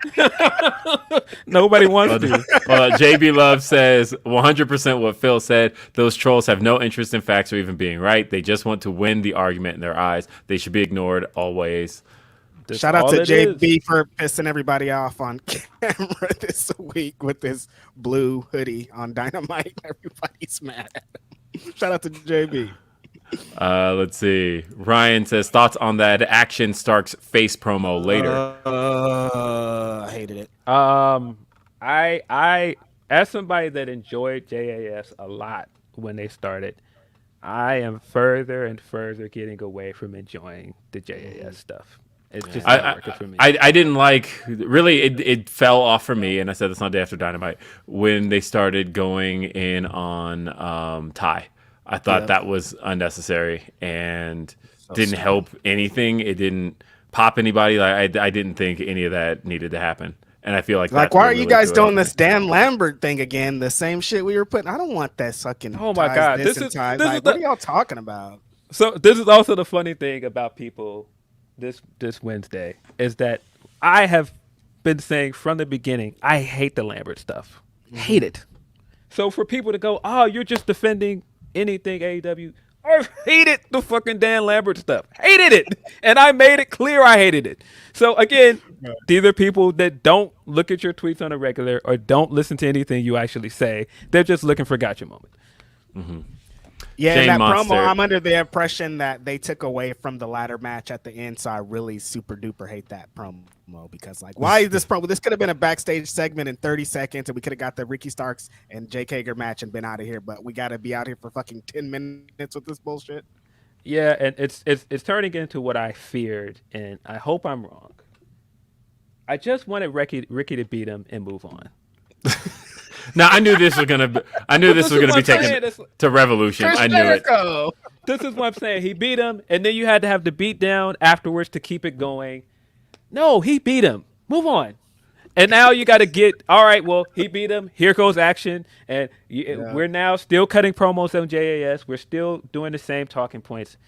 Nobody wants to. JB Love says 100% what Phil said. Those trolls have no interest in facts or even being right. They just want to win the argument in their eyes. They should be ignored always. Shout out to JB for pissing everybody off on camera this week with this blue hoodie on Dynamite. Everybody's mad at him. Shout out to JB. Let's see. Ryan says thoughts on that Action Starks face promo later. I hated it. I as somebody that enjoyed JAS a lot when they started, I am further and further getting away from enjoying the JAS stuff. It's just not working for me. I didn't like, really, it fell off for me, and I said this on Day After Dynamite, when they started going in on Ty. I thought that was unnecessary and didn't help anything. It didn't pop anybody. Like, I didn't think any of that needed to happen. And I feel like why are you guys doing this Dan Lambert thing again? The same shit we were putting. I don't want that sucking. Oh my God. This is what are y'all talking about? So this is also the funny thing about people this Wednesday is that I have been saying from the beginning, I hate the Lambert stuff. Hate it. So for people to go, oh, you're just defending anything AEW. I hated the fucking Dan Lambert stuff. Hated it. And I made it clear I hated it. So again, these are people that don't look at your tweets on a regular or don't listen to anything you actually say. They're just looking for gotcha moment. Mm-hmm. Yeah, Shane in that Monster. promo, I'm under the impression that they took away from the ladder match at the end, so I really super duper hate that promo because, like, why is this promo? This could have been a backstage segment in 30 seconds, and we could have got the Ricky Starks and Jake Hager match and been out of here, but we got to be out here for fucking 10 minutes with this bullshit. Yeah, and it's turning into what I feared, and I hope I'm wrong. I just wanted Ricky to beat him and move on. Now I knew this was gonna be taken to Revolution. I knew it. This is what I'm saying. He beat him, and then you had to have the beat down afterwards to keep it going. No, he beat him. Move on. And now you got to get, all right, well, he beat him. Here goes Action. And we're now still cutting promos on JAS. We're still doing the same talking points.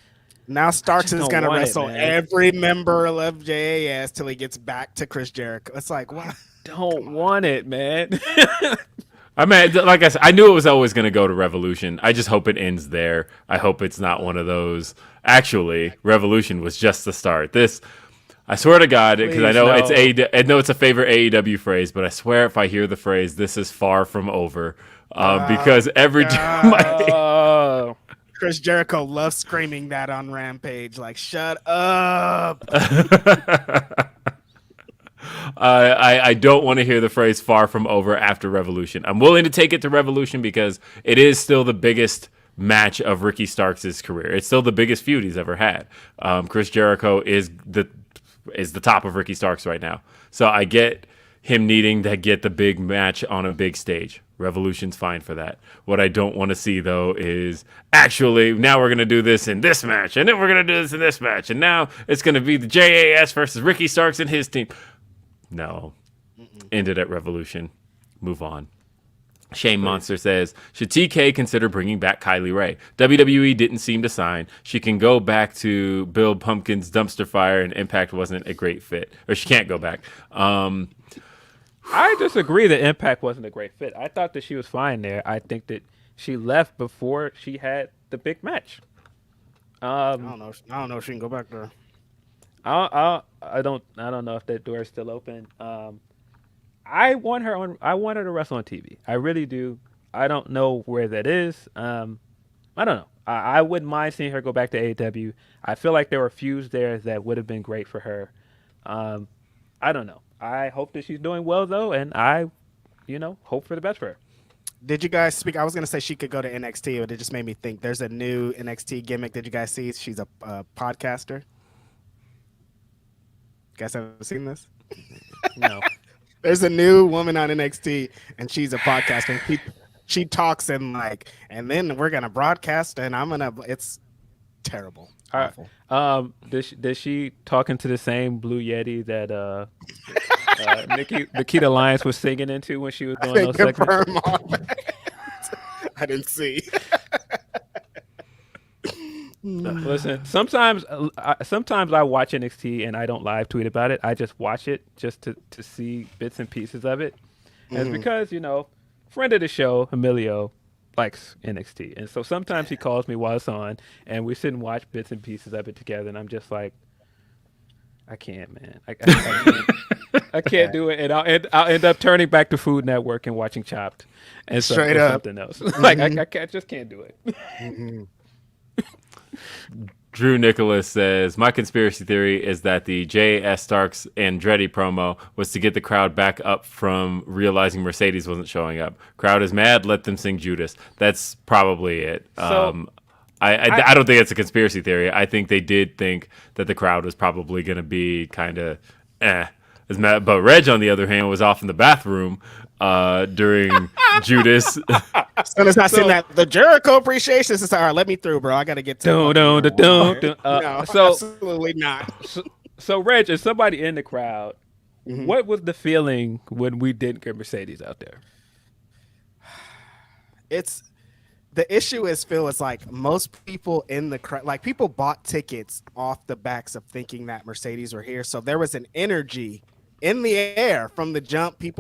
Now Starks is going to wrestle every member of JAS till he gets back to Chris Jericho. It's like, what? Don't want it, man. I mean, like I said, I knew it was always going to go to Revolution. I just hope it ends there. I hope it's not one of those. Actually, Revolution was just the start. This, I swear to God, because I know it's a favorite AEW phrase, but I swear if I hear the phrase, "This is far from over," because every time Chris Jericho loves screaming that on Rampage, like "Shut up." I don't want to hear the phrase "far from over" after Revolution. I'm willing to take it to Revolution because it is still the biggest match of Ricky Starks' career. It's still the biggest feud he's ever had. Chris Jericho is the top of Ricky Starks right now. So I get him needing to get the big match on a big stage. Revolution's fine for that. What I don't want to see, though, is actually now we're going to do this in this match, and then we're going to do this in this match, and now it's going to be the JAS versus Ricky Starks and his team. No. Ended at Revolution. Move on. Shane Monster says, should TK consider bringing back Kylie Ray? WWE didn't seem to sign. She can go back to Bill Pumpkin's dumpster fire, and Impact wasn't a great fit. Or she can't go back. I disagree that Impact wasn't a great fit. I thought that she was fine there. I think that she left before she had the big match. I don't know if she can go back there. I don't know if that door is still open. I want her to wrestle on TV. I really do. I don't know where that is. I don't know. I wouldn't mind seeing her go back to AEW. I feel like there were feuds there that would have been great for her. I don't know. I hope that she's doing well though, and I, hope for the best for her. Did you guys speak? I was gonna say she could go to NXT, but it just made me think. There's a new NXT gimmick. Did you guys see? She's a podcaster. You guys haven't seen this? No. There's a new woman on NXT, and she's a podcaster. And she talks and then we're gonna broadcast, and it's terrible. Awful. Does she talk into the same Blue Yeti that Nikita Lyons was singing into when she was doing those segments? I didn't see. Listen, sometimes I watch NXT and I don't live tweet about it. I just watch it just to see bits and pieces of it. And it's because, friend of the show, Emilio, likes NXT. And so sometimes he calls me while it's on and we sit and watch bits and pieces of it together. And I'm just like, I can't, man. I can't do it. And I'll end up turning back to Food Network and watching Chopped and straight up something else. I just can't do it. Drew Nicholas says, my conspiracy theory is that the J.S. Starks Andretti promo was to get the crowd back up from realizing Mercedes wasn't showing up. Crowd is mad, let them sing Judas. That's probably it. So, I don't think it's a conspiracy theory. I think they did think that the crowd was probably going to be kind of But Reg, on the other hand, was off in the bathroom during Judas. As soon as I seen that, the Jericho appreciation, it's all right, let me through, bro. I got to get to No, absolutely not. So, Reg, is somebody in the crowd? Mm-hmm. What was the feeling when we didn't get Mercedes out there? The issue is, Phil, it's like most people in the crowd, like people bought tickets off the backs of thinking that Mercedes were here. So there was an energy in the air from the jump. You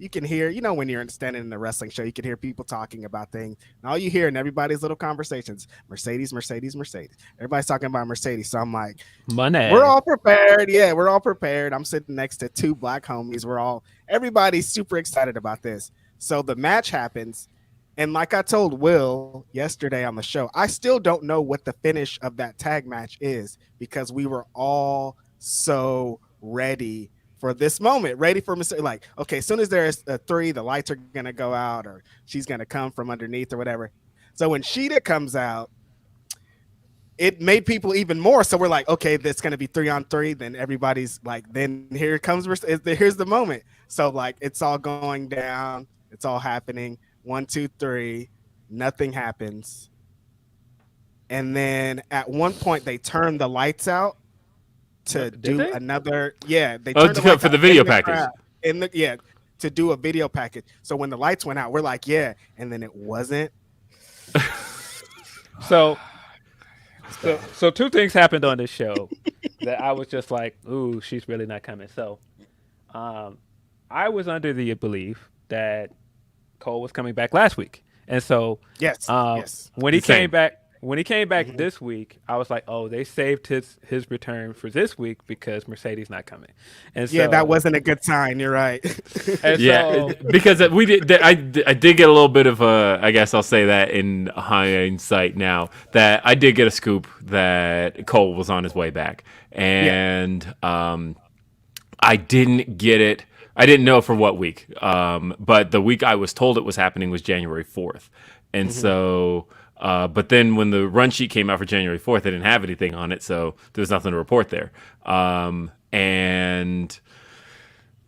can hear, when you're standing in a wrestling show, you can hear people talking about things. And all you hear in everybody's little conversations, Mercedes, Mercedes, Mercedes. Everybody's talking about Mercedes. So I'm like, money. We're all prepared. Yeah, we're all prepared. I'm sitting next to two black homies. Everybody's super excited about this. So the match happens. And like I told Will yesterday on the show, I still don't know what the finish of that tag match is because we were all so ready for this moment, ready for Mr. Like, okay, as soon as there's a 3, the lights are going to go out or she's going to come from underneath or whatever. So when Sheeta comes out, it made people even more. So we're like, okay, that's going to be 3-on-3. Then everybody's like, then here comes, here's the moment. So like, it's all going down. It's all happening. 1, 2, 3, nothing happens. And then at one point they turn the lights out to do another. Yeah, they turned the lights for out the video in package. To do a video package. So when the lights went out, we're like, yeah, and then it wasn't. So two things happened on this show that I was just like, ooh, she's really not coming. So I was under the belief that Cole was coming back last week, and so yes. When he came back this week, I was like, oh, they saved his return for this week because Mercedes not coming, and so that wasn't a good sign. You're right. Because we did. I did get a little bit of a. I guess I'll say that in hindsight now that I did get a scoop that Cole was on his way back, and I didn't get it. I didn't know for what week, but the week I was told it was happening was January 4th. And so, but then when the run sheet came out for January 4th, they didn't have anything on it, so there was nothing to report there. And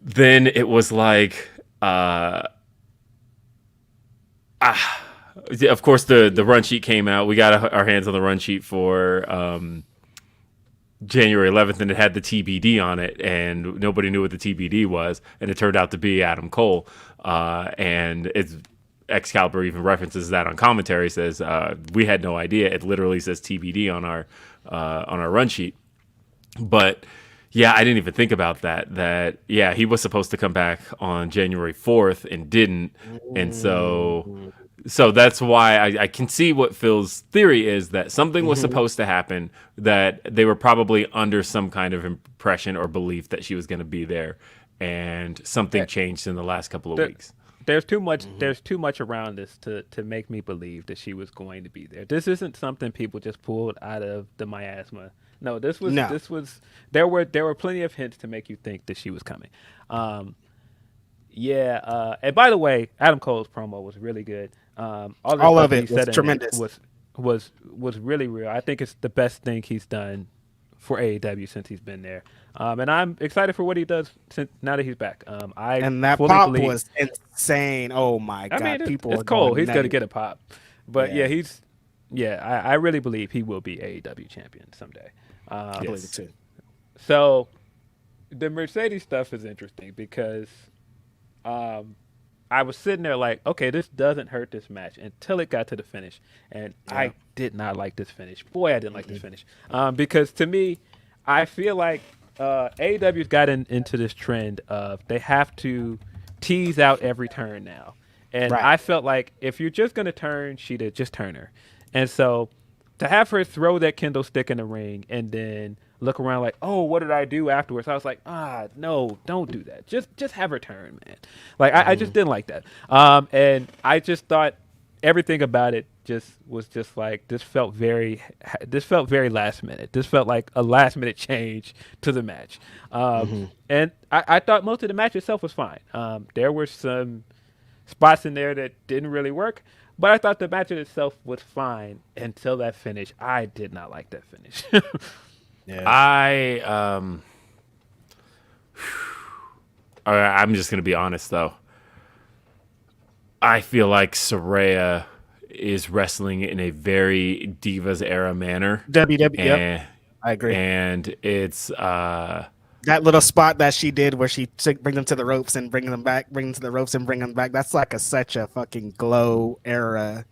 then it was like, of course, the run sheet came out. We got our hands on the run sheet for January 11th, and it had the TBD on it, and nobody knew what the TBD was, and it turned out to be Adam Cole. And Excalibur even references that on commentary, says we had no idea. It literally says TBD on our run sheet. But yeah, I didn't even think about that he was supposed to come back on January 4th and didn't, and so that's why I can see what Phil's theory is, that something was supposed to happen, that they were probably under some kind of impression or belief that she was going to be there, and something changed in the last couple of weeks. There's too much. There's too much around this to make me believe that she was going to be there. This isn't something people just pulled out of the miasma. No, this was. There were plenty of hints to make you think that she was coming. And by the way, Adam Cole's promo was really good. All of it was tremendous. Was really real. I think it's the best thing he's done for AEW since he's been there. And I'm excited for what he does now that he's back. And that pop was insane. Oh my God. I mean, it's Cole. He's going to get a pop. But I really believe he will be AEW champion someday. I believe it too. So the Mercedes stuff is interesting because I was sitting there like, okay, this doesn't hurt this match until it got to the finish. And I did not like this finish. Boy, I didn't like this finish. Because to me, I feel like AEW's gotten into this trend of they have to tease out every turn now. And I felt like if you're just going to turn Sheeta, just turn her. And so to have her throw that kendo stick in the ring and then look around like, oh, what did I do afterwards? I was like, no, don't do that. Just have her turn, man. Like, I just didn't like that. And I just thought everything about it this felt very last minute. This felt like a last minute change to the match. And I thought most of the match itself was fine. There were some spots in there that didn't really work, but I thought the match in itself was fine until that finish. I did not like that finish. I'm just gonna be honest though. I feel like Saraya is wrestling in a very Divas era manner. WWE. I agree. And it's that little spot that she did where she bring them to the ropes and bring them back, bring them to the ropes and bring them back. That's like such a fucking Glow era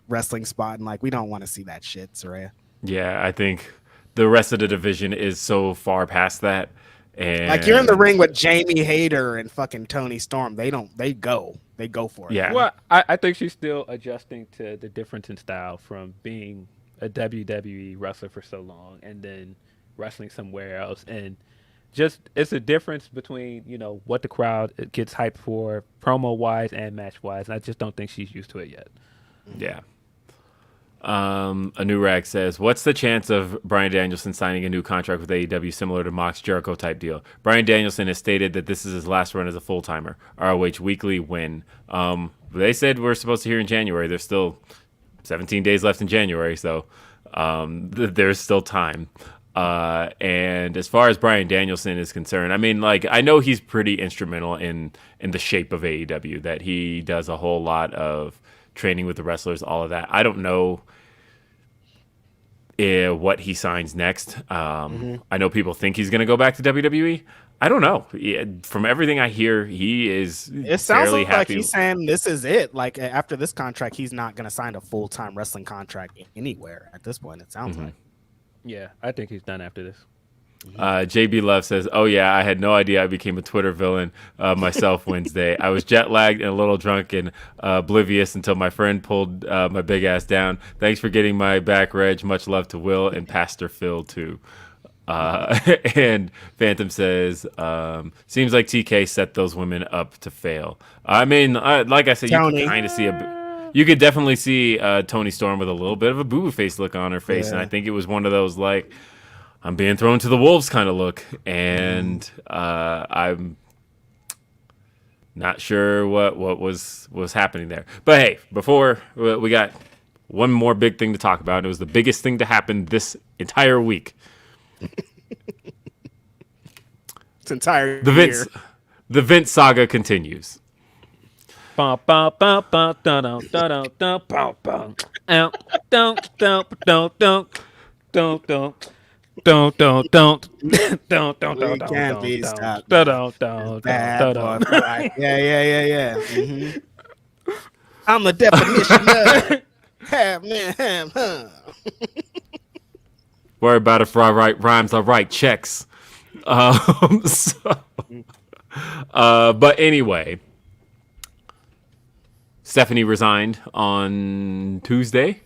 wrestling spot, and like we don't want to see that shit, Saraya. Yeah, I think the rest of the division is so far past that. And like you're in the ring with Jamie Hayter and fucking Tony Storm. They go for it. Yeah. Well, I think she's still adjusting to the difference in style from being a WWE wrestler for so long and then wrestling somewhere else. And just it's a difference between, what the crowd gets hyped for promo wise and match wise. And I just don't think she's used to it yet. Yeah. A new rag says, what's the chance of Bryan Danielson signing a new contract with AEW similar to Mox Jericho type deal? Bryan Danielson has stated that this is his last run as a full-timer. ROH weekly win. They said we're supposed to hear in January. There's still 17 days left in January, so there's still time. And as far as Bryan Danielson is concerned, I mean, like, I know he's pretty instrumental in the shape of AEW, that he does a whole lot of training with the wrestlers, all of that. I don't know what he signs next. I know people think he's going to go back to WWE. I don't know. From everything I hear, he is it sounds fairly like happy. He's saying this is it. Like after this contract, he's not going to sign a full-time wrestling contract anywhere at this point. It sounds like. Yeah, I think he's done after this. JB Love says, oh yeah, I had no idea I became a Twitter villain myself Wednesday. I was jet lagged and a little drunk and oblivious until my friend pulled my big ass down. Thanks for getting my back, Reg. Much love to Will and Pastor Phil too. And Phantom says, seems like TK set those women up to fail. I mean, like I said, you can kind of see you could definitely see Tony Storm with a little bit of a boo-boo face look on her face, and I think it was one of those like, I'm being thrown to the wolves kind of look, and I'm not sure what was happening there. But hey, before we got one more big thing to talk about, and it was the biggest thing to happen this entire week. It's entire the Vince saga continues. Don't. We can't be stopped. Yeah. I'm the definition of Worry about if I write rhymes, I write checks. But anyway, Stephanie resigned on Tuesday.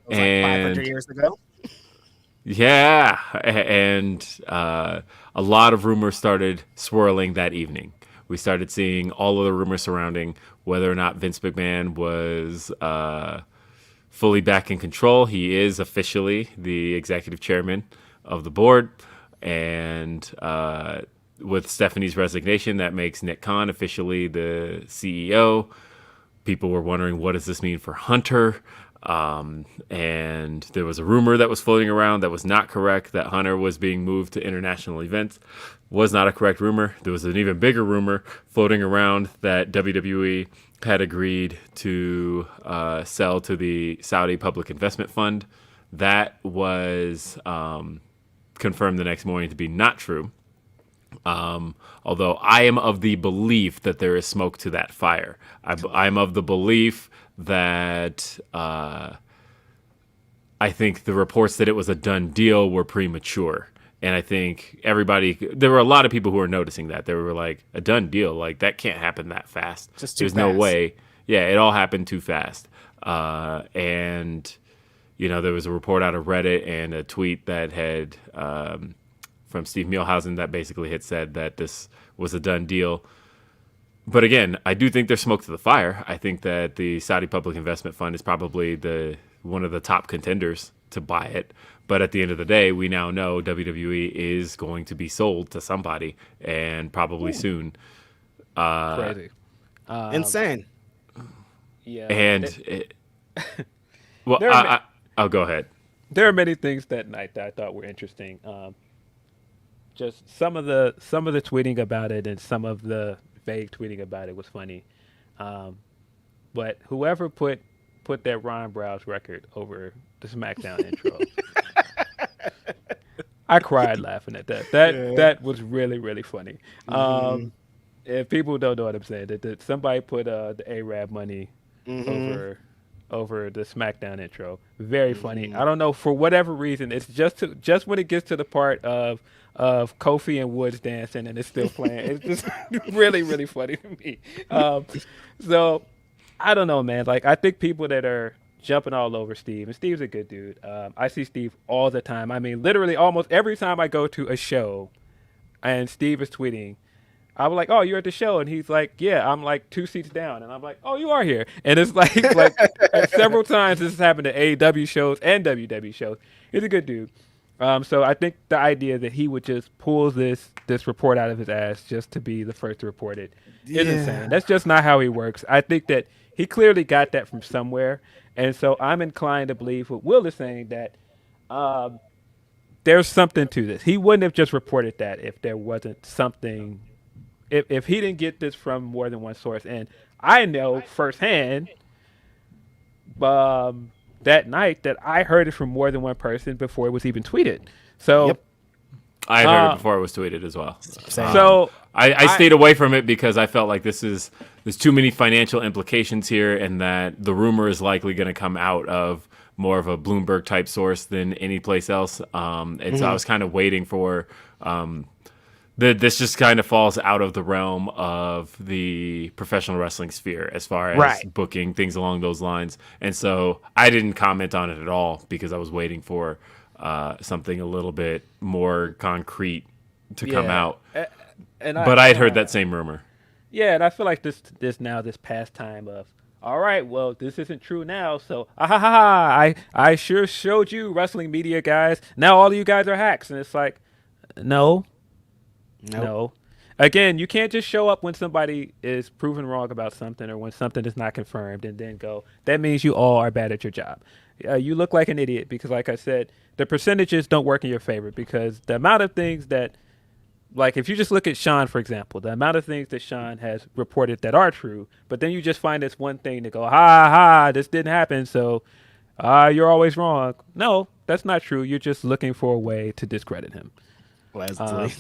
Like 500 years ago. Yeah, and a lot of rumors started swirling that evening. We started seeing all of the rumors surrounding whether or not Vince McMahon was fully back in control. He is officially the executive chairman of the board, and with Stephanie's resignation, that makes Nick Khan officially the CEO. People were wondering, what does this mean for Hunter? And there was a rumor that was floating around that was not correct, that Hunter was being moved to international events. Was not a correct rumor. There was an even bigger rumor floating around that WWE had agreed to sell to the Saudi Public Investment Fund. That was confirmed the next morning to be not true. Although I am of the belief that there is smoke to that fire. I'm of the belief that I think the reports that it was a done deal were premature. And I think there were a lot of people who were noticing that. They were like, a done deal? Like, that can't happen that fast. There's no way. Yeah, it all happened too fast. And, there was a report out of Reddit and a tweet that had, from Steve Mielhausen, that basically had said that this was a done deal. But again, I do think there's smoke to the fire. I think that the Saudi Public Investment Fund is probably one of the top contenders to buy it. But at the end of the day, we now know WWE is going to be sold to somebody, and probably soon. Crazy. Insane. Yeah. And well, I'll go ahead. There are many things that night that I thought were interesting. Just some of the tweeting about it and some of the vague tweeting about it was funny. But whoever put that Ron Browse record over the SmackDown intro, I cried laughing at that. That was really, really funny. If people don't know what I'm saying, that somebody put the Arab money over the SmackDown intro. Very funny. I don't know, for whatever reason, it's just when it gets to the part of Kofi and Woods dancing and it's still playing. It's just really, really funny to me. So I don't know, man. Like, I think people that are jumping all over Steve, and Steve's a good dude. I see Steve all the time. I mean, literally almost every time I go to a show and Steve is tweeting, I'm like, "Oh, you're at the show," and he's like, "Yeah, I'm like 2 seats down," and I'm like, "Oh, you are here." And it's like several times this has happened to AEW shows and WWE shows. He's a good dude. So I think the idea that he would just pull this report out of his ass just to be the first to report it is insane. That's just not how he works. I think that he clearly got that from somewhere, and so I'm inclined to believe what Will is saying, that there's something to this. He wouldn't have just reported that if there wasn't something. If he didn't get this from more than one source. And I know firsthand that night that I heard it from more than one person before it was even tweeted. So I heard it before it was tweeted as well. So I stayed away from it because I felt like there's too many financial implications here, and that the rumor is likely going to come out of more of a Bloomberg type source than any place else. And so I was kind of waiting for this just kind of falls out of the realm of the professional wrestling sphere as far as booking, things along those lines. And so I didn't comment on it at all because I was waiting for something a little bit more concrete to come out. But I had heard that same rumor. Yeah, and I feel like this pastime of, all right, well, this isn't true now, so I sure showed you, wrestling media guys. Now all of you guys are hacks. And it's like, no. Again, you can't just show up when somebody is proven wrong about something or when something is not confirmed and then go, that means you all are bad at your job. You look like an idiot because, like I said, the percentages don't work in your favor, because the amount of things that, like, if you just look at Sean, for example, the amount of things that Sean has reported that are true, but then you just find this one thing to go, this didn't happen, so you're always wrong. No, that's not true. You're just looking for a way to discredit him. Leslie.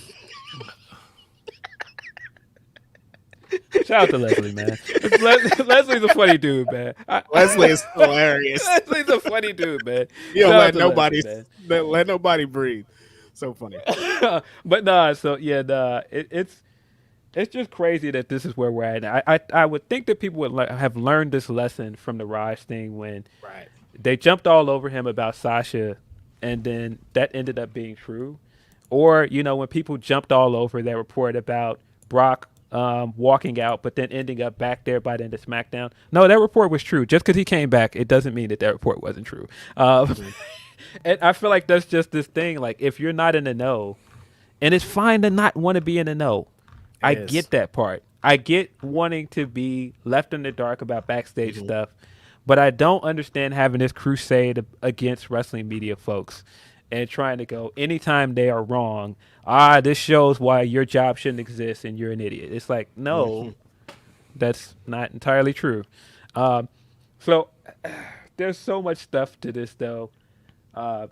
Shout out to Leslie, man. Leslie's a funny dude, man. Leslie is hilarious. Leslie's a funny dude, man. You don't let nobody breathe. So funny. But it's just crazy that this is where we're at. I would think that people would have learned this lesson from the Raj thing when they jumped all over him about Sasha, and then that ended up being true. Or, when people jumped all over that report about Brock walking out, but then ending up back there by the end of SmackDown. No, that report was true. Just because he came back, it doesn't mean that report wasn't true. And I feel like that's just this thing. Like, if you're not in the know, and it's fine to not want to be in the know. I get that part. I get wanting to be left in the dark about backstage stuff, but I don't understand having this crusade against wrestling media folks and trying to go, anytime they are wrong, this shows why your job shouldn't exist and you're an idiot. It's like, no, that's not entirely true. So there's so much stuff to this, though.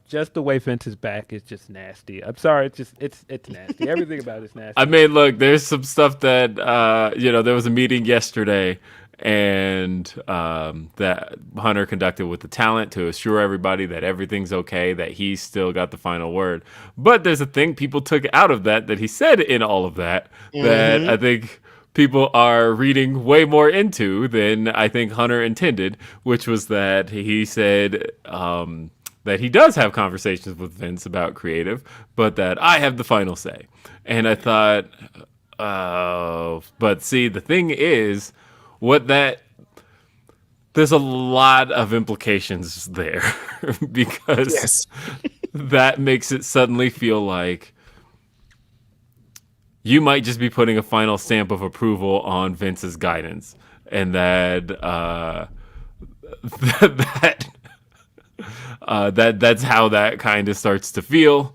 Just the way Vince is back is just nasty. I'm sorry, it's nasty. Everything about it is nasty. I mean, look, there's some stuff that there was a meeting yesterday, and that Hunter conducted with the talent to assure everybody that everything's okay, that he's still got the final word. But there's a thing people took out of that he said in all of that that I think people are reading way more into than I think Hunter intended, which was that he said that he does have conversations with Vince about creative, but that I have the final say. And I thought, But see, the thing is, what that there's a lot of implications there because Yes. that makes it suddenly feel like you might just be putting a final stamp of approval on Vince's guidance, and that that that's how that kind of starts to feel.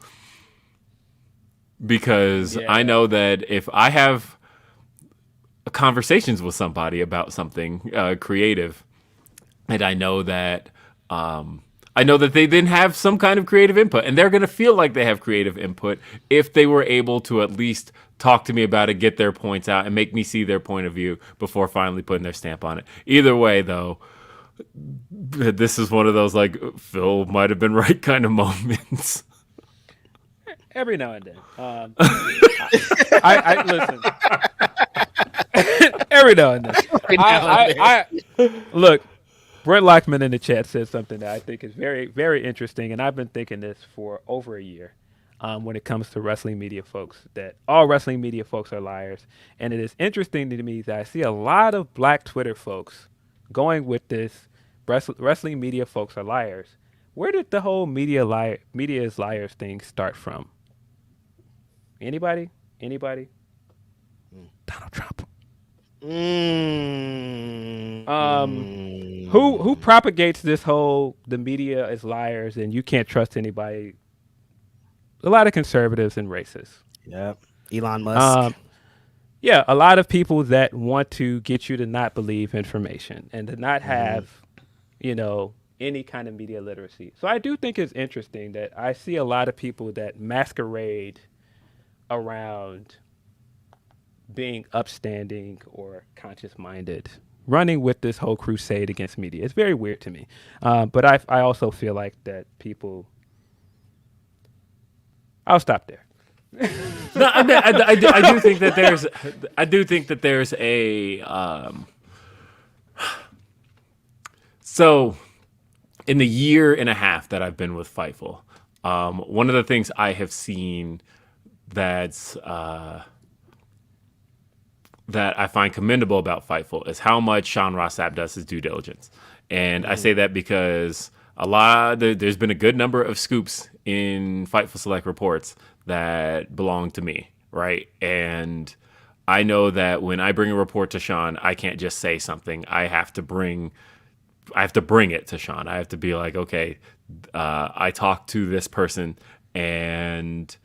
Because I know that if I have conversations with somebody about something creative, and I know that they then have some kind of creative input, and they're going to feel like they have creative input if they were able to at least talk to me about it, get their points out, and make me see their point of view before finally putting their stamp on it. Either way, though, this is one of those like Phil might have been right kind of moments. Every now and then. I listen. Every now and then. Look, Brent Lockman in the chat said something that I think is very, very interesting, and I've been thinking this for over a year. When it comes to wrestling media folks, that all wrestling media folks are liars, and it is interesting to me that I see a lot of Black Twitter folks going with this wrestling media folks are liars. Where did the whole media is liars thing start from? Anybody? Donald Trump. Who propagates this whole the media is liars and you can't trust anybody? A lot of conservatives and racists. Yep. Elon Musk. Yeah, a lot of people that want to get you to not believe information and to not have, any kind of media literacy. So I do think it's interesting that I see a lot of people that masquerade around being upstanding or conscious-minded, running with this whole crusade against media. It's very weird to me. But I also feel like that people... I'll stop there. No, I do think that there's a so in the year and a half that I've been with Fightful, one of the things I have seen that I find commendable about Fightful is how much Sean Ross Sapp does his due diligence. And I say that because there's been a good number of scoops in Fightful Select reports that belong to me, right? And I know that when I bring a report to Sean, I can't just say something. I have to bring it to Sean. I have to be like, okay, I talked to this person and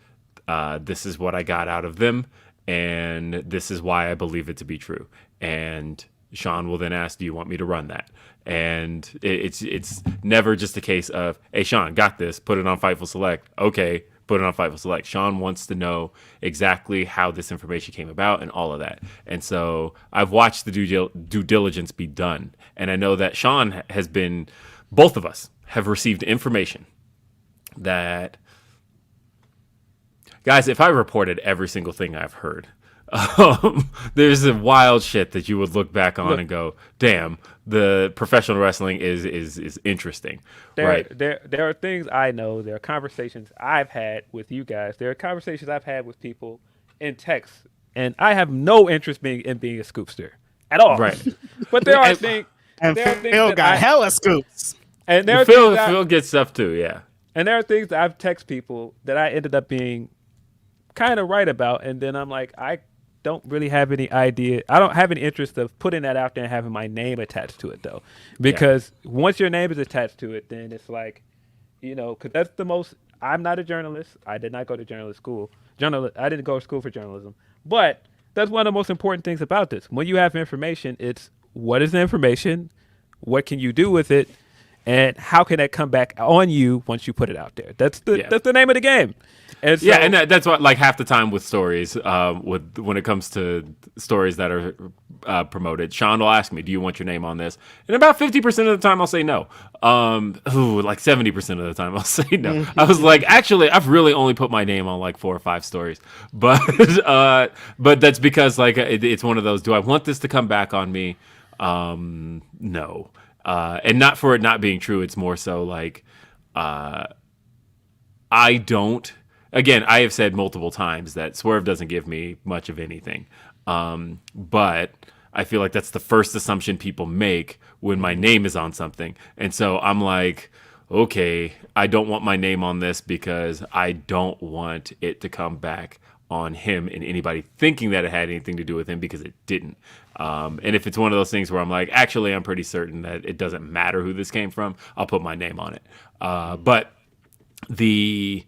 this is what I got out of them, and this is why I believe it to be true. And Sean will then ask, do you want me to run that? And it's never just a case of, hey, Sean, got this, put it on Fightful Select. Okay, put it on Fightful Select. Sean wants to know exactly how this information came about and all of that. And so I've watched the due diligence be done. And I know that Sean both of us have received information that, guys, if I reported every single thing I've heard, there's a wild shit that you would look back on and go, damn, the professional wrestling is interesting. Right. There are things I know. There are conversations I've had with you guys. There are conversations I've had with people in text, and I have no interest in being a scoopster at all. Right. But there are things. And Phil got hella scoops. And there are Phil gets stuff too, yeah. And there are things that I've texted people that I ended up being kind of right about, and then I'm like, I don't really have any idea. I don't have any interest of putting that out there and having my name attached to it, though, because once your name is attached to it, then it's like, because that's the most. I'm not a journalist. I did not go to journalist school. I didn't go to school for journalism, but that's one of the most important things about this. When you have information, it's what is the information, what can you do with it, and how can that come back on you once you put it out there? That's the name of the game. And so, and that's what, like, half the time with stories, when it comes to stories that are promoted, Sean will ask me, do you want your name on this? And about 50% of the time I'll say no. Like 70% of the time I'll say no. I was like, actually, I've really only put my name on like 4 or 5 stories. But that's because, like, it's one of those, do I want this to come back on me? No. And not for it not being true. It's more so like, I don't, again, I have said multiple times that Swerve doesn't give me much of anything. But I feel like that's the first assumption people make when my name is on something. And so I'm like, okay, I don't want my name on this because I don't want it to come back on him and anybody thinking that it had anything to do with him, because it didn't. And if it's one of those things where I'm like, actually, I'm pretty certain that it doesn't matter who this came from, I'll put my name on it. But the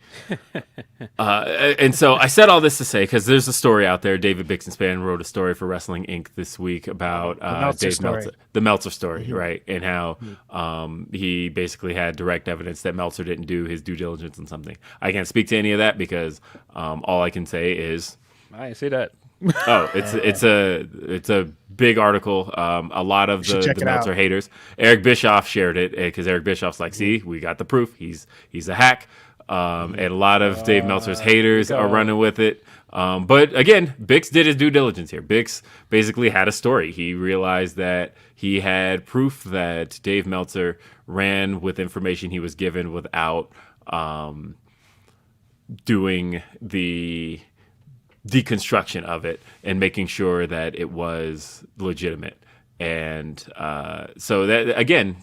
and so I said all this to say, because there's a story out there. David Bixenspan wrote a story for Wrestling Inc. this week about Dave Meltzer, the Meltzer story, right? And how he basically had direct evidence that Meltzer didn't do his due diligence on something. I can't speak to any of that because all I can say is I didn't see that. Oh, it's a big article. A lot of the Meltzer haters. Eric Bischoff shared it because Eric Bischoff's like, see, we got the proof. He's a hack. And a lot of Dave Meltzer's haters are running with it. But again, Bix did his due diligence here. Bix basically had a story. He realized that he had proof that Dave Meltzer ran with information he was given without doing the deconstruction of it and making sure that it was legitimate. And so that, again,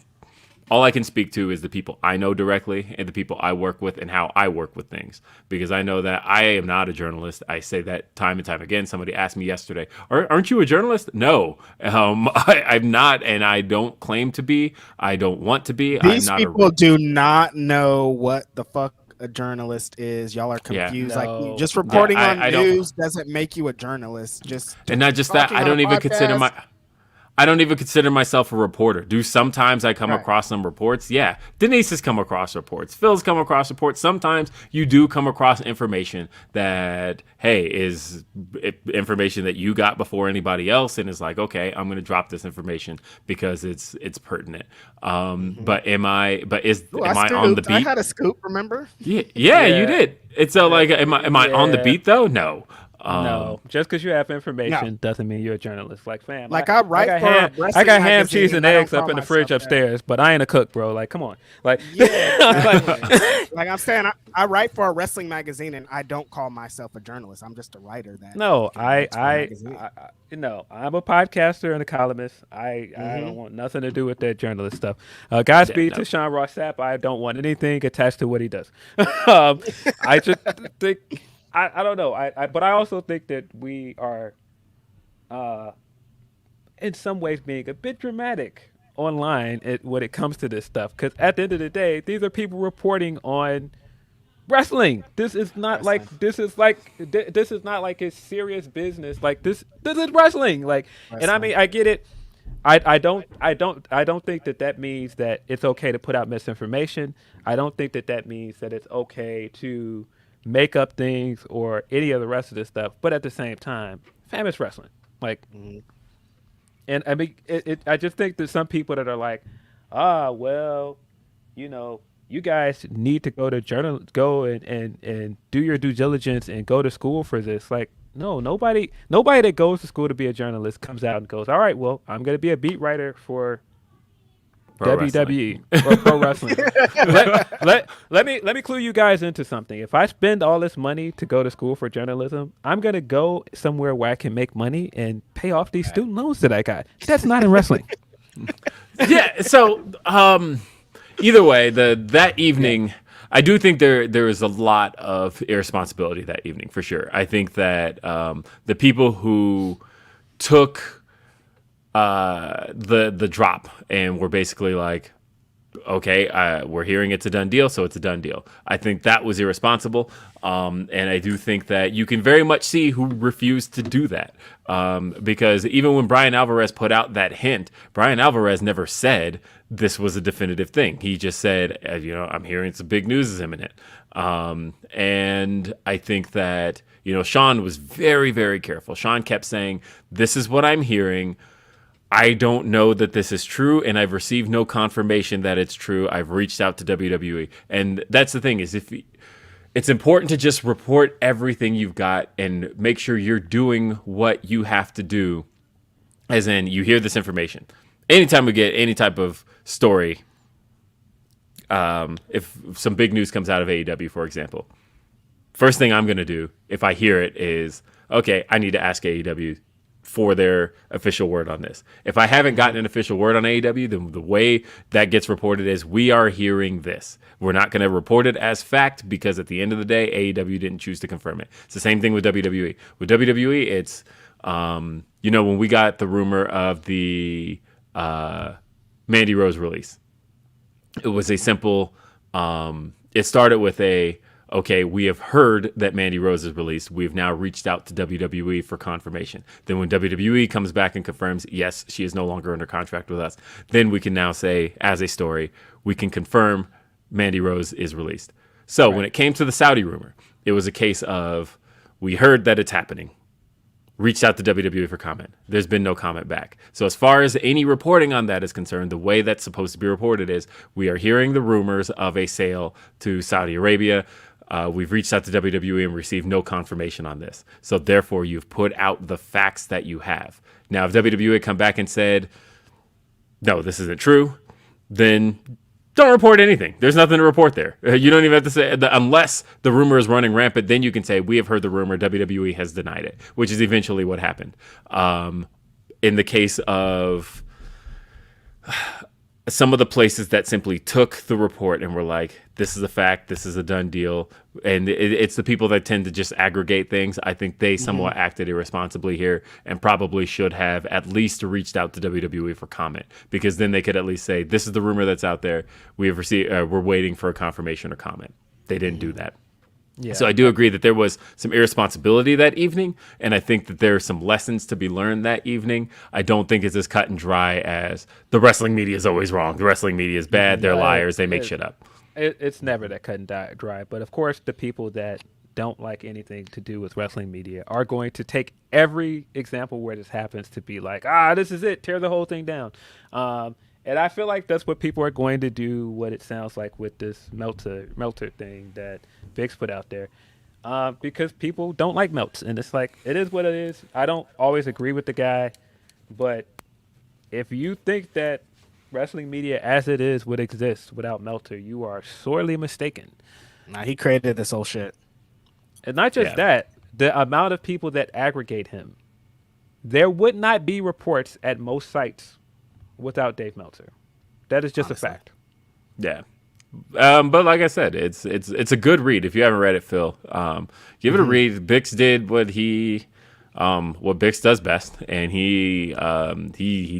all I can speak to is the people I know directly and the people I work with and how I work with things, because I know that I am not a journalist. I say that time and time again. Somebody asked me yesterday, aren't you a journalist? No, I'm not, and I don't claim to be. I don't want to be. These people do not know what the fuck a journalist is. Y'all are confused. No. Like, just reporting on news doesn't make you a journalist. And not just that, I don't even consider myself a reporter. Do sometimes I come across some reports? Yeah. Denise has come across reports. Phil's come across reports. Sometimes you do come across information that, hey, is information that you got before anybody else, and is like, okay, I'm going to drop this information because it's pertinent. But am I on the beat? I had a scoop, remember? Yeah, you did. It's so like, am I on the beat though? No. No, just because you have information doesn't mean you're a journalist. Like, fam, like I got ham, cheese, and eggs up in the fridge upstairs, but I ain't a cook, bro. Like, come on, like, like I'm saying, I write for a wrestling magazine, and I don't call myself a journalist. I'm just a writer. I'm a podcaster and a columnist. I don't want nothing to do with that journalist stuff. Godspeed to Sean Ross Sapp. I don't want anything attached to what he does. I just think. I don't know. But I also think that we are, in some ways, being a bit dramatic online when it comes to this stuff. Because at the end of the day, these are people reporting on wrestling. This is not like it's serious business. Like this is wrestling. Like, and I mean, I get it. I don't think that means that it's okay to put out misinformation. I don't think that means that it's okay to make up things or any of the rest of this stuff, but at the same time, fam, it's wrestling. Like, and I mean, I just think that some people that are like, well, you guys need to go and do your due diligence and go to school for this. Like, no, nobody that goes to school to be a journalist comes out and goes, all right, well, I'm going to be a beat writer for WWE or pro wrestling. let me clue you guys into something. If I spend all this money to go to school for journalism, I'm gonna go somewhere where I can make money and pay off these student loans that I got. That's not in wrestling. Yeah. So either way, that evening, I do think there was a lot of irresponsibility that evening for sure. I think that the people who took the drop and we're basically like, okay, we're hearing it's a done deal, so it's a done deal. I think that was irresponsible, and I do think that you can very much see who refused to do that, because even when Brian Alvarez put out that hint, Brian Alvarez never said this was a definitive thing. He just said, I'm hearing some big news is imminent, and I think that Sean was very, very careful. Sean kept saying, this is what I'm hearing. I don't know that this is true, and I've received no confirmation that it's true. I've reached out to WWE. And that's the thing, is it's important to just report everything you've got and make sure you're doing what you have to do, as in you hear this information. Anytime we get any type of story, if some big news comes out of AEW, for example, first thing I'm going to do if I hear it is, okay, I need to ask AEW for their official word on this. If I haven't gotten an official word on AEW, then the way that gets reported is we are hearing this. We're not going to report it as fact because at the end of the day, AEW didn't choose to confirm it. It's the same thing with WWE. With WWE, it's, when we got the rumor of the Mandy Rose release, it was a simple, it started with okay, we have heard that Mandy Rose is released. We've now reached out to WWE for confirmation. Then when WWE comes back and confirms, yes, she is no longer under contract with us, then we can now say, as a story, we can confirm Mandy Rose is released. So when it came to the Saudi rumor, it was a case of, we heard that it's happening. Reached out to WWE for comment. There's been no comment back. So as far as any reporting on that is concerned, the way that's supposed to be reported is we are hearing the rumors of a sale to Saudi Arabia. We've reached out to WWE and received no confirmation on this. So therefore, you've put out the facts that you have. Now, if WWE had come back and said, no, this isn't true, then don't report anything. There's nothing to report there. You don't even have to say, unless the rumor is running rampant, then you can say, we have heard the rumor, WWE has denied it, which is eventually what happened. In the case of some of the places that simply took the report and were like, this is a fact, this is a done deal, and it's the people that tend to just aggregate things. I think they somewhat acted irresponsibly here and probably should have at least reached out to WWE for comment, because then they could at least say, this is the rumor that's out there. We have received, we're waiting for a confirmation or comment. They didn't do that. Yeah. So I do agree that there was some irresponsibility that evening, and I think that there are some lessons to be learned that evening. I don't think it's as cut and dry as the wrestling media is always wrong. The wrestling media is bad. They're liars. They make shit up. It's never that cut and dry. But of course, the people that don't like anything to do with wrestling media are going to take every example where this happens to be like, this is it. Tear the whole thing down. And I feel like that's what people are going to do, what it sounds like with this Melter thing that Biggs put out there. Because people don't like melts. And it's like, it is what it is. I don't always agree with the guy. But if you think that wrestling media as it is would exist without Melter, you are sorely mistaken. Nah, he created this whole shit. And not just that, the amount of people that aggregate him. There would not be reports at most sites without Dave Meltzer. That is just a fact. Yeah. But like I said, it's a good read. If you haven't read it, Phil, give it a read. Bix did what Bix does best, and he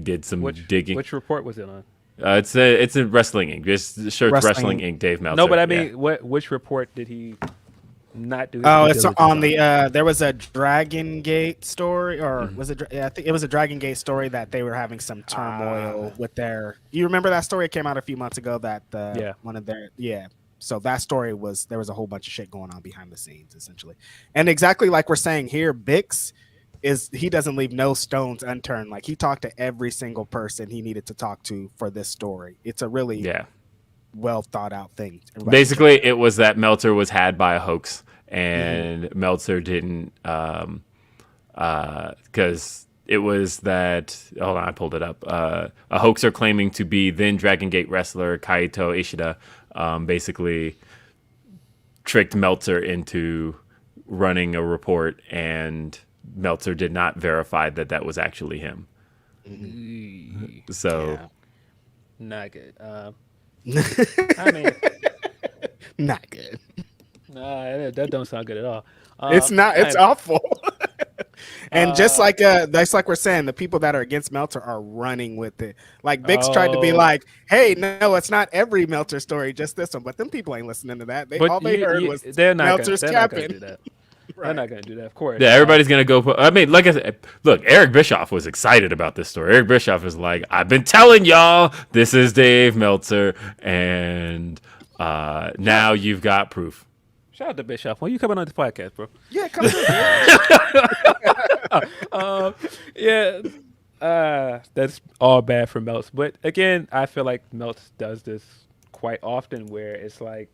did some digging. Which report was it on? It's a Wrestling Inc. Just search Wrestling Inc. Dave Meltzer. No, but I mean, which report did he not do? Oh, it's on the. There was a Dragon Gate story, or was it? I think it was a Dragon Gate story that they were having some turmoil with their. You remember that story? It came out a few months ago. That one of their So that story was, there was a whole bunch of shit going on behind the scenes, essentially, and exactly like we're saying here, Bix he doesn't leave no stones unturned. Like, he talked to every single person he needed to talk to for this story. It's a really well thought out thing. Basically, it was that Meltzer was had by a hoax, and Meltzer didn't, because it was that. Hold on, I pulled it up. A hoaxer claiming to be then Dragon Gate wrestler Kaito Ishida, basically tricked Meltzer into running a report, and Meltzer did not verify that was actually him. So, not good. I mean, not good. Nah, that don't sound good at all. It's not. It's awful. And just like that's like we're saying, the people that are against Meltzer are running with it. Like Bix tried to be like, "Hey, no, it's not every Meltzer story, just this one." But them people ain't listening to that. All they heard was Meltzer's capping. Right. They're not going to do that, of course. Yeah, everybody's going to go. I mean, like I said, look, Eric Bischoff was excited about this story. Eric Bischoff is like, I've been telling y'all this is Dave Meltzer, and now you've got proof. Shout out to Bischoff. When you coming on this podcast, bro? Yeah, come on. That's all bad for Meltz. But again, I feel like Meltz does this quite often, where it's like,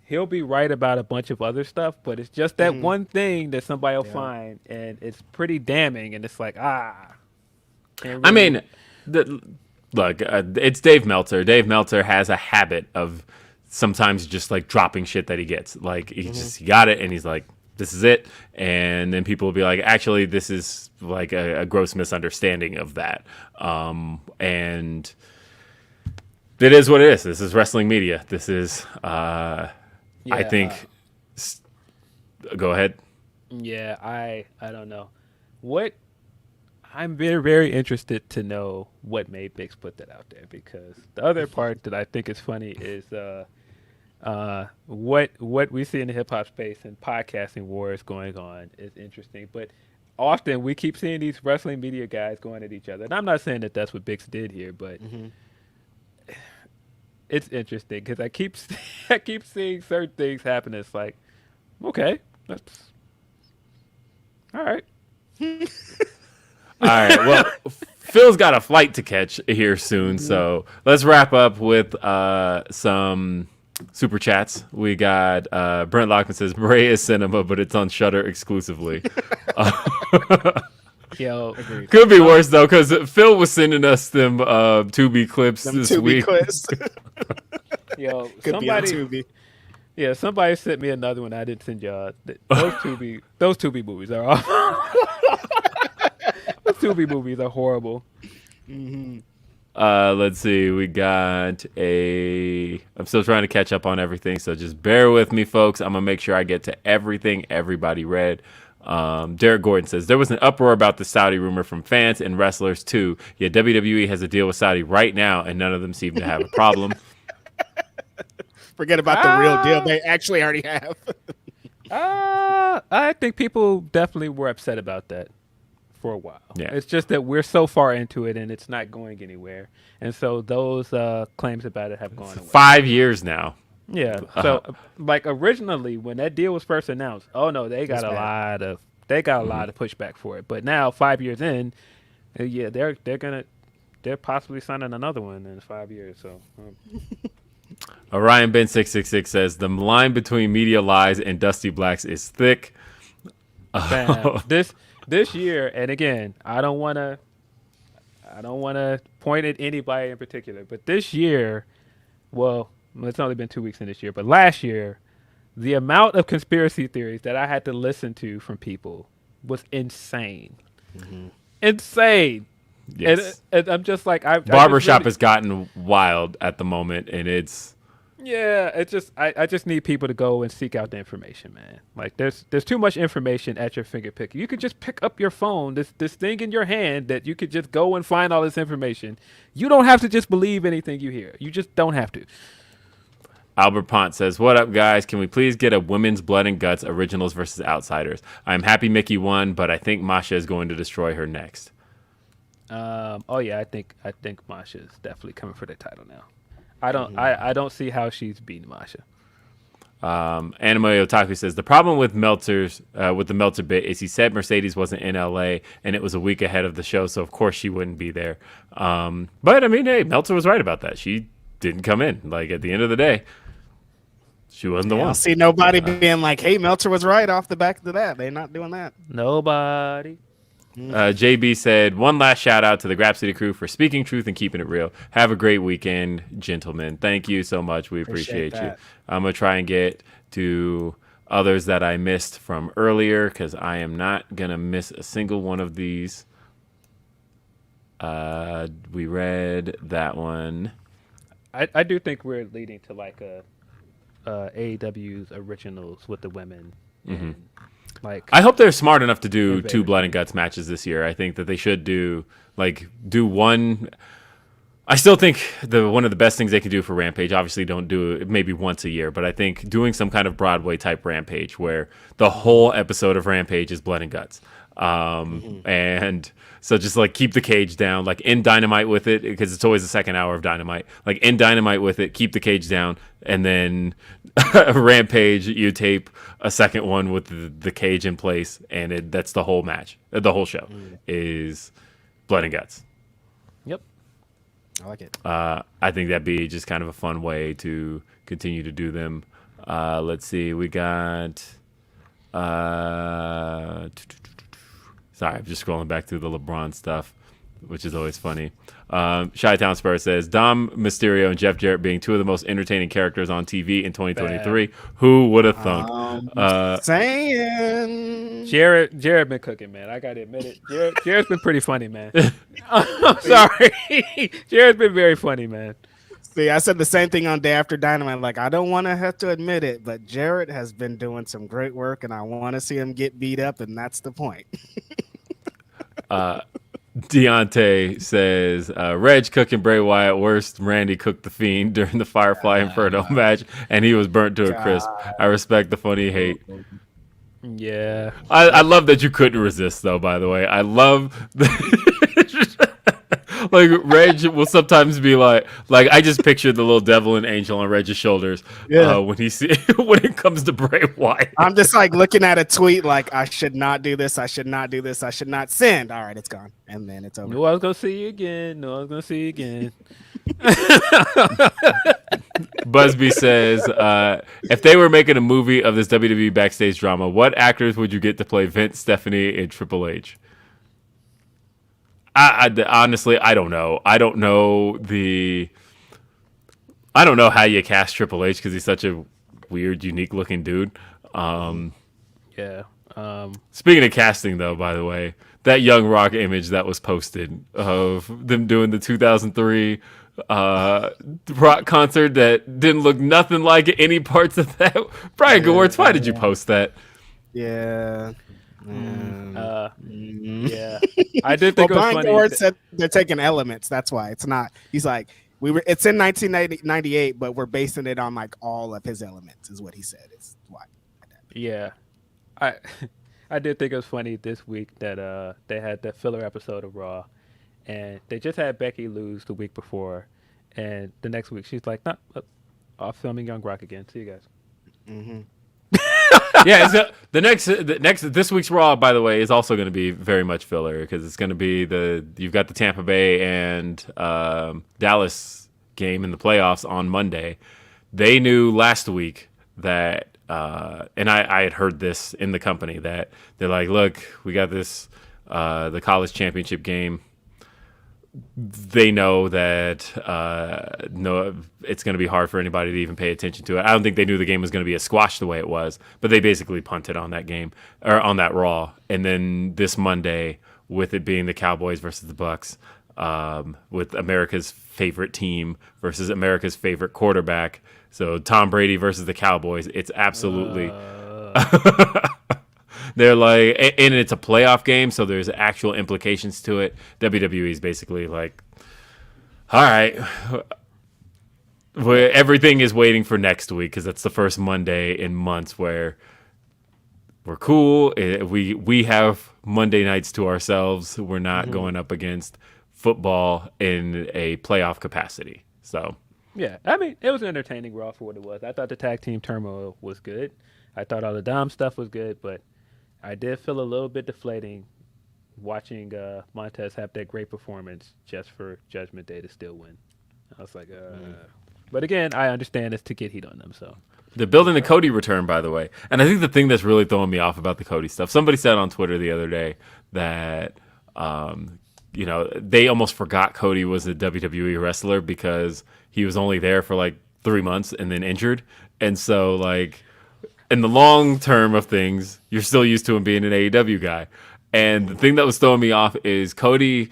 he'll be right about a bunch of other stuff, but it's just that one thing that somebody will find, and it's pretty damning, and it's like, really. I mean, look, it's Dave Meltzer. Dave Meltzer has a habit of sometimes just like dropping shit that he gets. Like he got it and he's like, this is it. And then people will be like, actually, this is like a gross misunderstanding of that. And it is what it is. This is wrestling media. This is, I think, go ahead. Yeah, I don't know. I'm very, very interested to know what made Bix put that out there, because the other part that I think is funny is what we see in the hip hop space and podcasting wars going on is interesting. But often we keep seeing these wrestling media guys going at each other. And I'm not saying that that's what Bix did here, but it's interesting because I keep seeing certain things happen. It's like, okay, that's all right. All right. Well, Phil's got a flight to catch here soon, so let's wrap up with some super chats. We got Brent Lockman says Bray is cinema, but it's on Shudder exclusively. Yo, Could be worse though, because Phil was sending us them Tubi clips this week. Clips. Yo, Could be on Tubi. Yeah, somebody sent me another one. I didn't send y'all. Those Tubi movies are awful. Those Tubi movies are horrible. Let's see. We got I'm still trying to catch up on everything, so just bear with me, folks. I'm gonna make sure I get to everything everybody read. Derek Gordon says there was an uproar about the Saudi rumor from fans and wrestlers too. Yet WWE has a deal with Saudi right now, and none of them seem to have a problem. Forget about the real deal. They actually already have. I think people definitely were upset about that for a while. Yeah. It's just that we're so far into it and it's not going anywhere. And so those claims about it have gone away. 5 years now. Yeah. So like originally when that deal was first announced, oh no, they got a lot of pushback for it. But now 5 years in, yeah, they're possibly signing another one in 5 years. So Orion Ben 666 says the line between media lies and Dusty Blacks is thick. Bam. This year, and again, I don't want to point at anybody in particular, but this year, well, it's only been 2 weeks in this year, but last year, the amount of conspiracy theories that I had to listen to from people was insane. Insane. Yes. And I'm just like, Barbershop has gotten wild at the moment, and it's I just need people to go and seek out the information, man. Like there's too much information at your fingertip. You could just pick up your phone, this thing in your hand that you could just go and find all this information. You don't have to just believe anything you hear. You just don't have to. Albert Pont says, what up, guys? Can we please get a women's blood and guts originals versus outsiders? I'm happy Mickey won, but I think Masha is going to destroy her next. Oh yeah, I think Masha is definitely coming for the title now. I don't see how she's beating Masha. Anime Otaku says the problem with Meltzer's with the Meltzer bit is he said Mercedes wasn't in LA and it was a week ahead of the show, so of course she wouldn't be there. But I mean, hey, Meltzer was right about that. She didn't come in. Like at the end of the day, she wasn't the one. I don't see nobody being like, "Hey, Meltzer was right" off the back of that. They're not doing that. Nobody. JB said, one last shout out to the Grapsody crew for speaking truth and keeping it real. Have a great weekend, gentlemen. Thank you so much. We appreciate you. I'm going to try and get to others that I missed from earlier because I am not going to miss a single one of these. We read that one. I do think we're leading to like AEW's originals with the women. And like I hope they're smart enough to do 2 blood and guts matches this year. I think that they should do one. I still think one of the best things they could do for Rampage, obviously don't do it maybe once a year, but I think doing some kind of Broadway type Rampage where the whole episode of Rampage is blood and guts. And so just like keep the cage down, like end Dynamite with it because it's always the second hour of Dynamite. Like end Dynamite with it, keep the cage down, and then Rampage you tape a second one with the cage in place, and that's the whole match. The whole show is blood and guts. Yep. I like it. I think that'd be just kind of a fun way to continue to do them. Let's see, we got. Sorry, I'm just scrolling back through the LeBron stuff. which is always funny. Chi-Town Spur says, Dom Mysterio and Jeff Jarrett being two of the most entertaining characters on TV in 2023. Who would have thunk? Saying Jared been cooking, man. I gotta admit it. Jared's been pretty funny, man. I'm sorry. Jared's been very funny, man. See, I said the same thing on Day After Dynamite. Like, I don't want to have to admit it, but Jarrett has been doing some great work, and I want to see him get beat up, and that's the point. Deontay says, Reg cooking Bray Wyatt worst. Randy cooked the Fiend during the Firefly Inferno match, and he was burnt to a crisp. I respect the funny hate. Yeah. I love that you couldn't resist, though, by the way. I love like Reg will sometimes be like I just pictured the little devil and angel on Reg's shoulders when it comes to Bray Wyatt. I'm just like looking at a tweet like, I should not do this, I should not do this, I should not send. All right, it's gone. And then it's over. Knew I was gonna see you again. Busby says, if they were making a movie of this WWE backstage drama, what actors would you get to play Vince, Stephanie, and Triple H? I honestly, I don't know. I don't know how you cast Triple H because he's such a weird, unique looking dude. Yeah. Speaking of casting, though, by the way, that Young Rock image that was posted of them doing the 2003 rock concert that didn't look nothing like any parts of that. Brian Gewirtz, why did you post that? Yeah. Yeah, I did think it was Brian funny. Gewirtz said they're taking elements. That's why it's not. He's like, it's in 1998, but we're basing it on like all of his elements, is what he said. Is why. Yeah, I did think it was funny this week that they had that filler episode of Raw, and they just had Becky lose the week before, and the next week she's like, "Nah, off filming Young Rock again. See you guys." Mm-hmm. Yeah, this week's Raw, by the way, is also going to be very much filler because it's going to be you've got the Tampa Bay and Dallas game in the playoffs on Monday. They knew last week that, and I had heard this in the company, that they're like, look, we got this the college championship game. They know that it's going to be hard for anybody to even pay attention to it. I don't think they knew the game was going to be a squash the way it was, but they basically punted on that game or on that Raw. And then this Monday, with it being the Cowboys versus the Bucks, with America's favorite team versus America's favorite quarterback, so Tom Brady versus the Cowboys, it's absolutely. They're like, and it's a playoff game, so there's actual implications to it. WWE is basically like, all right, everything is waiting for next week because that's the first Monday in months where we're cool. We have Monday nights to ourselves. We're not going up against football in a playoff capacity. So yeah, I mean, it was an entertaining Raw for what it was. I thought the tag team turmoil was good. I thought all the Dom stuff was good, but I did feel a little bit deflating watching Montez have that great performance just for Judgment Day to still win. I was like, But again, I understand it's to get heat on them. So they're building the Cody return, by the way. And I think the thing that's really throwing me off about the Cody stuff, somebody said on Twitter the other day that, they almost forgot Cody was a WWE wrestler because he was only there for like 3 months and then injured. And so like, in the long term of things, you're still used to him being an AEW guy. And the thing that was throwing me off is Cody,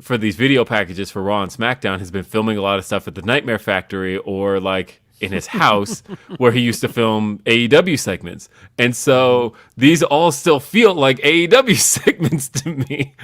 for these video packages for Raw and SmackDown, has been filming a lot of stuff at the Nightmare Factory or like in his house where he used to film AEW segments. And so these all still feel like AEW segments to me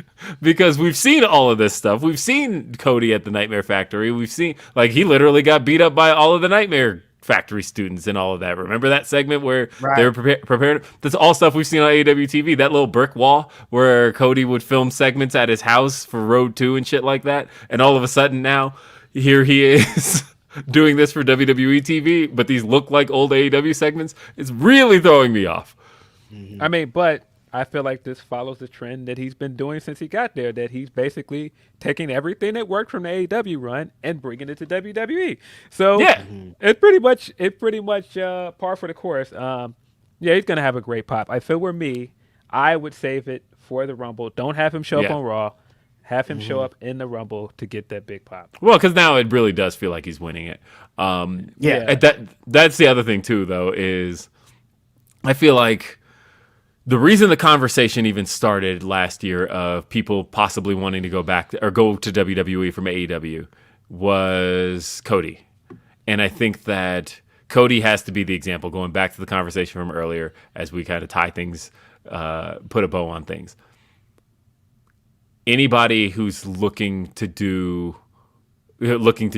because we've seen all of this stuff. We've seen Cody at the Nightmare Factory. We've seen, like, he literally got beat up by all of the Nightmare Factory students and all of that. Remember that segment where they were prepared? That's all stuff we've seen on AEW TV. That little brick wall where Cody would film segments at his house for Road 2 and shit like that. And all of a sudden now, here he is doing this for WWE TV, but these look like old AEW segments. It's really throwing me off. I mean, but I feel like this follows the trend that he's been doing since he got there, that he's basically taking everything that worked from the AEW run and bringing it to WWE. So yeah, it's pretty much par for the course. Yeah, he's going to have a great pop. If it were me, I would save it for the Rumble. Don't have him show up on Raw. Have him show up in the Rumble to get that big pop. Well, because now it really does feel like he's winning it. Yeah. And that's the other thing too, though, is I feel like the reason the conversation even started last year of people possibly wanting to go back or go to WWE from AEW was Cody. And I think that Cody has to be the example, going back to the conversation from earlier as we kind of tie things, put a bow on things. Anybody who's looking to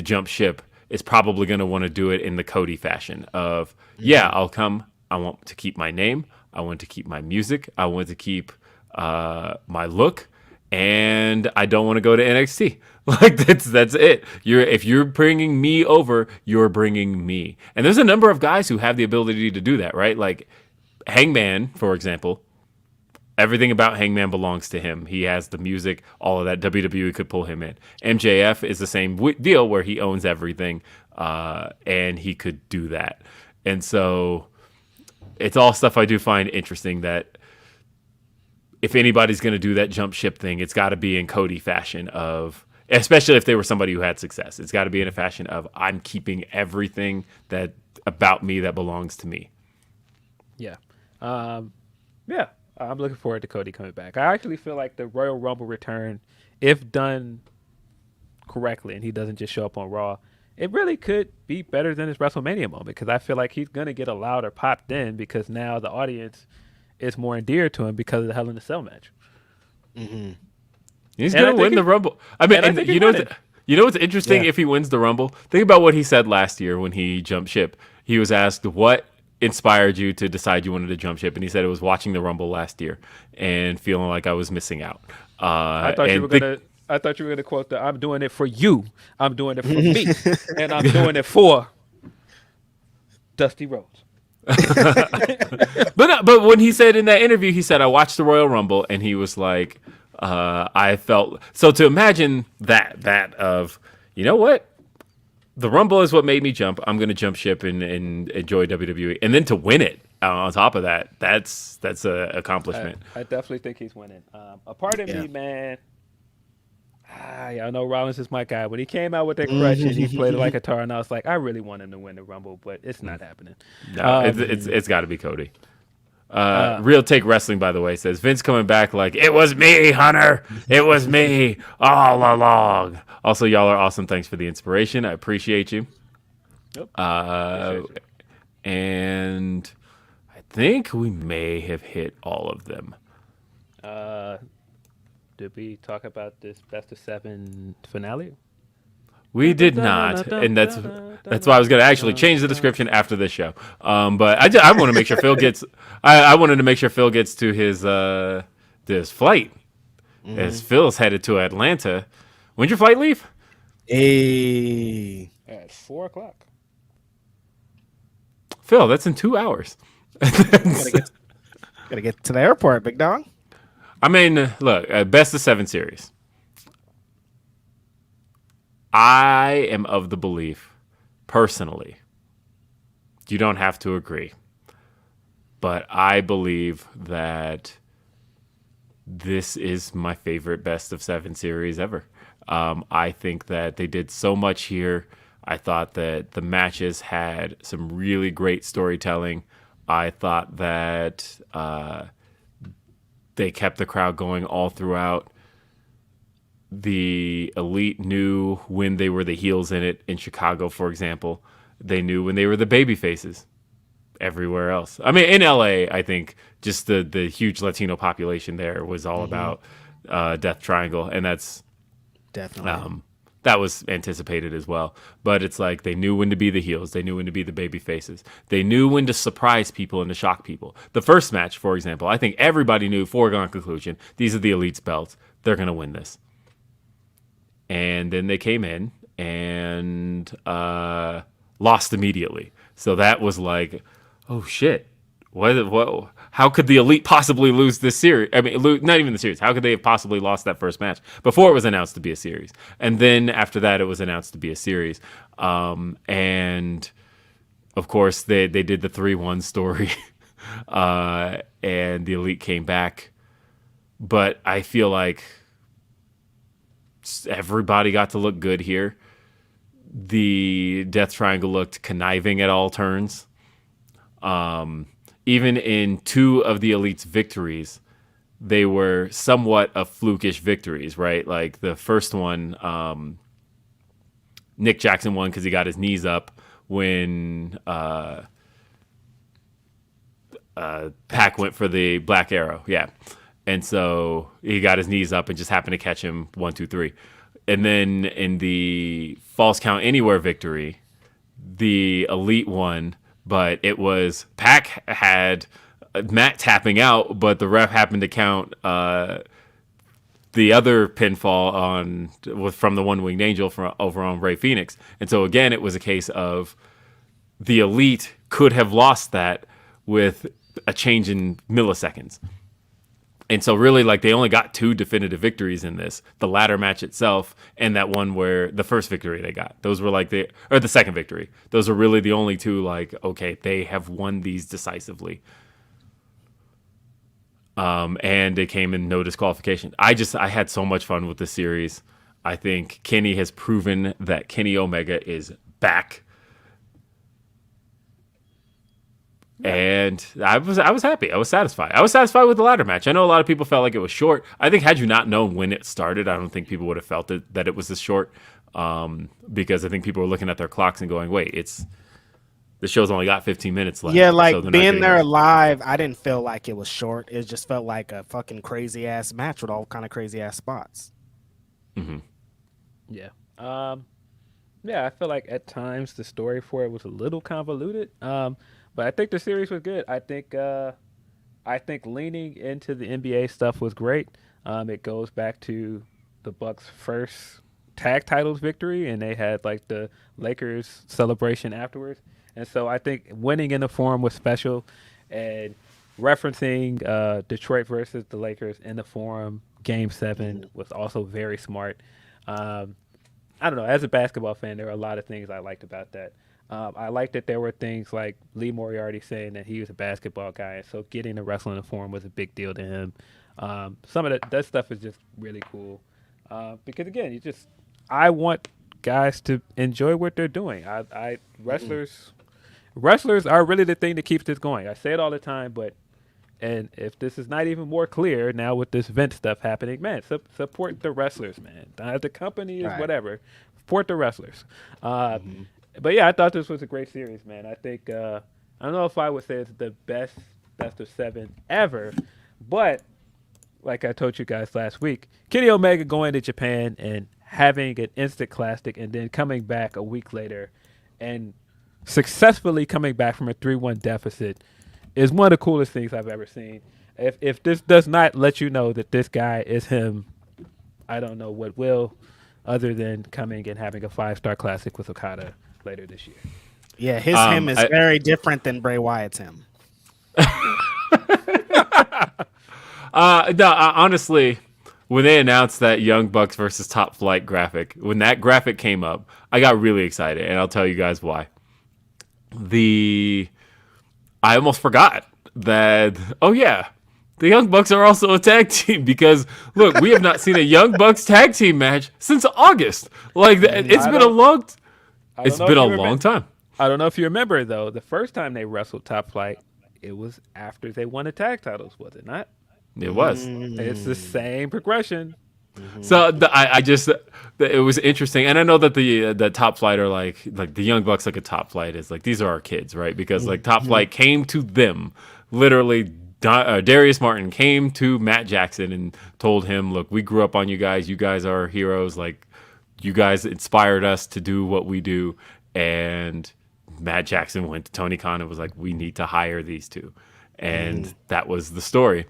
jump ship is probably going to want to do it in the Cody fashion of, yeah, I'll come. I want to keep my name. I want to keep my music. I want to keep my look, and I don't want to go to NXT. Like that's it. If you're bringing me over, you're bringing me. And there's a number of guys who have the ability to do that, right? Like Hangman, for example. Everything about Hangman belongs to him. He has the music, all of that. WWE could pull him in. MJF is the same deal where he owns everything, and he could do that. And so it's all stuff I do find interesting that if anybody's going to do that jump ship thing, it's got to be in Cody fashion of, especially if they were somebody who had success. It's got to be in a fashion of I'm keeping everything that about me that belongs to me. Yeah. Yeah. I'm looking forward to Cody coming back. I actually feel like the Royal Rumble return, if done correctly and he doesn't just show up on Raw, it really could be better than his WrestleMania moment because I feel like he's going to get a louder pop then because now the audience is more endeared to him because of the Hell in a Cell match. Mm-hmm. He's going to win the Rumble. I mean, and you know what's interesting if he wins the Rumble? Think about what he said last year when he jumped ship. He was asked what inspired you to decide you wanted to jump ship, and he said it was watching the Rumble last year and feeling like I was missing out. I thought you were gonna quote the "I'm doing it for you, I'm doing it for me, and I'm doing it for Dusty Rhodes." But when he said in that interview, he said I watched the Royal Rumble, and he was like, I felt so. To imagine that of, you know what? The Rumble is what made me jump. I'm going to jump ship and enjoy WWE. And then to win it on top of that, that's an accomplishment. I definitely think he's winning. A part of me, man, y'all know Rollins is my guy. When he came out with that crutch and he played it like a tar, and I was like, I really want him to win the Rumble, but it's not happening. No, it's got to be Cody. Real Take Wrestling, by the way, says Vince coming back like, it was me, Hunter. It was me all along. Also, y'all are awesome. Thanks for the inspiration. I appreciate you. Yep. And I think we may have hit all of them. Did we talk about this Best of 7 finale? We did not, and that's why I was going to actually change the description after this show. But I want to make sure Phil gets. I wanted to make sure Phil gets to his flight, as Phil's headed to Atlanta. When's your flight leave? At 4:00. Phil, that's in 2 hours. Gotta get to the airport, big dog. I mean, look, Best of 7 series. I am of the belief, personally, you don't have to agree, but I believe that this is my favorite Best of 7 series ever. I think that they did so much here. I thought that the matches had some really great storytelling. I thought that they kept the crowd going all throughout. The Elite knew when they were the heels in it. In Chicago, for example, they knew when they were the baby faces. Everywhere else, I mean, in LA, I think just the huge Latino population there was all about Death Triangle, and that's Definitely that was anticipated as well. But it's like they knew when to be the heels, they knew when to be the baby faces, they knew when to surprise people and to shock people. The first match, for example, I think everybody knew, foregone conclusion, these are the Elite's belts, they're gonna win this. And then they came in and lost immediately. So that was like, oh shit! What? How could the Elite possibly lose this series? I mean, not even the series. How could they have possibly lost that first match before it was announced to be a series? And then after that, it was announced to be a series. And of course, they did the 3-1 story, and the Elite came back. But I feel like everybody got to look good here. The Death Triangle looked conniving at all turns. Even in 2 of the Elite's victories, they were somewhat of flukish victories, right? Like the first one, Nick Jackson won because he got his knees up when Pac went for the Black Arrow. Yeah. And so he got his knees up and just happened to catch him 1, 2, 3. And then in the False Count Anywhere victory, the Elite won, but it was Pac had Matt tapping out, but the ref happened to count the other pinfall from the One Winged Angel over on Rey Fenix. And so again, it was a case of the Elite could have lost that with a change in milliseconds. And so really, like, they only got 2 definitive victories in this, the ladder match itself and that one where the first victory they got. Those were like the second victory. Those are really the only 2, like, okay, they have won these decisively. And it came in no disqualification. I had so much fun with this series. I think Kenny has proven that Kenny Omega is back. And I was happy. I was satisfied. I was satisfied with the ladder match. I know a lot of people felt like it was short. I think had you not known when it started, I don't think people would have felt that it was this short. Because I think people were looking at their clocks and going, wait, the show's only got 15 minutes left. Yeah, like so being there live, I didn't feel like it was short. It just felt like a fucking crazy ass match with all kind of crazy ass spots. Mm-hmm. Yeah. Yeah, I feel like at times the story for it was a little convoluted. But I think the series was good. I think leaning into the NBA stuff was great. It goes back to the Bucks' first tag titles victory, and they had like the Lakers celebration afterwards. And so I think winning in the Forum was special, and referencing Detroit versus the Lakers in the Forum Game 7 was also very smart. I don't know. As a basketball fan, there are a lot of things I liked about that. I liked that there were things like Lee Moriarty saying that he was a basketball guy, and so getting to wrestle in the Forum was a big deal to him. Some of that stuff is just really cool because again, I want guys to enjoy what they're doing. Wrestlers are really the thing that keeps this going. I say it all the time, and if this is not even more clear now with this Vince stuff happening, man, support the wrestlers, man. The company is whatever. Support the wrestlers. But yeah, I thought this was a great series, man. I think I don't know if I would say it's the best of 7 ever, but like I told you guys last week, Kenny Omega going to Japan and having an instant classic and then coming back a week later and successfully coming back from a 3-1 deficit is one of the coolest things I've ever seen. If this does not let you know that this guy is him, I don't know what will, other than coming and having a 5-star classic with Okada later this year. Yeah, his him is very different than Bray Wyatt's him. Honestly, when they announced that Young Bucks versus Top Flight graphic, when that graphic came up, I got really excited, and I'll tell you guys why. I almost forgot that, the Young Bucks are also a tag team because, look, we have not seen a Young Bucks tag team match since August. Like, it's been a long time. I don't know if you remember, though, the first time they wrestled Top Flight, it was after they won the tag titles, was it not? It was. It's the same progression. So it was interesting, and I know that the Top Flight are like the Young Bucks, like a Top Flight is like, these are our kids, right? Because like Top Flight came to them, literally. Darius Martin came to Matt Jackson and told him, "Look, we grew up on you guys. You guys are heroes. Like, you guys inspired us to do what we do." And Matt Jackson went to Tony Khan and was like, "We need to hire these two," and that was the story.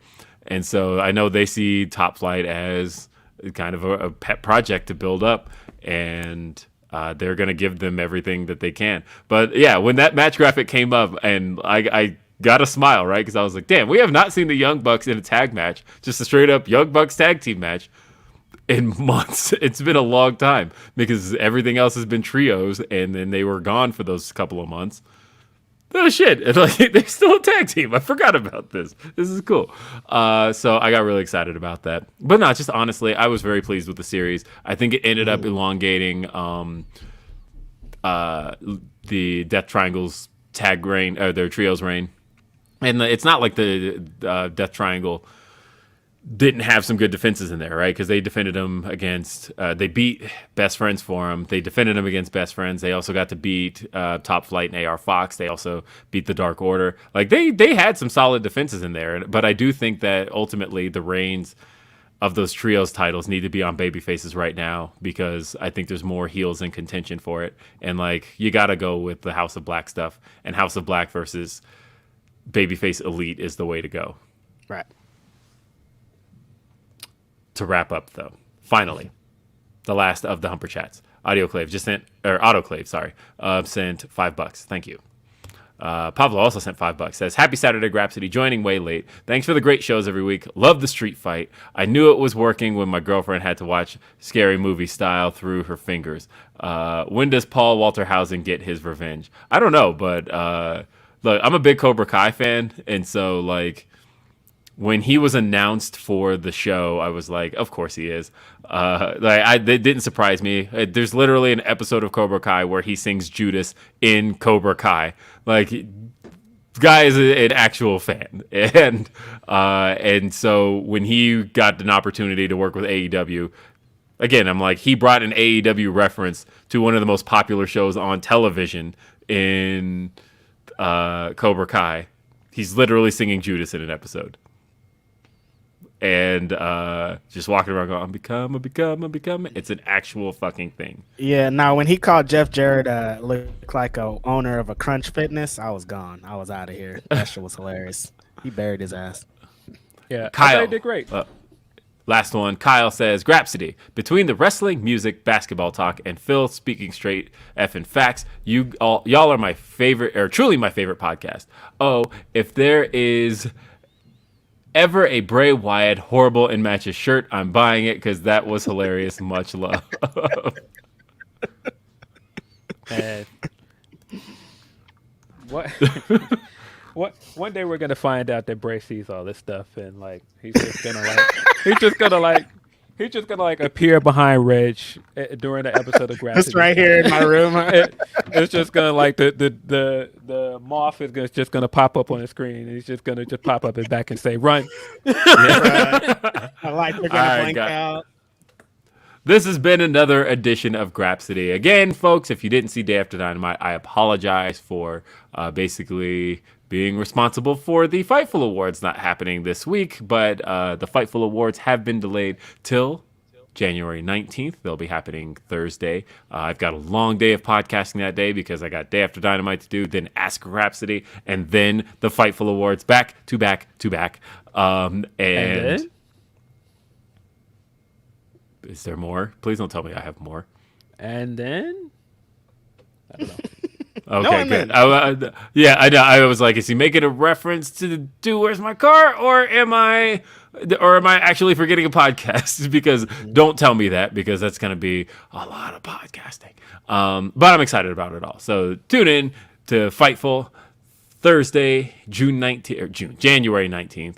And so I know they see Top Flight as kind of a pet project to build up, and they're going to give them everything that they can. But yeah, when that match graphic came up, and I got a smile, right? Because I was like, damn, we have not seen the Young Bucks in a tag match, just a straight up Young Bucks tag team match in months. It's been a long time because everything else has been trios, and then they were gone for those couple of months. Oh shit! And like, they're still a tag team. I forgot about this. This is cool. So I got really excited about that. But no, just honestly, I was very pleased with the series. I think it ended up elongating the Death Triangle's tag reign, or their trios reign. And it's not like the Death Triangle didn't have some good defenses in there, right? Because they defended them against, they beat Best Friends for them. They defended them against Best Friends. They also got to beat Top Flight and AR Fox. They also beat the Dark Order. Like they had some solid defenses in there. But I do think that ultimately the reigns of those trios titles need to be on babyfaces right now, because I think there's more heels in contention for it. And like, you got to go with the House of Black stuff, and House of Black versus babyface elite is the way to go. Right. To wrap up, though, finally, the last of the Humper Chats. Autoclave sent $5. Thank you. Pablo also sent $5. Says, happy Saturday, Grapsody. Joining way late. Thanks for the great shows every week. Love the street fight. I knew it was working when my girlfriend had to watch Scary Movie style through her fingers. When does Paul Walter Hausen get his revenge? I don't know, but look, I'm a big Cobra Kai fan, and so like, when he was announced for the show, I was like, of course he is. It didn't surprise me. There's literally an episode of Cobra Kai where he sings Judas in Cobra Kai. Like, guy is an actual fan. And so when he got an opportunity to work with AEW, again, I'm like, he brought an AEW reference to one of the most popular shows on television in Cobra Kai. He's literally singing Judas in an episode. And just walking around going, I'm becoming. It's an actual fucking thing. Yeah, now when he called Jeff Jarrett look like a owner of a Crunch Fitness, I was gone. I was out of here. That shit was hilarious. He buried his ass. Yeah, Kyle I did great. Last one. Kyle says, Grapsody, between the wrestling, music, basketball talk, and Phil speaking straight effing facts, y'all are my favorite, or truly my favorite podcast. Oh, if there is ever a Bray Wyatt horrible in matches shirt, I'm buying it, because that was hilarious. Much love. And what? One day we're gonna find out that Bray sees all this stuff, and like he's just gonna appear behind Reg during the episode of Grapsody. Just right here in my room. It's just gonna like the moth is just gonna pop up on the screen, and he's just gonna pop up his back and say, "Run!" I like they're gonna blink out. This has been another edition of Grapsody. Again, folks, if you didn't see Day After Dynamite, I apologize for basically being responsible for the Fightful Awards not happening this week, but the Fightful Awards have been delayed till January 19th. They'll be happening Thursday. I've got a long day of podcasting that day because I got Day After Dynamite to do, then Ask Rhapsody, and then the Fightful Awards back to back to back. And then? Is there more? Please don't tell me I have more. And then I don't know. Okay, good. I know. I was like, is he making a reference to do Where's My Car, or am I actually forgetting a podcast? Because don't tell me that, because that's going to be a lot of podcasting. But I'm excited about it all. So tune in to Fightful Thursday, January 19th.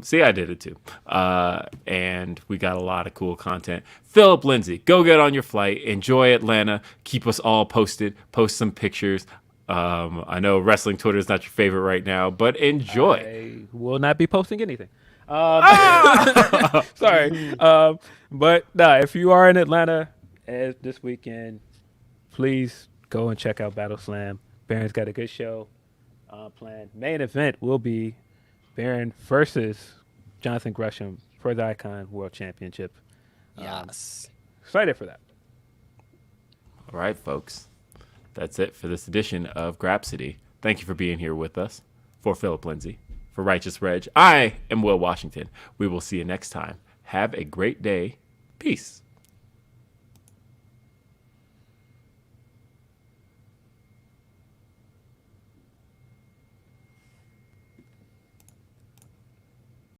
See, I did it too. And we got a lot of cool content. Philip Lindsey, go get on your flight. Enjoy Atlanta. Keep us all posted. Post some pictures. I know wrestling Twitter is not your favorite right now, but enjoy. I will not be posting anything. Sorry. But no, if you are in Atlanta this weekend, please go and check out Battle Slam. Baron's got a good show planned. Main event will be Baron versus Jonathan Gresham for the Icon World Championship. Yes. Excited for that. All right, folks. That's it for this edition of Grapsody. Thank you for being here with us. For Philip Lindsey, for Righteous Reg, I am Will Washington. We will see you next time. Have a great day. Peace.